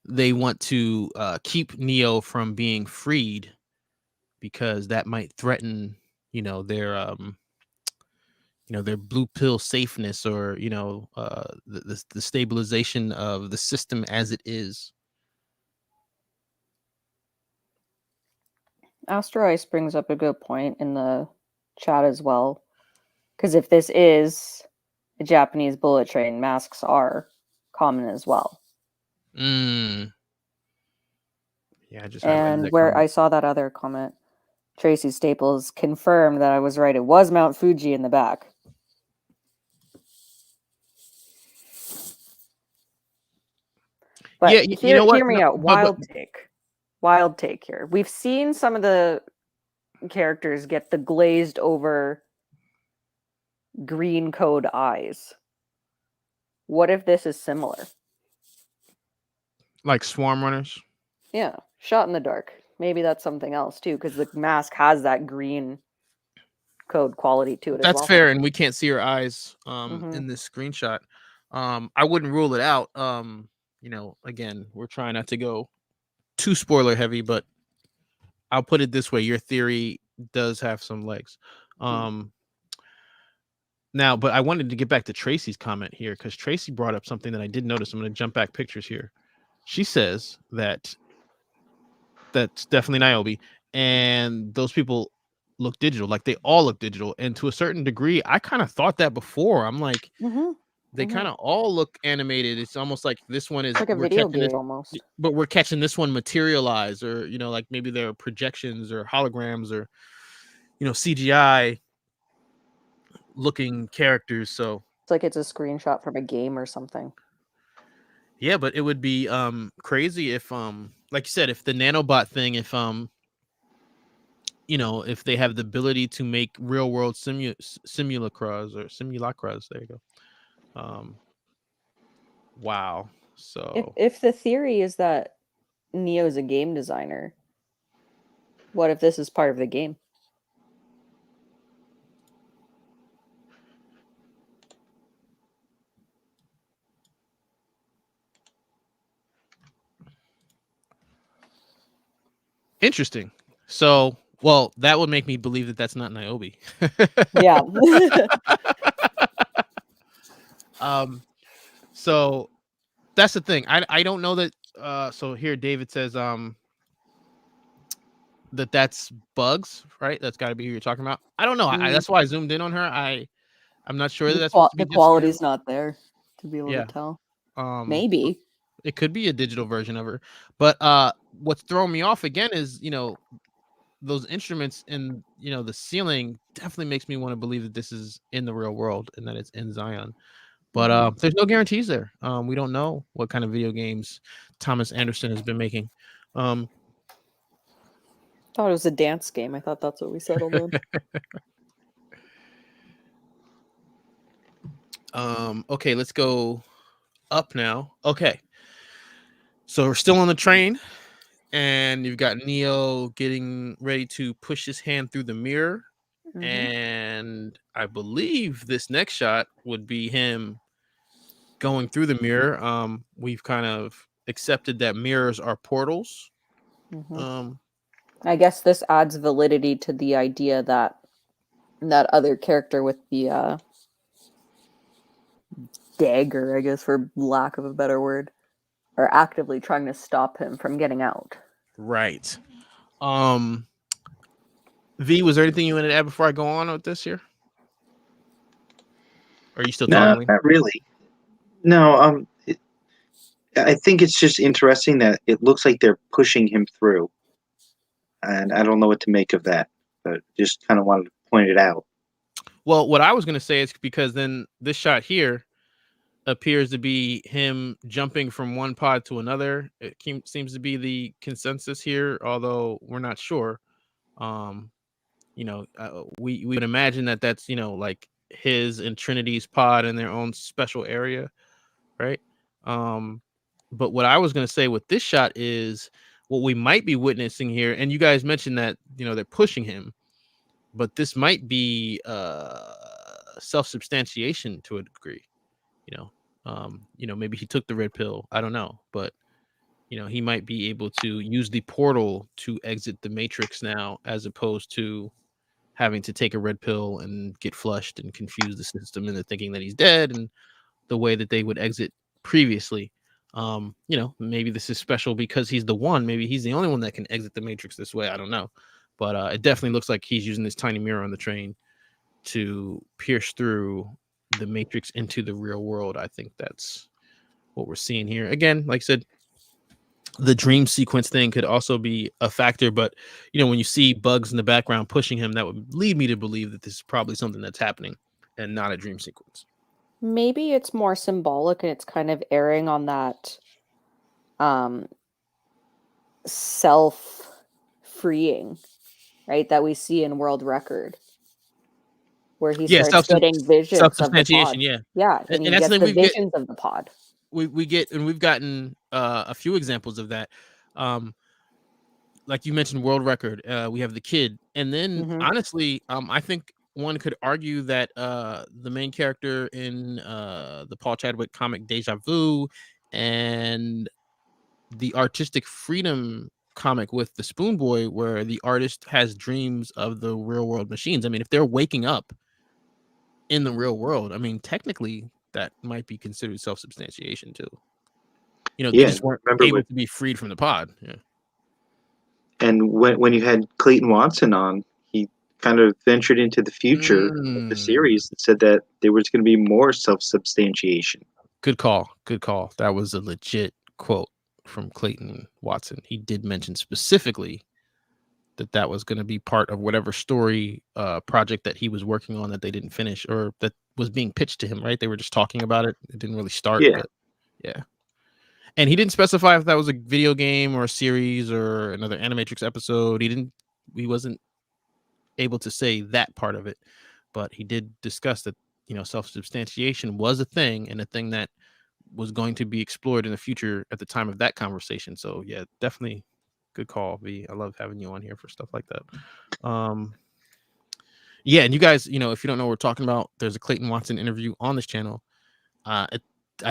they want to keep Neo from being freed, because that might threaten their their blue pill safeness, or the stabilization of the system as it is. Astro Ice brings up a good point in the chat as well, because if this is a Japanese bullet train, masks are common as well. Yeah, I just and where comment. I saw that other comment, Tracy Staples confirmed that I was right. It was Mount Fuji in the back. But yeah, hear me out. Wild take here. We've seen some of the characters get the glazed over green code eyes. What if this is similar? Like Swarm Runners? Yeah, shot in the dark. Maybe that's something else too, because the mask has that green code quality to it. That's fair, and we can't see her eyes in this screenshot. I wouldn't rule it out. Again, we're trying not to go too spoiler heavy, but I'll put it this way: your theory does have some legs. Now, but I wanted to get back to Tracy's comment here because Tracy brought up something that I did notice. I'm going to jump back pictures here. She says that that's definitely Niobe, and those people look digital, like they all look digital. And to a certain degree, I kind of thought that before. I'm like, they kind of all look animated. It's almost like this one is It's like a we're video catching game this, almost. but we're catching this one materialize, or like maybe they're projections or holograms or CGI looking characters. So It's like it's a screenshot from a game or something. yeah, but it would be crazy if like you said, if the nanobot thing, if if they have the ability to make real world simulacras. There you go. Wow. So If the theory is that Neo is a game designer, what if this is part of the game? interesting. So, well, that would make me believe that that's not Niobe. Yeah. So that's the thing. I don't know that. So here David says that's Bugs, right? That's got to be who you're talking about. I don't know. That's why I zoomed in on her. I'm not sure that that's supposed to be the quality's not there to be able to tell. Maybe it could be a digital version of her, but what's throwing me off again is those instruments in the ceiling definitely makes me want to believe that this is in the real world and that it's in Zion. But there's no guarantees there. We don't know what kind of video games Thomas Anderson has been making. Thought it was a dance game. I thought that's what we settled on. Okay, let's go up now. Okay, so we're still on the train, and you've got Neo getting ready to push his hand through the mirror, and I believe this next shot would be him going through the mirror. We've kind of accepted that mirrors are portals. I guess this adds validity to the idea that that other character with the dagger, I guess, for lack of a better word, are actively trying to stop him from getting out. Right. V, was there anything you wanted to add before I go on with this here? Or are you still talking? No, not really. No, I think it's just interesting that it looks like they're pushing him through. And I don't know what to make of that, but just kind of wanted to point it out. Well, what I was going to say is because then this shot here appears to be him jumping from one pod to another. It seems to be the consensus here, although we're not sure. We would imagine that that's like his and Trinity's pod in their own special area, right? But what I was going to say with this shot is what we might be witnessing here, and you guys mentioned that they're pushing him, but this might be self-substantiation to a degree. Maybe he took the red pill. I don't know, but he might be able to use the portal to exit the Matrix now, as opposed to having to take a red pill and get flushed and confuse the system into thinking that he's dead, and the way that they would exit previously. Maybe this is special because he's the one. Maybe he's the only one that can exit the Matrix this way. I don't know, but it definitely looks like he's using this tiny mirror on the train to pierce through the Matrix into the real world. I think that's what we're seeing here. Again, like I said, the dream sequence thing could also be a factor, but when you see Bugs in the background pushing him, that would lead me to believe that this is probably something that's happening and not a dream sequence. Maybe it's more symbolic and it's kind of erring on that self-freeing, right, that we see in World Record, where he starts getting visions of the pod. Yeah, and he gets the visions of the pod. We've gotten a few examples of that. Like you mentioned, World Record. We have the kid, and then honestly, I think one could argue that the main character in the Paul Chadwick comic Deja Vu and the artistic freedom comic with the Spoon Boy where the artist has dreams of the real world machines. I mean, if they're waking up in the real world, I mean, technically that might be considered self-substantiation too. You know, they Yeah, just weren't remember able when, to be freed from the pod. Yeah. and when you had Clayton Watson on, he kind of ventured into the future of the series and said that there was going to be more self-substantiation. Good call. Good call. That was a legit quote from Clayton Watson. He did mention specifically that was going to be part of whatever story project that he was working on that they didn't finish or that was being pitched to him, right? They were just talking about it. It didn't really start, Yeah. but yeah. And he didn't specify if that was a video game or a series or another Animatrix episode. He wasn't able to say that part of it, but he did discuss that, you know, self-substantiation was a thing and a thing that was going to be explored in the future at the time of that conversation. So yeah, definitely good call, V. I love having you on here for stuff like that. Yeah, and you guys, you know, if you don't know what we're talking about, there's a Clayton Watson interview on this channel. I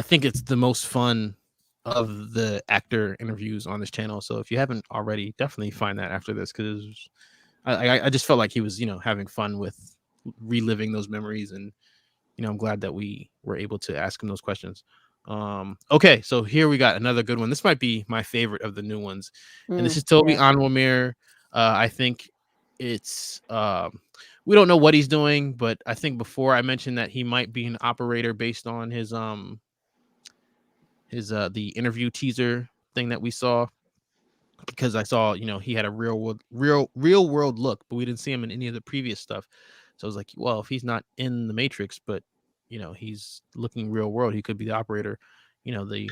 think it's the most fun of the actor interviews on this channel. So if you haven't already, definitely find that after this, because I just felt like he was, you know, having fun with reliving those memories, and you know, I'm glad that we were able to ask him those questions. Okay, so here we got another good one. This might be my favorite of the new ones, and this is Toby Onwumere. I think it's we don't know what he's doing, but I think before I mentioned that he might be an operator based on his the interview teaser thing that we saw, because I saw, you know, he had a real world look, but we didn't see him in any of the previous stuff. So I was like, well, if he's not in the Matrix, but you know, he's looking real world, he could be the operator, you know, the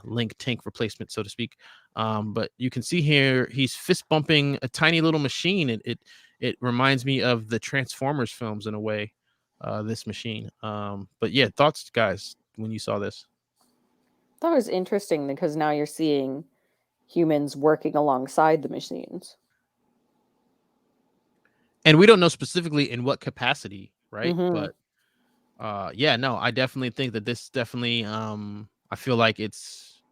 link tank replacement, so to speak. But you can see here he's fist bumping a tiny little machine. It reminds me of the Transformers films in a way, this machine. But yeah, thoughts, guys, when you saw this? That was interesting because now you're seeing humans working alongside the machines. And we don't know specifically in what capacity, right? Mm-hmm. But yeah, no, I definitely think that this definitely I feel like it's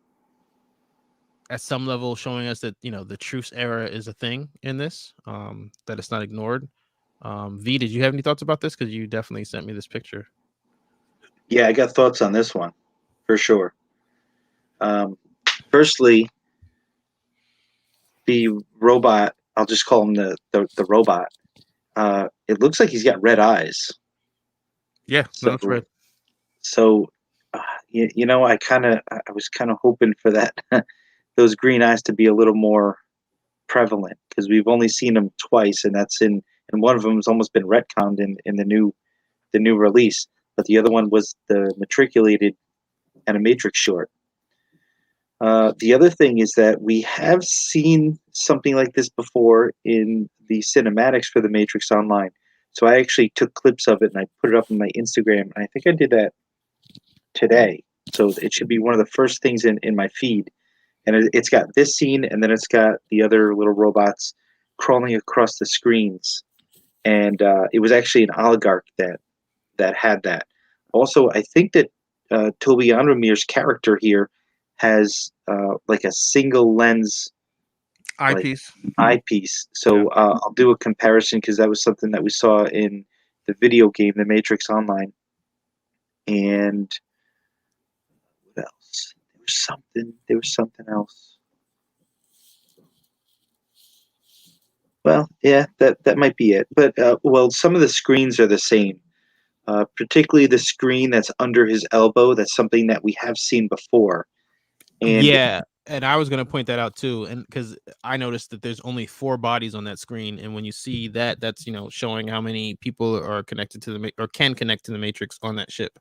at some level showing us that, you know, the truce era is a thing in this, that it's not ignored. V, did you have any thoughts about this? Because you definitely sent me this picture. Yeah, I got thoughts on this one for sure. Firstly, the robot, I'll just call him the robot. It looks like he's got red eyes. Yeah, no, that's right. So, you know, I was kind of hoping for that those green eyes to be a little more prevalent, because we've only seen them twice, and that's and one of them has almost been retconned in the new release, but the other one was the Matriculated Animatrix short. The other thing is that we have seen something like this before in the cinematics for the Matrix Online. So I actually took clips of it and I put it up on my Instagram. And I think I did that today. So it should be one of the first things in my feed. And it's got this scene, and then it's got the other little robots crawling across the screens. And it was actually an oligarch that had that. Also, I think that Toby Onwumere's character here has like a single lens eyepiece. So I'll do a comparison, because that was something that we saw in the video game, The Matrix Online. And what else? There was something else. Well, yeah, that might be it. But well, some of the screens are the same. Particularly the screen that's under his elbow. That's something that we have seen before. And yeah, and I was going to point that out too, and because I noticed that there's only 4 bodies on that screen, and when you see that, that's, you know, showing how many people are connected to the or can connect to the Matrix on that ship.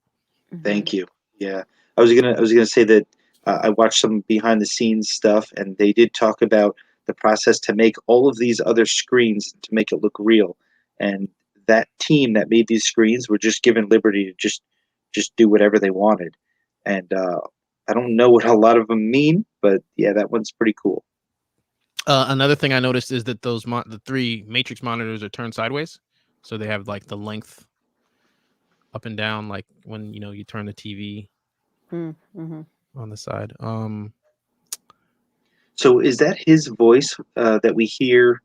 Thank you. Yeah, I was gonna say that I watched some behind the scenes stuff, and they did talk about the process to make all of these other screens to make it look real. And that team that made these screens were just given liberty to just do whatever they wanted. And I don't know what a lot of them mean, but yeah, that one's pretty cool. Another thing I noticed is that the 3 Matrix monitors are turned sideways, so they have like the length up and down, like when, you know, you turn the TV on the side. So is that his voice that we hear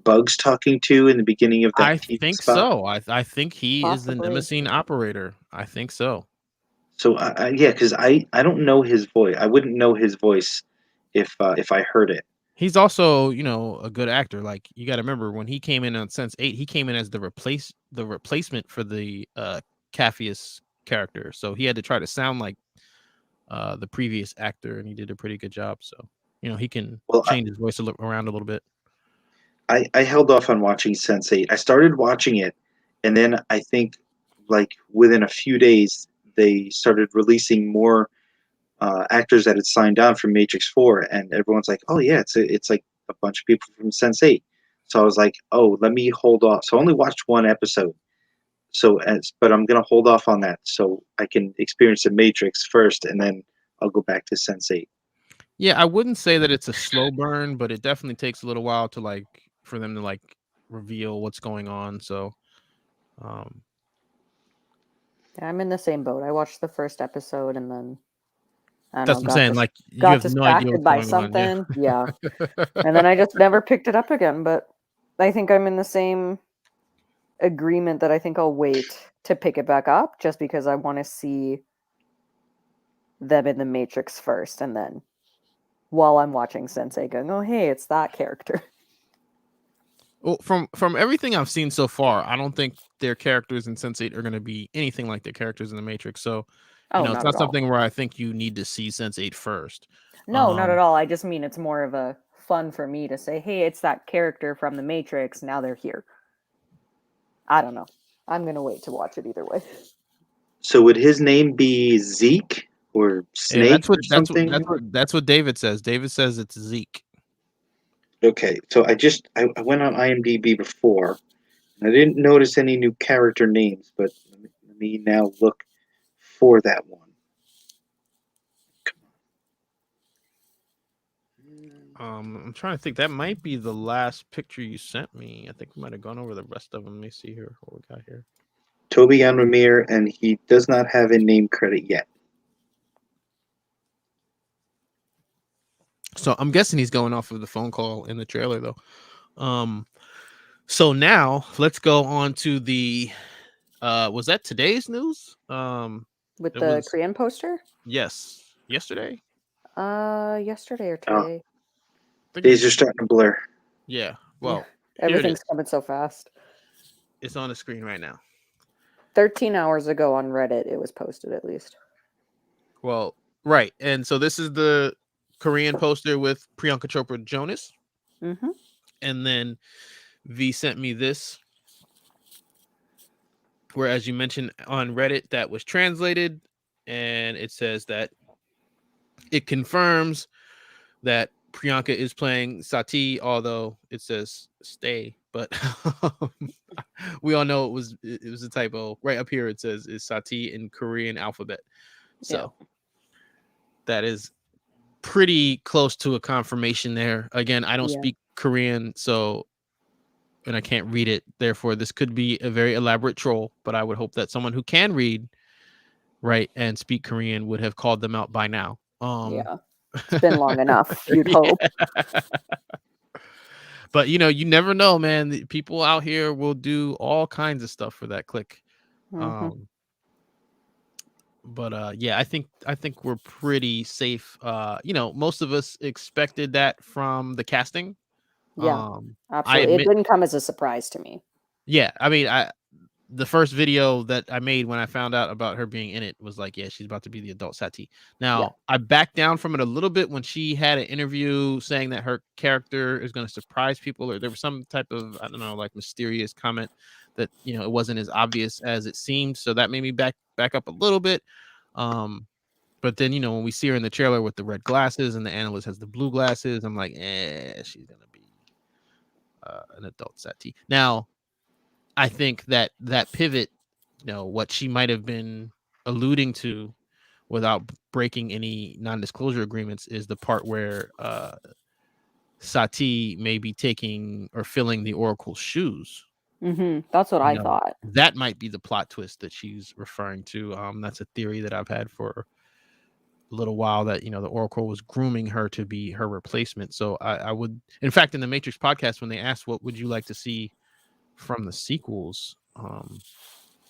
Bugs talking to in the beginning of that I TV think spot? so. I think he is the Possibly. Nemesis operator. I think so. So yeah, because I don't know his voice. I wouldn't know his voice if I heard it. He's also, a good actor. Like, you got to remember when he came in on Sense8, he came in as the replacement for the Capheus character. So he had to try to sound like the previous actor, and he did a pretty good job. So, he can Well, change his voice around a little bit. I held off on watching Sense8. I started watching it, and then I think like within a few days they started releasing more actors that had signed on from Matrix 4, and everyone's like, "Oh yeah, it's like a bunch of people from Sense8." So I was like, "Oh, let me hold off." So I only watched one episode. But I'm gonna hold off on that so I can experience the Matrix first, and then I'll go back to Sense8. Yeah, I wouldn't say that it's a slow burn, but it definitely takes a little while to for them to reveal what's going on. So, Yeah, I'm in the same boat. I watched the first episode and then I don't that's know, what I'm saying. Like, you got have no idea distracted what's by going on. Yeah. something. Yeah. And then I just never picked it up again. But I think I'm in the same agreement that I think I'll wait to pick it back up just because I want to see them in the Matrix first, and then while I'm watching Sensei going, oh hey, it's that character. Well, from everything I've seen so far, I don't think their characters in Sense8 are going to be anything like their characters in the Matrix. So, Oh, it's not not at all. something where I think you need to see Sense8 first. No, not at all. I just mean it's more of a fun for me to say, hey, it's that character from the Matrix. Now they're here. I don't know. I'm going to wait to watch it either way. So would his name be Zeke or Yeah, Snake or something? that's what David says. David says it's Zeke. Okay, so I went on IMDb before, and I didn't notice any new character names, but let me now look for that one. I'm trying to think. That might be the last picture you sent me. I think we might have gone over the rest of them. Let me see here what we got here. Toby Ramir, and he does not have a name credit yet. So I'm guessing he's going off of the phone call in the trailer, though. So now let's go on to the. Was that today's news? With the Korean poster? Yes, yesterday. Yesterday or today. Days are starting to blur. Yeah. Well, everything's coming so fast. It's on the screen right now. 13 hours ago on Reddit, it was posted at least. Well, right. And so this is the Korean poster with Priyanka Chopra Jonas. Mm-hmm. And then V sent me this, where, as you mentioned on Reddit, that was translated. And it says that it confirms that Priyanka is playing Sati, although it says stay. But we all know it was a typo. Right up here it says is Sati in Korean alphabet. So that is pretty close to a confirmation there. Again, I don't speak Korean, and I can't read it. Therefore, this could be a very elaborate troll, but I would hope that someone who can read, right, and speak Korean would have called them out by now. It's been long enough, you'd hope. But you never know, man. The people out here will do all kinds of stuff for that click. Mm-hmm. But yeah, I think we're pretty safe. Most of us expected that from the casting. Yeah, absolutely. It didn't come as a surprise to me. Yeah, I mean, the first video that I made when I found out about her being in it was like, yeah, she's about to be the adult Sati. Now, I backed down from it a little bit when she had an interview saying that her character is going to surprise people, or there was some type of, I don't know, like mysterious comment that, it wasn't as obvious as it seemed. So that made me back up a little bit. But then, when we see her in the trailer with the red glasses and the analyst has the blue glasses, I'm like, she's going to be an adult Sati. Now, I think that pivot, what she might have been alluding to without breaking any non-disclosure agreements, is the part where Sati may be taking or filling the Oracle's shoes. Mm-hmm. That's what I thought. That might be the plot twist that she's referring to. That's a theory that I've had for little while that the Oracle was grooming her to be her replacement. So I would, in fact, in the Matrix podcast, when they asked what would you like to see from the sequels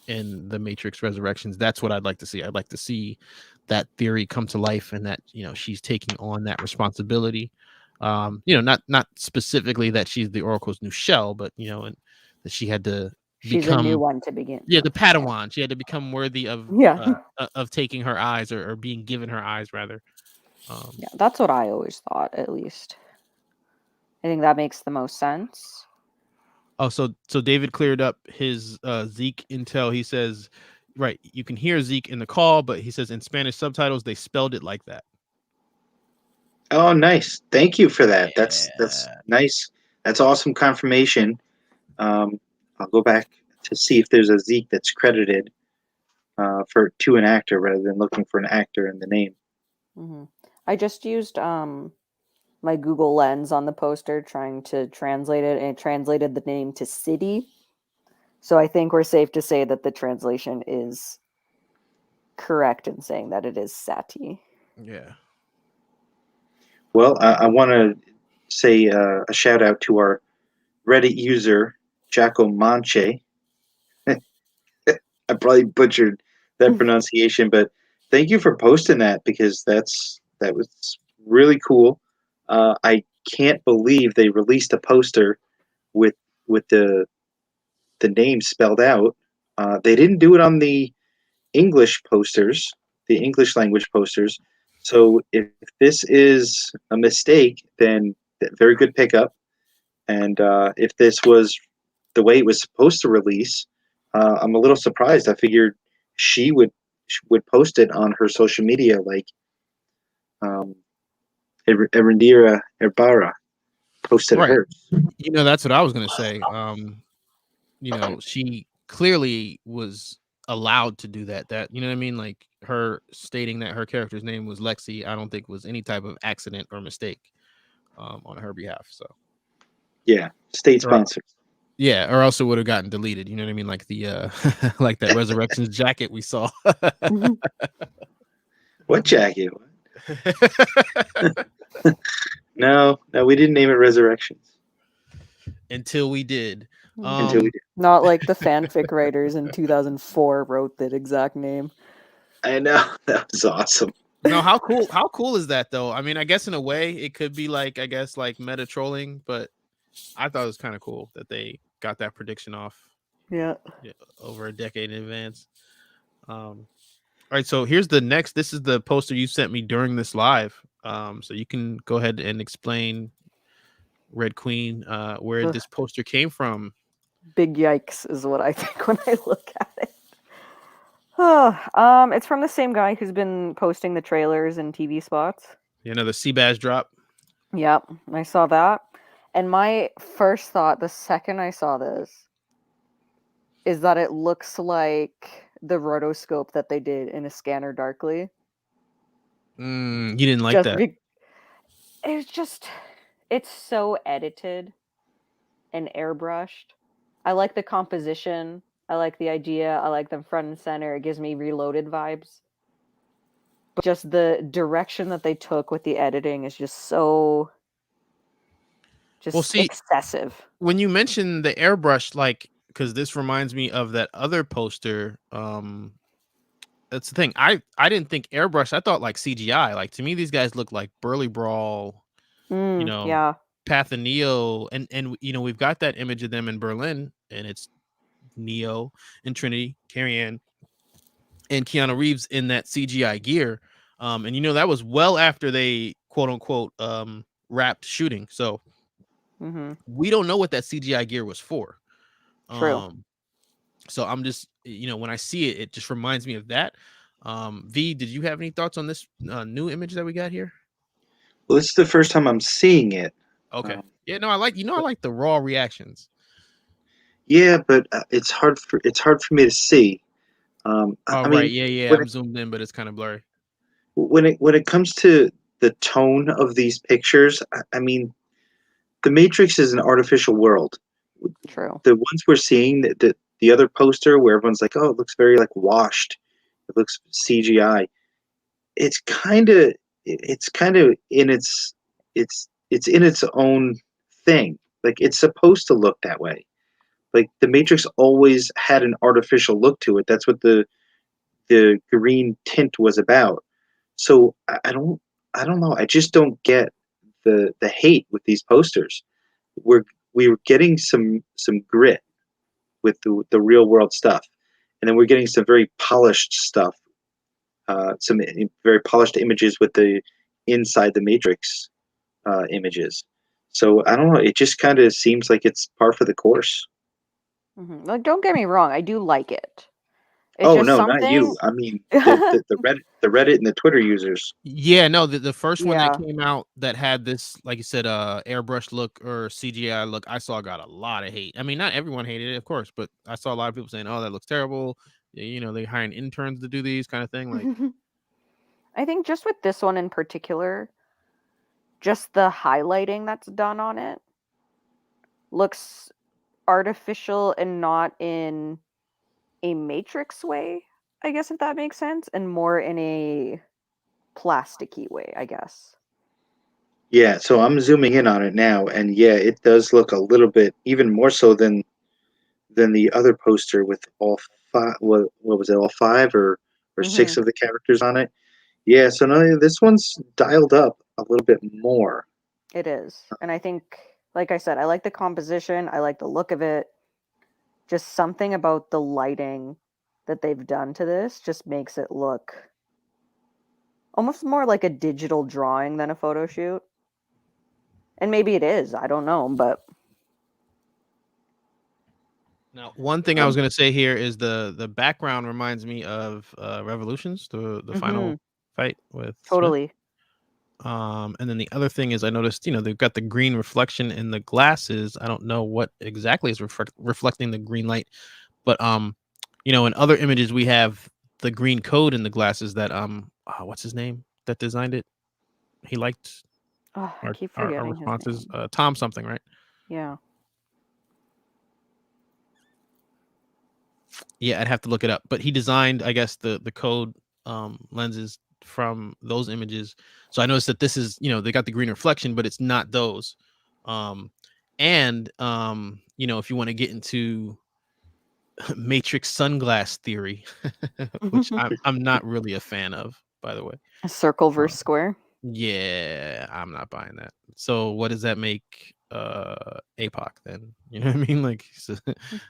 in the Matrix Resurrections, that's what I'd like to see. I'd like to see that theory come to life, and that she's taking on that responsibility. Not specifically that she's the Oracle's new shell, but and that she had to She's a new become one to begin. the Padawan. She had to become worthy of taking her eyes, or being given her eyes rather. Yeah, that's what I always thought, at least. I think that makes the most sense. Oh, so David cleared up his Zeke intel. He says, right, you can hear Zeke in the call, but he says in Spanish subtitles they spelled it like that. Oh, nice. Thank you for that. That's Yeah. nice. That's awesome confirmation. I'll go back to see if there's a Zeke that's credited to an actor rather than looking for an actor in the name. Mm-hmm. I just used my Google Lens on the poster trying to translate it, and it translated the name to city. So I think we're safe to say that the translation is correct in saying that it is Sati. Yeah. Well, I want to say a shout out to our Reddit user, Jaco Manche. I probably butchered that pronunciation, but thank you for posting that, because that was really cool. I can't believe they released a poster with the name spelled out. They didn't do it on the English posters, the English language posters. So if this is a mistake, then very good pickup. And if this was the way it was supposed to release, I'm a little surprised. I figured she would post it on her social media, like Erendira Ibarra posted Right. hers. That's what I was gonna say. She clearly was allowed to do that. That what I mean? Like, her stating that her character's name was Lexi, I don't think was any type of accident or mistake on her behalf. So Yeah, state sponsored. yeah, or else it would have gotten deleted. You know what I mean? Like the like that Resurrections jacket we saw. What jacket? No, we didn't name it Resurrections Until we did. until we did. Not like the fanfic writers in 2004 wrote that exact name. I know, that was awesome. No, how cool is that though? I mean, I guess in a way it could be like, meta trolling, but I thought it was kind of cool that they got that prediction off over a decade in advance. All right, so here's the next. This is the poster you sent me during this live. So you can go ahead and explain, Red Queen, where this poster came from. Big yikes is what I think when I look at it. It's from the same guy who's been posting the trailers and TV spots. The Seabass drop. Yep, I saw that. And my first thought, the second I saw this, is that it looks like the rotoscope that they did in A Scanner Darkly. You didn't like that? It's so edited and airbrushed. I like the composition. I like the idea. I like them front and center. It gives me Reloaded vibes. But just the direction that they took with the editing is just so excessive. When you mention the airbrush, like, because this reminds me of that other poster. That's the thing. I didn't think airbrush. I thought like CGI. Like, to me, these guys look like Burly Brawl. Yeah. Path of Neo, and we've got that image of them in Berlin, and it's Neo and Trinity, Carrie Ann, and Keanu Reeves in that CGI gear. And that was well after they quote unquote wrapped shooting. So we don't know what that CGI gear was for. True. So I'm just, when I see it, it just reminds me of that. V, did you have any thoughts on this new image that we got here? Well, this is the first time I'm seeing it. Okay. Yeah, no, I like the raw reactions. Yeah, but it's hard for me to see. I right. mean, Yeah. I'm zoomed in, but it's kind of blurry. When it comes to the tone of these pictures, I mean, the Matrix is an artificial world. True. The ones we're seeing, the other poster where everyone's like, oh, it looks very like washed. It looks CGI. it's kind of in it's in its own thing. Like it's supposed to look that way. Like the Matrix always had an artificial look to it. That's what the green tint was about. So I don't know. I just don't get the hate with these posters. We were getting some grit with the real world stuff, and then we're getting some very polished stuff, some very polished images with the inside the Matrix images. So I don't know. It just kind of seems like it's par for the course. Like, don't get me wrong, I do like it. It's Oh just no, not you. something. I mean the Reddit and the Twitter users. Yeah, no, the first one that Yeah. came out that had this, like you said, airbrush look or CGI look, I saw got a lot of hate. I mean, not everyone hated it, of course, but I saw a lot of people saying, "Oh, that looks terrible." You know, they hiring interns to do these kind of thing. Like, I think just with this one in particular, just the highlighting that's done on it looks artificial and not in a Matrix way, I guess, if that makes sense, and more in a plasticky way, I guess. Yeah, so I'm zooming in on it now, and yeah, it does look a little bit even more so than the other poster with all five. What was it? All five or six of the characters on it. Yeah, so no, this one's dialed up a little bit more. It is. And I think, like I said, I like the composition, I like the look of it. Just something about the lighting that they've done to this just makes it look almost more like a digital drawing than a photo shoot. And maybe it is, I don't know, but now, one thing I was going to say here is the background reminds me of Revolutions, the final fight with Smith. totally. And then the other thing is, I noticed, you know, they've got the green reflection in the glasses. I don't know what exactly is reflecting the green light, but you know, in other images we have the green code in the glasses that what's his name that designed it? He liked Oh, I keep our forgetting his responses. name. Tom something, right? Yeah. Yeah, I'd have to look it up. But he designed, I guess, the code lenses from those images. So I noticed that this is, you know, they got the green reflection, but it's not those. And you know, if you want to get into Matrix sunglass theory, which I'm not really a fan of, by the way. A circle versus square. Yeah, I'm not buying that. So what does that make APOC then? You know what I mean? Like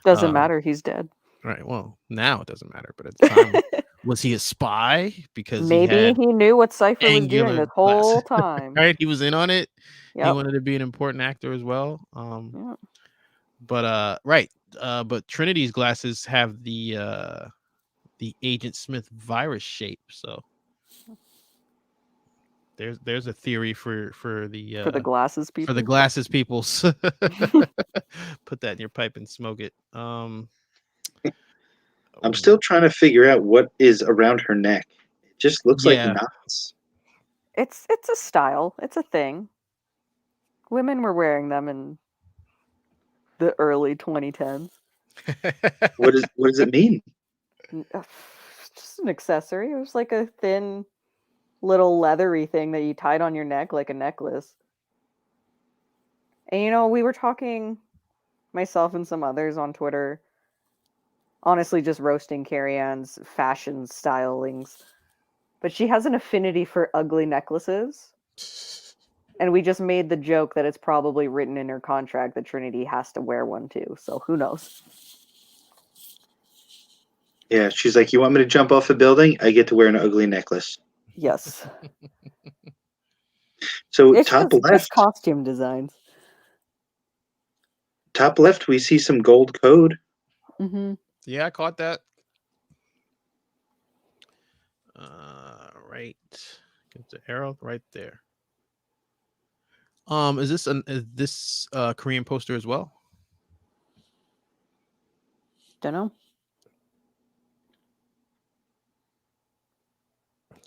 Doesn't matter, he's dead. Right. Well, now it doesn't matter, but at the time, was he a spy? Because Maybe he knew what Cypher was doing angular this whole glasses. time. Right? He was in on it. He Yep. wanted to be an important actor as well. Yep. But right. But Trinity's glasses have the Agent Smith virus shape. So there's a theory for the glasses people. for the glasses peoples. Put that in your pipe and smoke it. I'm still trying to figure out what is around her neck. It just looks like Yeah. knots. It's a style. It's a thing. Women were wearing them in the early 2010s. What does it mean? Just an accessory. It was like a thin little leathery thing that you tied on your neck like a necklace. And you know, we were talking, myself and some others on Twitter, honestly just roasting Carrie Ann's fashion stylings. But she has an affinity for ugly necklaces. And we just made the joke that it's probably written in her contract that Trinity has to wear one too. So who knows? Yeah, she's like, you want me to jump off a building? I get to wear an ugly necklace. Yes. So It's top just left, costume designs. top left, we see some gold code. Mm-hmm. Yeah, I caught that. Right. Get the arrow right there. Is this Korean poster as well? Don't know.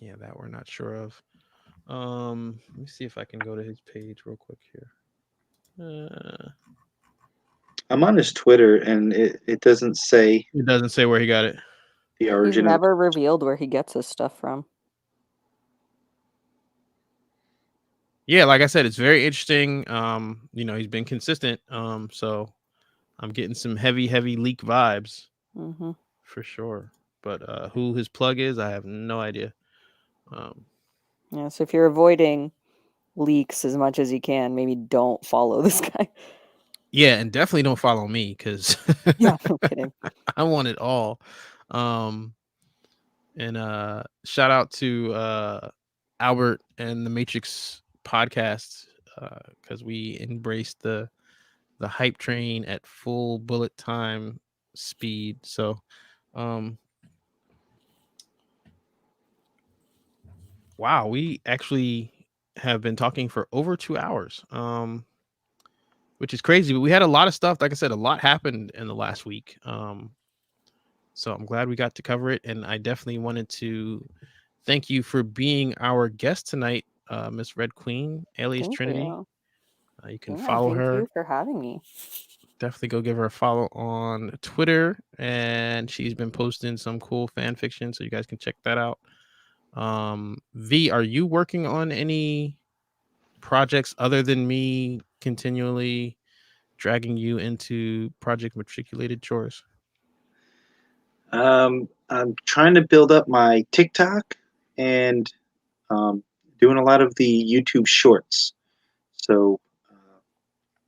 Yeah, that we're not sure of. Let me see if I can go to his page real quick here. I'm on his Twitter, and it doesn't say It doesn't say where he got it. the He's origin of never revealed where he gets his stuff from. Yeah, like I said, it's very interesting. He's been consistent. So I'm getting some heavy leak vibes Mm-hmm. for sure. But who his plug is, I have no idea. Yeah, so if you're avoiding leaks as much as you can, maybe don't follow this guy. Yeah, and definitely don't follow me because Yeah, no kidding. I want it all. And shout out to Albert and the Matrix podcast because we embraced the hype train at full bullet time speed. So wow, we actually have been talking for over 2 hours. Which is crazy, but we had a lot of stuff. Like I said, a lot happened in the last week. So I'm glad we got to cover it, and I definitely wanted to thank you for being our guest tonight, Miss Red Queen, alias Thank Trinity. you. You can Yeah, follow thank her. you for having me. Definitely go give her a follow on Twitter, and she's been posting some cool fan fiction, so you guys can check that out. V, are you working on any projects other than me continually dragging you into Project Matriculated chores? I'm trying to build up my TikTok and doing a lot of the YouTube shorts. So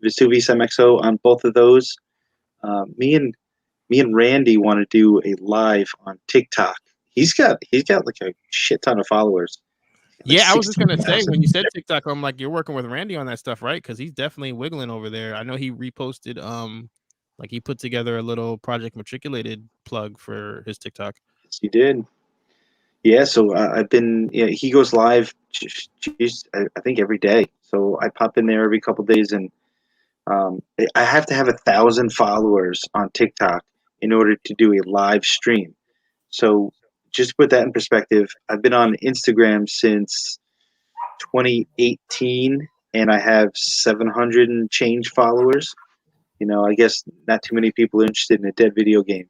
Vesuvius MXO on both of those. Me and Randy want to do a live on TikTok. He's got like a shit ton of followers. Like Yeah, I was just gonna say 16,000. when you said TikTok, I'm like, you're working with Randy on that stuff, right? Because he's definitely wiggling over there. I know he reposted, like he put together a little Project Matriculated plug for his TikTok. Yes, he did. Yeah, so I've been. Yeah, he goes live. I think every day. So I pop in there every couple days, and I have to have 1,000 followers on TikTok in order to do a live stream. So just to put that in perspective, I've been on Instagram since 2018, and I have 700 and change followers. I guess not too many people are interested in a dead video game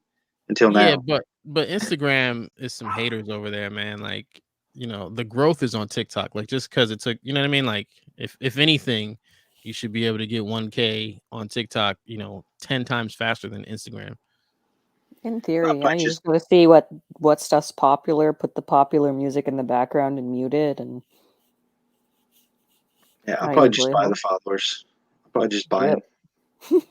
until Yeah, now. but Instagram is some haters over there, man. Like, the growth is on TikTok. Like just because it took, you know what I mean? Like if anything, you should be able to get 1K on TikTok, 10 times faster than Instagram. In theory, But yeah, you just just gotta see what stuff's popular, put the popular music in the background and mute it, and yeah, I'll I probably just usually buy the help. followers. I'll probably just buy Yep. them.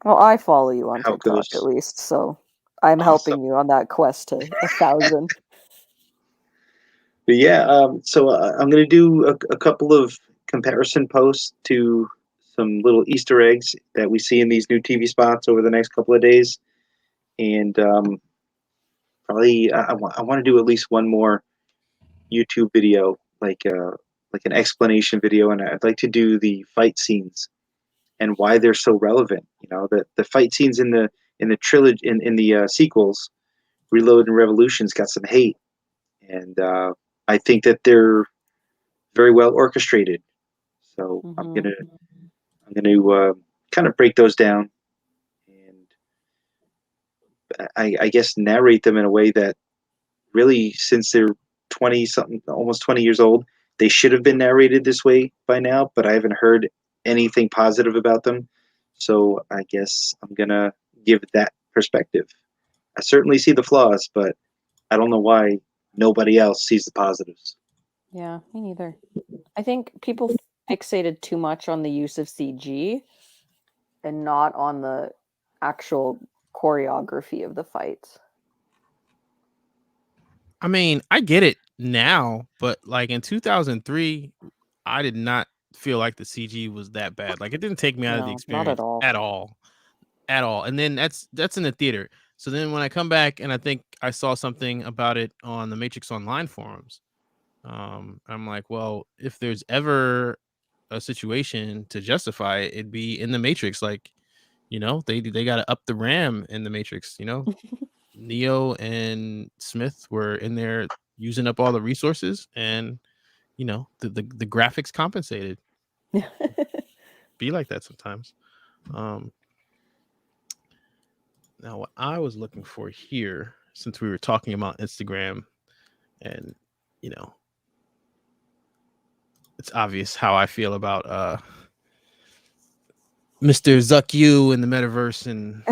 Well, I follow you on How it TikTok at goes. least, so I'm Awesome. helping you on that quest to 1,000. But yeah, so I'm going to do a couple of comparison posts to some little Easter eggs that we see in these new TV spots over the next couple of days, and probably I want to do at least one more YouTube video, like an explanation video, and I'd like to do the fight scenes and why they're so relevant. The fight scenes in the trilogy in the sequels, Reload and Revolutions, got some hate, and I think that they're very well orchestrated. So Mm-hmm. I'm gonna kind of break those down, and I guess narrate them in a way that really, since they're 20 something, almost 20 years old, they should have been narrated this way by now. But I haven't heard anything positive about them, so I guess I'm gonna give that perspective. I certainly see the flaws, but I don't know why nobody else sees the positives. Yeah, me neither. I think people fixated too much on the use of CG and not on the actual choreography of the fights. I mean, I get it now, but like in 2003, I did not feel like the CG was that bad. Like it didn't take me out of the No, not at experience all. at all. At all. And then that's in the theater. So then when I come back and I think I saw something about it on the Matrix Online forums, I'm like, well, if there's ever a situation to justify it, it'd be in the Matrix. Like, they got to up the RAM in the Matrix. Neo and Smith were in there using up all the resources, and the graphics compensated. Be like that sometimes. Now, what I was looking for here, since we were talking about Instagram and, it's obvious how I feel about Mr. Zuck Yu in the metaverse and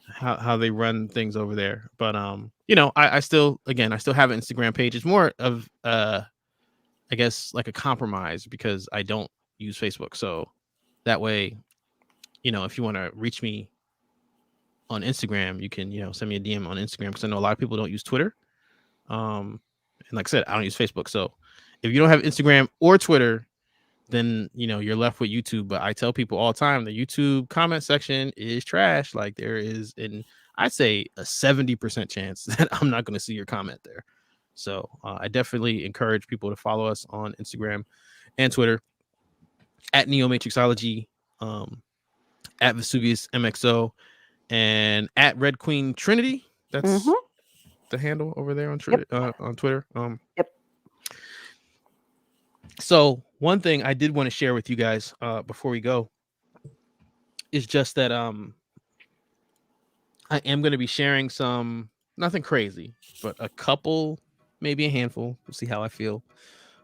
how they run things over there. But I still have an Instagram page. It's more of I guess like a compromise because I don't use Facebook. So that way, if you want to reach me on Instagram, you can, send me a DM on Instagram because I know a lot of people don't use Twitter. And like I said, I don't use Facebook. So if you don't have Instagram or Twitter, then you're left with YouTube. But I tell people all the time the YouTube comment section is trash. Like there is I'd say a 70% chance that I'm not going to see your comment there. So I definitely encourage people to follow us on Instagram and Twitter at NeoMatrixology, at Vesuvius MXO, and at Red Queen Trinity. That's the handle over there on Twitter. Yep. So one thing I did want to share with you guys before we go is just that I am going to be sharing some, nothing crazy, but a couple, maybe a handful. We'll see how I feel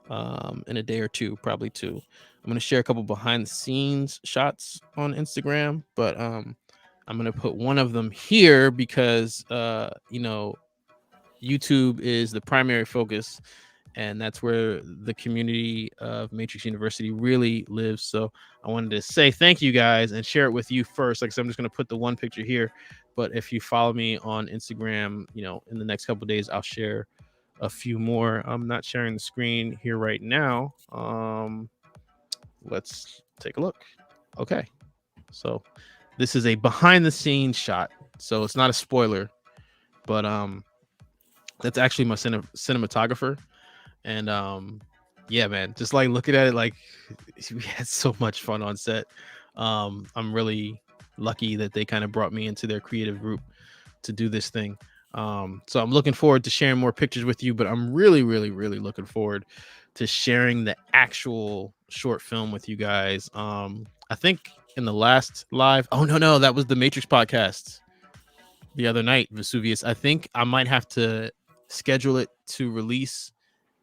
in a day or two, probably two. I'm going to share a couple behind the scenes shots on Instagram, but I'm going to put one of them here because, YouTube is the primary focus, and that's where the community of Matrix University really lives. So I wanted to say thank you guys and share it with you first. Like I said, I'm just going to put the one picture here, but if you follow me on Instagram, in the next couple of days, I'll share a few more. I'm not sharing the screen here right now. Let's take a look. Okay. So this is a behind the scenes shot. So it's not a spoiler, but that's actually my cinematographer. And yeah, man, just like looking at it, like we had so much fun on set. I'm really lucky that they kind of brought me into their creative group to do this thing. So I'm looking forward to sharing more pictures with you, but I'm really, really, really looking forward to sharing the actual short film with you guys. I think in the last live, no, that was the Matrix podcast the other night, Vesuvius. I think I might have to schedule it to release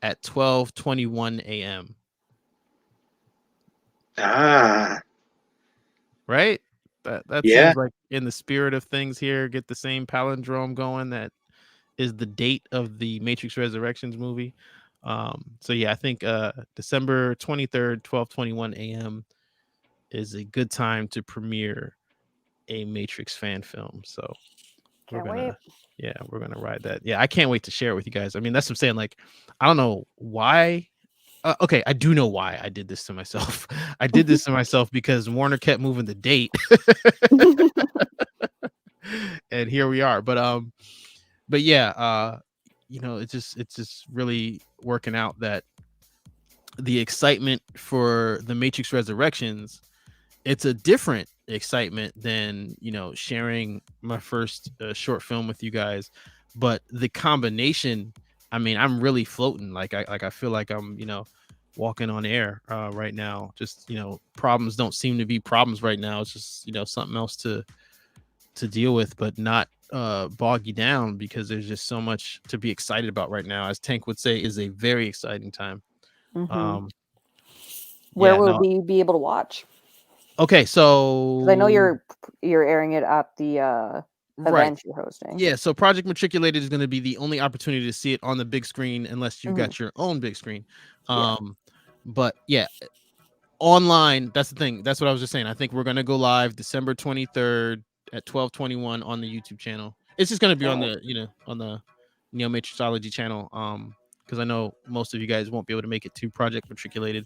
at 12:21 a.m. Right? That seems like in the spirit of things here. Get the same palindrome going that is the date of the Matrix Resurrections movie. So yeah, I think December 23rd, 12:21 a.m. is a good time to premiere a Matrix fan film. So we're gonna ride that. Yeah, I can't wait to share it with you guys. I mean, that's what I'm saying. Like, I don't know why. Okay, I do know why I did this to myself. I did this to myself because Warner kept moving the date, and here we are. But yeah, it's just really working out that the excitement for the Matrix Resurrections, it's a different excitement than sharing my first short film with you guys, but the combination, I mean, I'm really floating. I feel like I'm walking on air right now. Just problems don't seem to be problems right now. It's just something else to deal with, but not bog you down, because there's just so much to be excited about right now. As Tank would say, is a very exciting time. Where will we be able to watch? Okay, so I know you're airing it at the event you're hosting. Yeah, so Project Matriculated is going to be the only opportunity to see it on the big screen, unless you've got your own big screen. But yeah, online, that's the thing. That's what I was just saying. I think we're going to go live December 23rd at 12:21 on the YouTube channel. It's just going to be on the on the NeoMatrixology channel, because I know most of you guys won't be able to make it to Project Matriculated.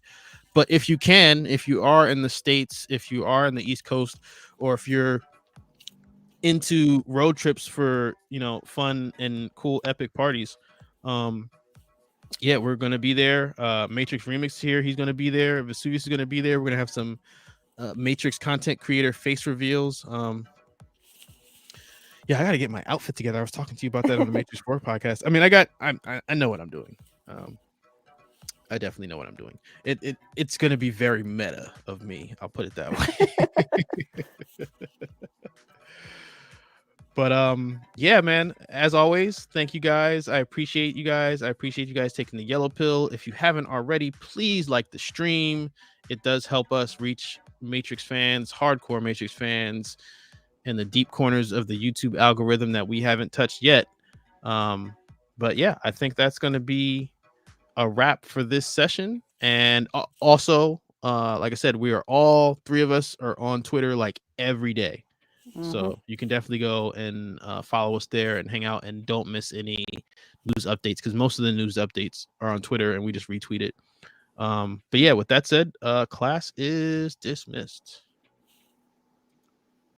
But if you can, if you are in the States, if you are in the East Coast, or if you're into road trips for fun and cool epic parties, yeah, we're gonna be there. Matrix Remix here, he's gonna be there. Vesuvius is gonna be there. We're gonna have some Matrix content creator face reveals. Yeah, I gotta get my outfit together. I was talking to you about that on the Matrix 4 podcast. I mean, I know what I'm doing. I definitely know what I'm doing. It's gonna be very meta of me. I'll put it that way. But yeah, man, as always, thank you guys. I appreciate you guys. I appreciate you guys taking the yellow pill. If you haven't already, please like the stream. It does help us reach Matrix fans, hardcore Matrix fans, in the deep corners of the YouTube algorithm that we haven't touched yet. But yeah, I think that's going to be a wrap for this session. And also, like I said, we are all three of us are on Twitter like every day. So you can definitely go and follow us there and hang out and don't miss any news updates, because most of the news updates are on Twitter and we just retweet it. But yeah, with that said, class is dismissed.